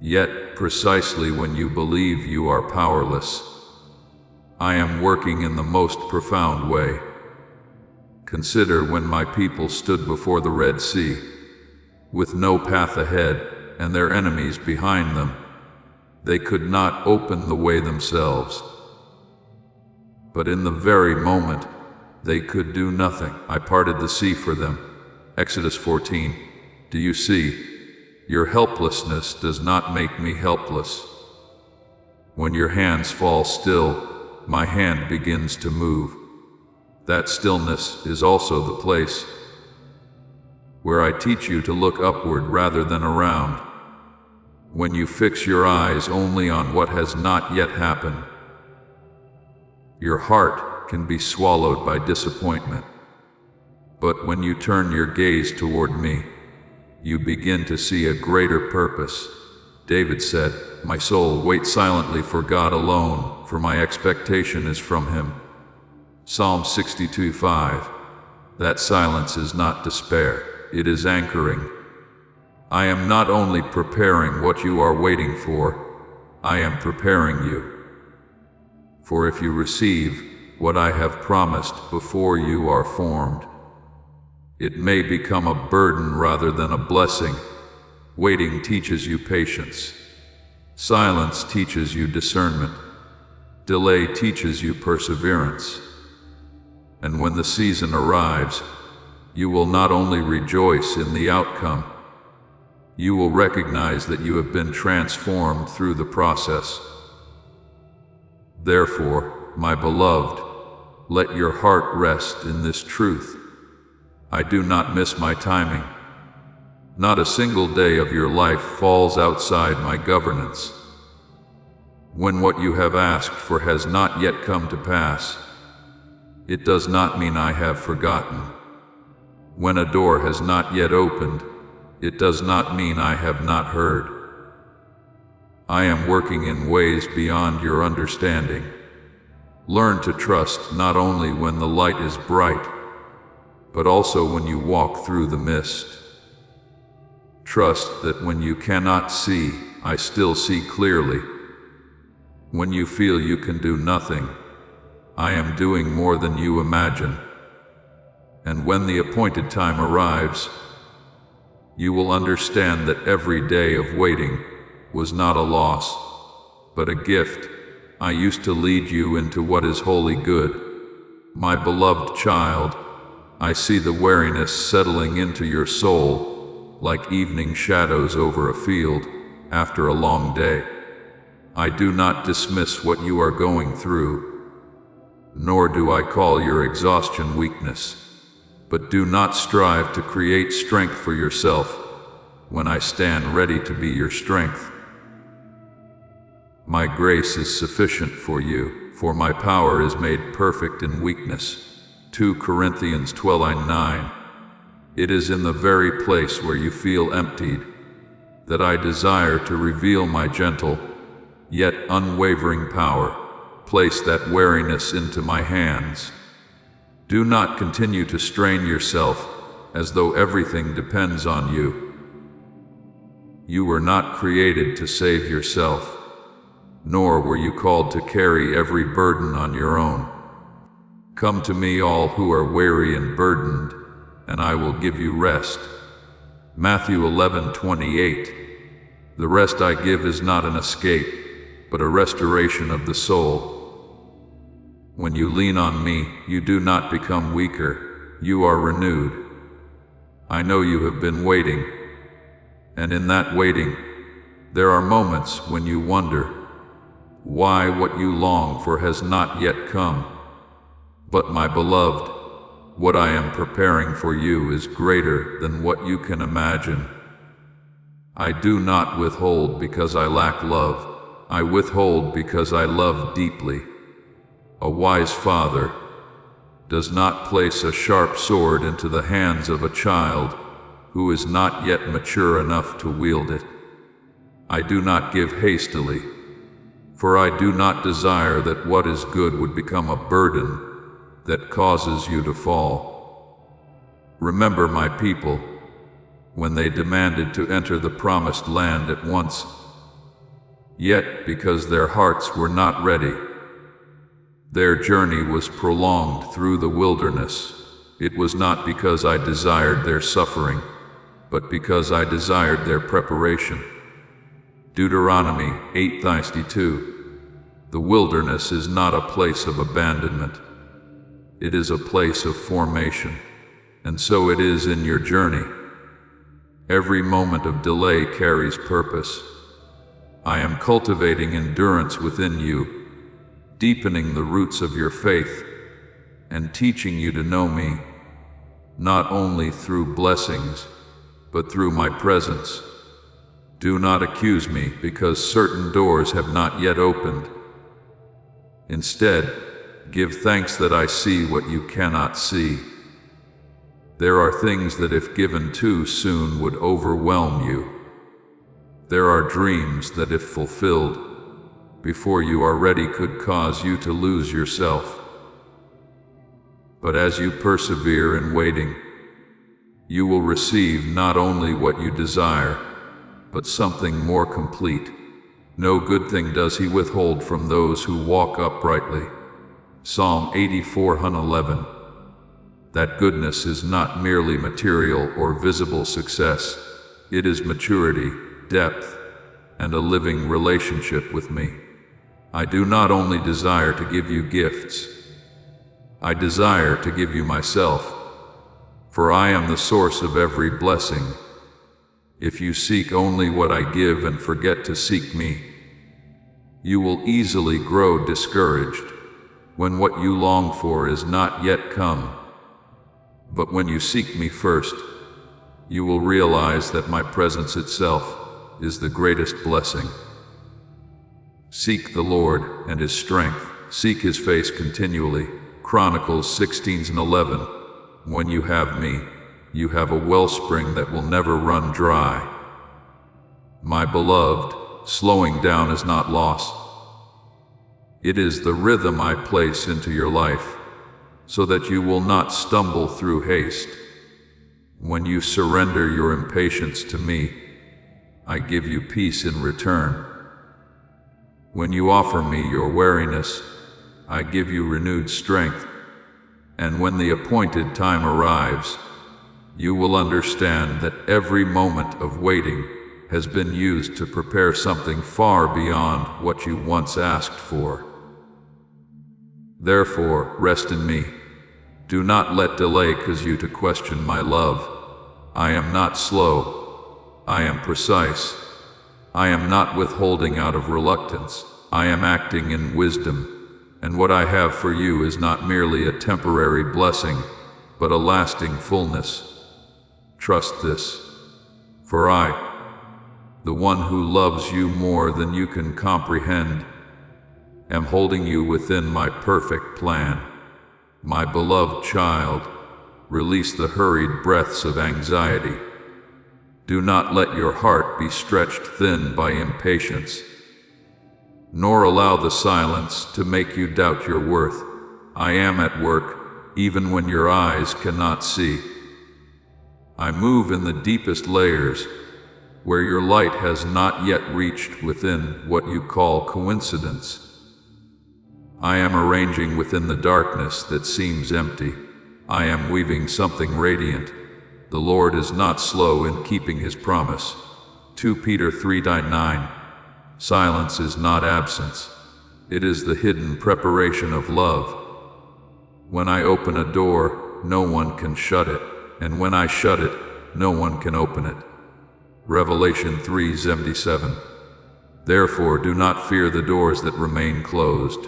Speaker 1: Yet, precisely when you believe you are powerless, I am working in the most profound way. Consider when my people stood before the Red Sea, with no path ahead and their enemies behind them. They could not open the way themselves. But in the very moment, they could do nothing. I parted the sea for them. Exodus 14. Do you see? Your helplessness does not make me helpless. When your hands fall still, my hand begins to move. That stillness is also the place where I teach you to look upward rather than around. When you fix your eyes only on what has not yet happened, your heart can be swallowed by disappointment. But when you turn your gaze toward me, you begin to see a greater purpose. David said, "My soul waits silently for God alone, for my expectation is from Him." Psalm 62:5. That silence is not despair, it is anchoring. I am not only preparing what you are waiting for, I am preparing you. For if you receive what I have promised before you are formed, it may become a burden rather than a blessing. Waiting teaches you patience. Silence teaches you discernment. Delay teaches you perseverance. And when the season arrives, you will not only rejoice in the outcome, you will recognize that you have been transformed through the process. Therefore, my beloved, let your heart rest in this truth. I do not miss my timing. Not a single day of your life falls outside my governance. When what you have asked for has not yet come to pass, it does not mean I have forgotten. When a door has not yet opened, it does not mean I have not heard. I am working in ways beyond your understanding. Learn to trust not only when the light is bright, but also when you walk through the mist. Trust that when you cannot see, I still see clearly. When you feel you can do nothing, I am doing more than you imagine. And when the appointed time arrives, you will understand that every day of waiting was not a loss, but a gift. I used to lead you into what is wholly good. My beloved child, I see the weariness settling into your soul, like evening shadows over a field after a long day. I do not dismiss what you are going through, nor do I call your exhaustion weakness. But do not strive to create strength for yourself when I stand ready to be your strength. My grace is sufficient for you, for my power is made perfect in weakness. 2 Corinthians 12:9. It is in the very place where you feel emptied that I desire to reveal my gentle, yet unwavering power. Place that weariness into my hands. Do not continue to strain yourself as though everything depends on you. You were not created to save yourself, nor were you called to carry every burden on your own. Come to me, all who are weary and burdened, and I will give you rest. Matthew 11:28. The rest I give is not an escape, but a restoration of the soul. When you lean on me, you do not become weaker, you are renewed. I know you have been waiting, and in that waiting, there are moments when you wonder why what you long for has not yet come. But my beloved, what I am preparing for you is greater than what you can imagine. I do not withhold because I lack love. I withhold because I love deeply. A wise father does not place a sharp sword into the hands of a child who is not yet mature enough to wield it. I do not give hastily, for I do not desire that what is good would become a burden that causes you to fall. Remember my people, when they demanded to enter the promised land at once, yet because their hearts were not ready, their journey was prolonged through the wilderness. It was not because I desired their suffering, but because I desired their preparation. Deuteronomy 8:32. The wilderness is not a place of abandonment. It is a place of formation, and so it is in your journey. Every moment of delay carries purpose. I am cultivating endurance within you, deepening the roots of your faith, and teaching you to know me, not only through blessings, but through my presence. Do not accuse me because certain doors have not yet opened. Instead, give thanks that I see what you cannot see. There are things that if given too soon would overwhelm you. There are dreams that if fulfilled before you are ready could cause you to lose yourself. But as you persevere in waiting, you will receive not only what you desire, but something more complete. No good thing does he withhold from those who walk uprightly. Psalm 84:11. That goodness is not merely material or visible success. It is maturity, depth, and a living relationship with me. I do not only desire to give you gifts, I desire to give you myself, for I am the source of every blessing. If you seek only what I give and forget to seek me, you will easily grow discouraged when what you long for is not yet come. But when you seek me first, you will realize that my presence itself is the greatest blessing. Seek the Lord and his strength. Seek his face continually. Chronicles 16:11. When you have me, you have a wellspring that will never run dry. My beloved, slowing down is not loss. It is the rhythm I place into your life, so that you will not stumble through haste. When you surrender your impatience to me, I give you peace in return. When you offer me your weariness, I give you renewed strength. And when the appointed time arrives, you will understand that every moment of waiting has been used to prepare something far beyond what you once asked for. Therefore, rest in me. Do not let delay cause you to question my love. I am not slow. I am precise. I am not withholding out of reluctance. I am acting in wisdom. And what I have for you is not merely a temporary blessing, but a lasting fullness. Trust this. For I, the one who loves you more than you can comprehend, am holding you within my perfect plan. My beloved child, release the hurried breaths of anxiety. Do not let your heart be stretched thin by impatience, nor allow the silence to make you doubt your worth. I am at work, even when your eyes cannot see. I move in the deepest layers, where your light has not yet reached within what you call coincidence. I am arranging within the darkness that seems empty. I am weaving something radiant. The Lord is not slow in keeping his promise. 2 Peter 3:9. Silence is not absence. It is the hidden preparation of love. When I open a door, no one can shut it, and when I shut it, no one can open it. Revelation 3:77. Therefore do not fear the doors that remain closed.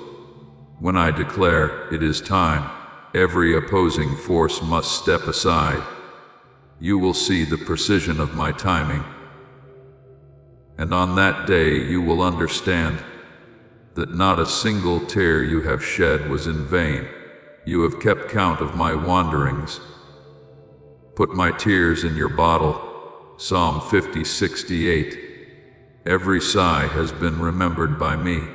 Speaker 1: When I declare, it is time, every opposing force must step aside. You will see the precision of my timing. And on that day you will understand that not a single tear you have shed was in vain. You have kept count of my wanderings. Put my tears in your bottle. Psalm 50:68. Every sigh has been remembered by me.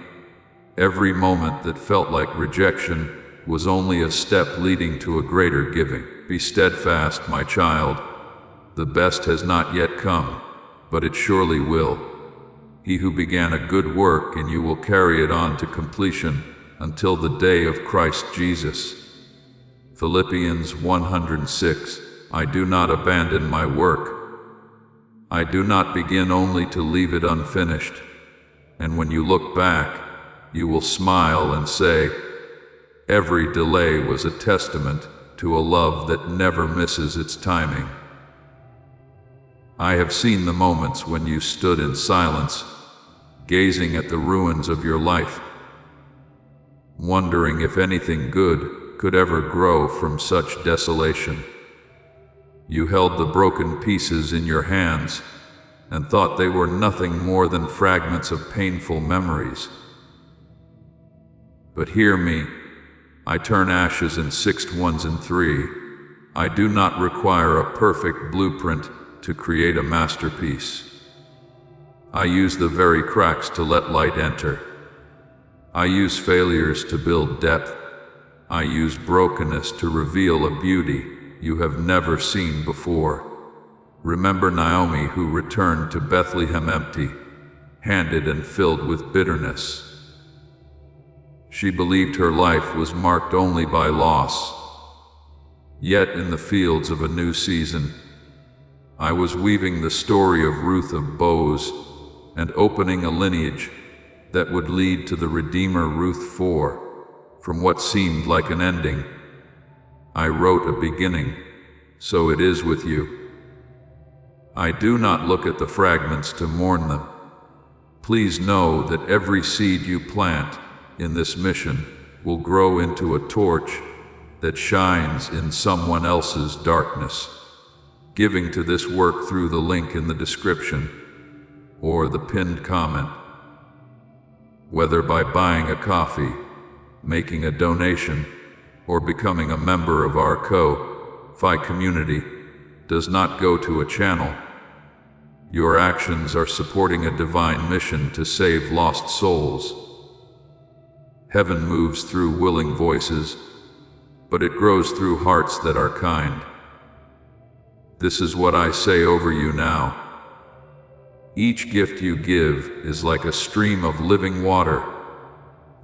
Speaker 1: Every moment that felt like rejection was only a step leading to a greater giving. Be steadfast, my child. The best has not yet come, but it surely will. He who began a good work in you will carry it on to completion until the day of Christ Jesus. Philippians 1:6. I do not abandon my work. I do not begin only to leave it unfinished. And when you look back, you will smile and say, every delay was a testament to a love that never misses its timing. I have seen the moments when you stood in silence, gazing at the ruins of your life, wondering if anything good could ever grow from such desolation. You held the broken pieces in your hands and thought they were nothing more than fragments of painful memories. But hear me, I turn ashes in sixth ones in three. I do not require a perfect blueprint to create a masterpiece. I use the very cracks to let light enter. I use failures to build depth. I use brokenness to reveal a beauty you have never seen before. Remember Naomi, who returned to Bethlehem empty-handed and filled with bitterness. She believed her life was marked only by loss. Yet in the fields of a new season, I was weaving the story of Ruth of Boaz and opening a lineage that would lead to the Redeemer Ruth 4. From what seemed like an ending, I wrote a beginning, so it is with you. I do not look at the fragments to mourn them. Please know that every seed you plant in this mission will grow into a torch that shines in someone else's darkness. Giving to this work through the link in the description or the pinned comment. whether by buying a coffee, making a donation, or becoming a member of our Ko-Fi community, does not go to a channel. Your actions are supporting a divine mission to save lost souls. Heaven moves through willing voices, but it grows through hearts that are kind. This is what I say over you now. Each gift you give is like a stream of living water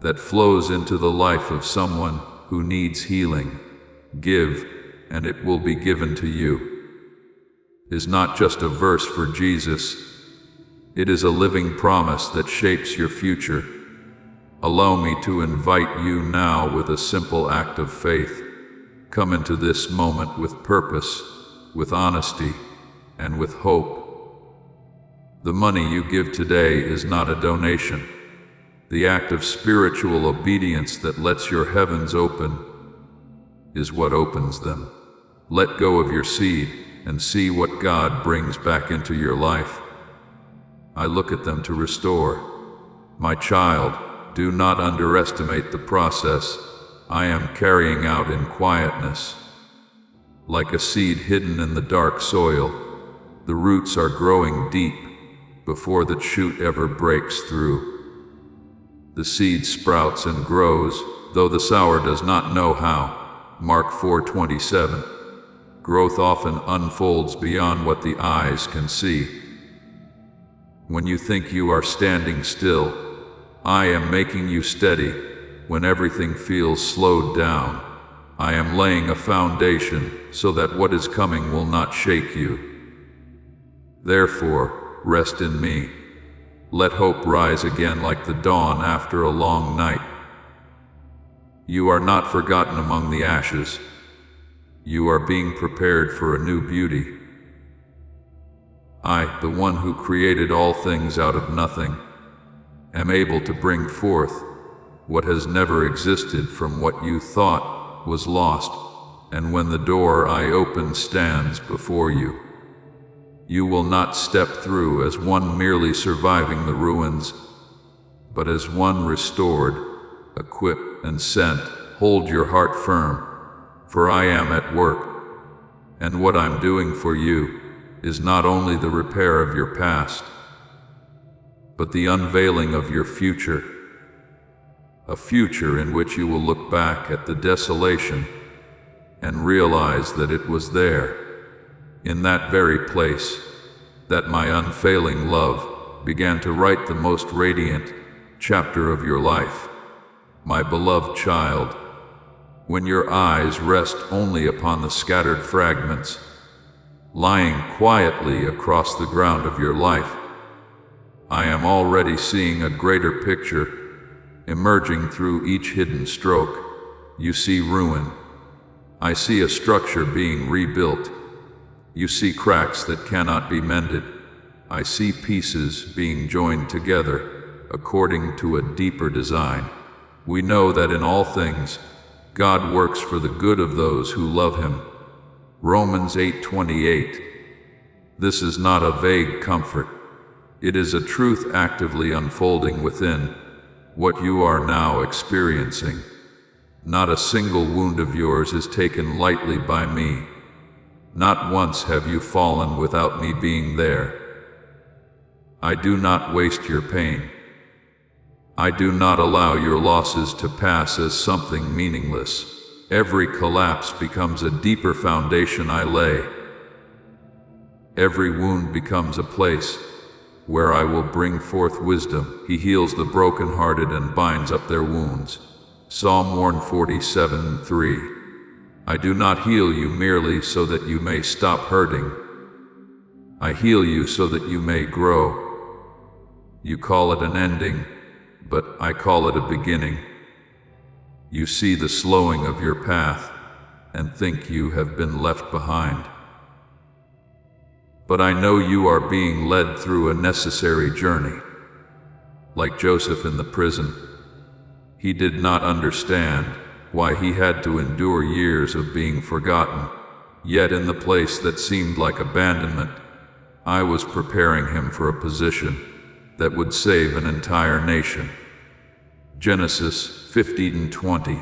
Speaker 1: that flows into the life of someone who needs healing. Give, and it will be given to you is not just a verse for Jesus. It is a living promise that shapes your future. Allow me to invite you now with a simple act of faith. Come into this moment with purpose, with honesty, and with hope. The money you give today is not a donation. The act of spiritual obedience that lets your heavens open is what opens them. Let go of your seed and see what God brings back into your life. I look at them to restore. My child, do not underestimate the process I am carrying out in quietness. Like a seed hidden in the dark soil, the roots are growing deep before the shoot ever breaks through. The seed sprouts and grows, though the sower does not know how. Mark 4:27. Growth often unfolds beyond what the eyes can see. When you think you are standing still, I am making you steady. When everything feels slowed down, I am laying a foundation so that what is coming will not shake you. Therefore, rest in me. Let hope rise again like the dawn after a long night. You are not forgotten among the ashes. You are being prepared for a new beauty. I, the one who created all things out of nothing, am able to bring forth what has never existed from what you thought was lost, and when the door I open stands before you, you will not step through as one merely surviving the ruins, but as one restored, equipped, and sent. Hold your heart firm, for I am at work, and what I'm doing for you is not only the repair of your past, but the unveiling of your future, a future in which you will look back at the desolation and realize that it was there, in that very place, that my unfailing love began to write the most radiant chapter of your life. My beloved child, when your eyes rest only upon the scattered fragments, lying quietly across the ground of your life, I am already seeing a greater picture emerging through each hidden stroke. You see ruin. I see a structure being rebuilt. You see cracks that cannot be mended. I see pieces being joined together according to a deeper design. We know that in all things, God works for the good of those who love Him. Romans 8:28. This is not a vague comfort. It is a truth actively unfolding within what you are now experiencing. Not a single wound of yours is taken lightly by me. Not once have you fallen without me being there. I do not waste your pain. I do not allow your losses to pass as something meaningless. Every collapse becomes a deeper foundation I lay. Every wound becomes a place where I will bring forth wisdom. He heals the brokenhearted and binds up their wounds. Psalm 147:3. I do not heal you merely so that you may stop hurting. I heal you so that you may grow. You call it an ending, but I call it a beginning. You see the slowing of your path and think you have been left behind. But I know you are being led through a necessary journey. Like Joseph in the prison, he did not understand why he had to endure years of being forgotten. Yet in the place that seemed like abandonment, I was preparing him for a position that would save an entire nation. Genesis 15:20.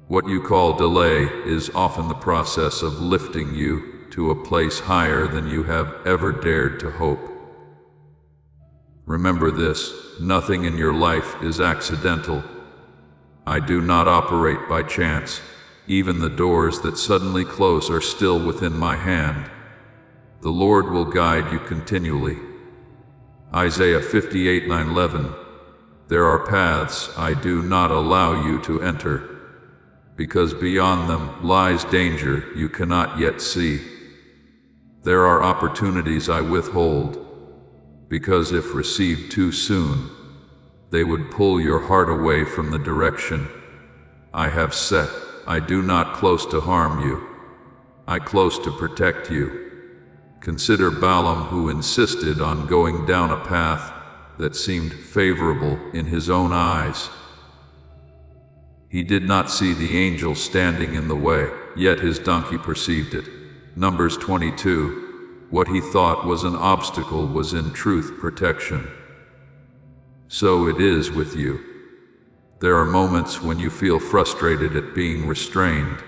Speaker 1: What you call delay is often the process of lifting you to a place higher than you have ever dared to hope. Remember this, nothing in your life is accidental. I do not operate by chance. Even the doors that suddenly close are still within my hand. The Lord will guide you continually. Isaiah 58:9-11. There are paths I do not allow you to enter, because beyond them lies danger you cannot yet see. There are opportunities I withhold, because if received too soon, they would pull your heart away from the direction I have set. I do not close to harm you. I close to protect you. Consider Balaam, who insisted on going down a path that seemed favorable in his own eyes. He did not see the angel standing in the way, yet his donkey perceived it. Numbers 22. What he thought was an obstacle was in truth protection. So it is with you. There are moments when you feel frustrated at being restrained.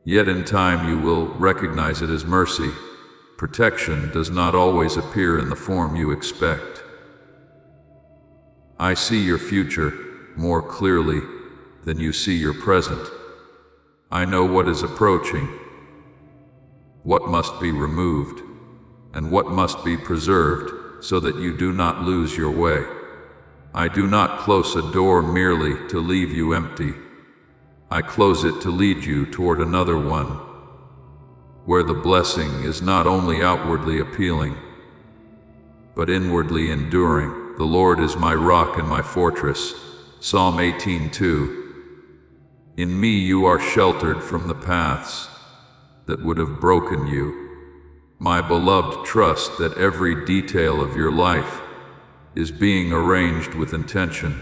Speaker 1: Yet in time you will recognize it as mercy. Protection does not always appear in the form you expect. I see your future more clearly than you see your present. I know what is approaching, what must be removed, and what must be preserved so that you do not lose your way. I do not close a door merely to leave you empty. I close it to lead you toward another one, where the blessing is not only outwardly appealing, but inwardly enduring. The Lord is my rock and my fortress. Psalm 18:2. In me you are sheltered from the paths that would have broken you. My beloved, trust that every detail of your life is being arranged with intention.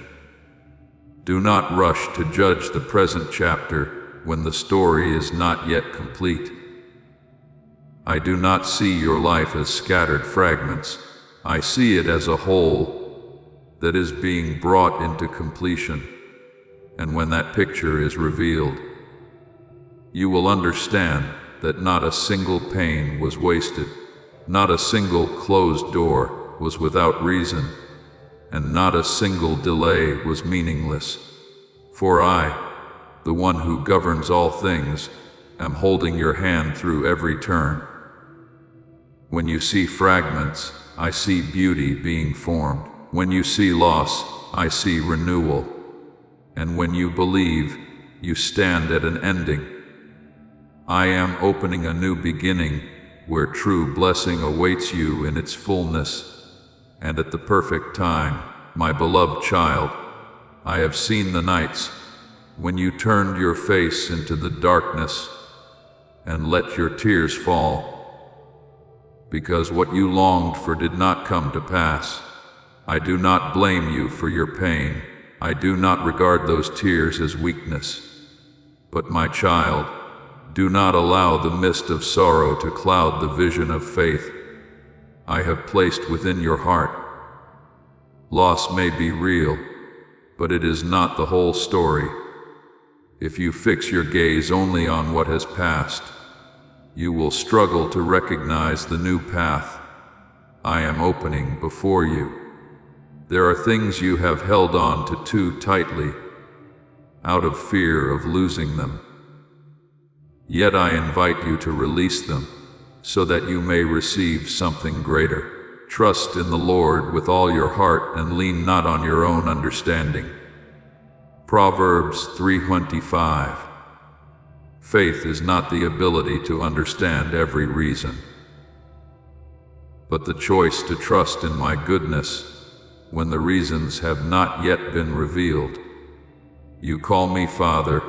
Speaker 1: Do not rush to judge the present chapter when the story is not yet complete. I do not see your life as scattered fragments. I see it as a whole that is being brought into completion. And when that picture is revealed, you will understand that not a single pain was wasted, not a single closed door was without reason, and not a single delay was meaningless. For I, the one who governs all things, am holding your hand through every turn. When you see fragments, I see beauty being formed. When you see loss, I see renewal. And when you believe, you stand at an ending. I am opening a new beginning where true blessing awaits you in its fullness. And at the perfect time, my beloved child, I have seen the nights when you turned your face into the darkness and let your tears fall, because what you longed for did not come to pass. I do not blame you for your pain. I do not regard those tears as weakness. But my child, do not allow the mist of sorrow to cloud the vision of faith I have placed within your heart. Loss may be real, but it is not the whole story. If you fix your gaze only on what has passed, you will struggle to recognize the new path I am opening before you. There are things you have held on to too tightly, out of fear of losing them. Yet I invite you to release them, so that you may receive something greater. Trust in the Lord with all your heart and lean not on your own understanding. Proverbs 3:25. Faith is not the ability to understand every reason, but the choice to trust in my goodness when the reasons have not yet been revealed. You call me Father,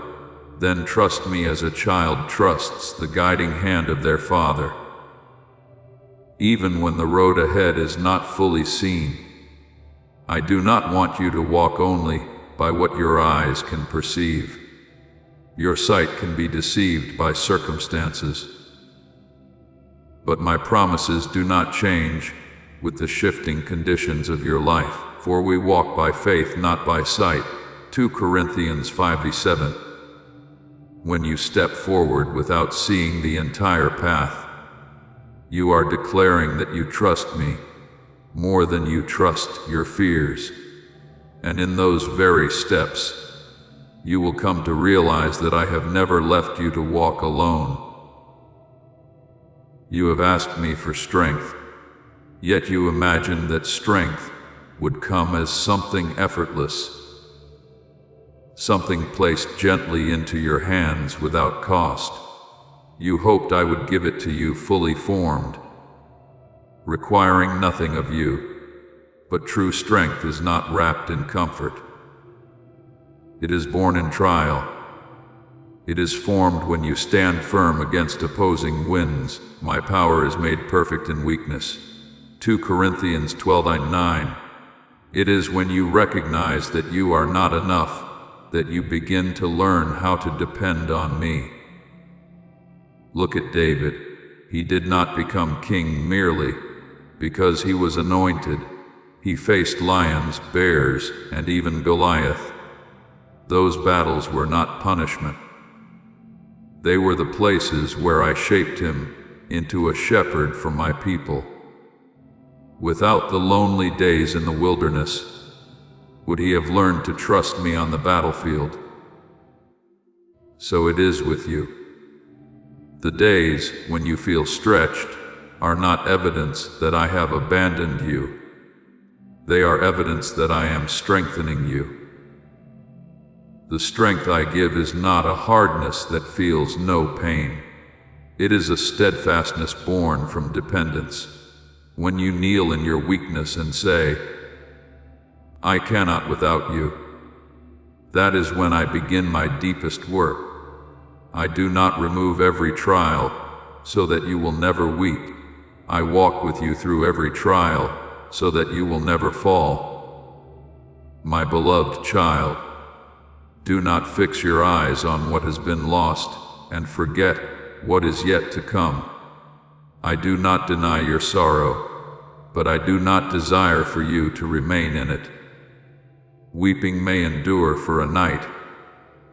Speaker 1: then trust me as a child trusts the guiding hand of their father. Even when the road ahead is not fully seen, I do not want you to walk only by what your eyes can perceive. Your sight can be deceived by circumstances. But my promises do not change with the shifting conditions of your life. for we walk by faith, not by sight. 2 Corinthians 5:7. When you step forward without seeing the entire path, you are declaring that you trust me more than you trust your fears. And in those very steps, you will come to realize that I have never left you to walk alone. You have asked me for strength, yet you imagined that strength would come as something effortless, something placed gently into your hands without cost. You hoped I would give it to you fully formed, requiring nothing of you. But true strength is not wrapped in comfort. It is born in trial. It is formed when you stand firm against opposing winds. My power is made perfect in weakness. 2 Corinthians 12:9. It is when you recognize that you are not enough that you begin to learn how to depend on me. Look at David. He did not become king merely because he was anointed. He faced lions, bears, and even Goliath. Those battles were not punishment. They were the places where I shaped him into a shepherd for my people. Without the lonely days in the wilderness, would he have learned to trust me on the battlefield? So it is with you. The days when you feel stretched are not evidence that I have abandoned you. They are evidence that I am strengthening you. The strength I give is not a hardness that feels no pain. It is a steadfastness born from dependence. When you kneel in your weakness and say, I cannot without you, that is when I begin my deepest work. I do not remove every trial so that you will never weep. I walk with you through every trial so that you will never fall. My beloved child, do not fix your eyes on what has been lost and forget what is yet to come. I do not deny your sorrow, but I do not desire for you to remain in it. Weeping may endure for a night,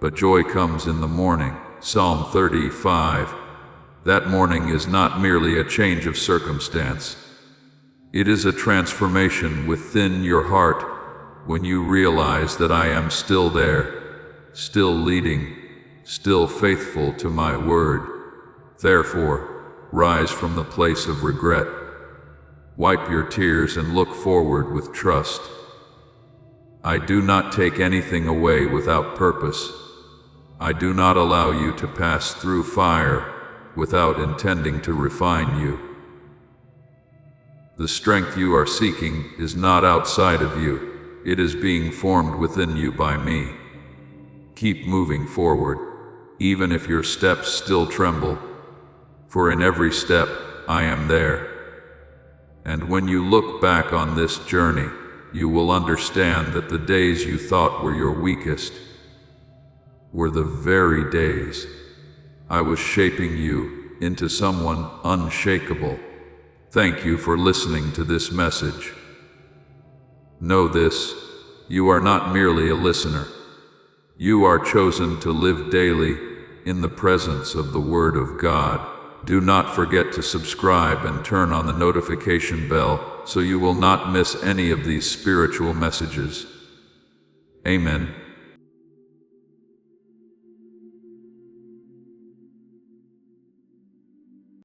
Speaker 1: but joy comes in the morning. Psalm 35. That morning is not merely a change of circumstance. It is a transformation within your heart when you realize that I am still there, still leading, still faithful to my word. Therefore, rise from the place of regret. Wipe your tears and look forward with trust. I do not take anything away without purpose. I do not allow you to pass through fire without intending to refine you. The strength you are seeking is not outside of you. It is being formed within you by me. Keep moving forward, even if your steps still tremble, for in every step I am there. And when you look back on this journey, you will understand that the days you thought were your weakest were the very days I was shaping you into someone unshakable. Thank you for listening to this message. Know this, you are not merely a listener. You are chosen to live daily in the presence of the Word of God. Do not forget to subscribe and turn on the notification bell so you will not miss any of these spiritual messages. Amen.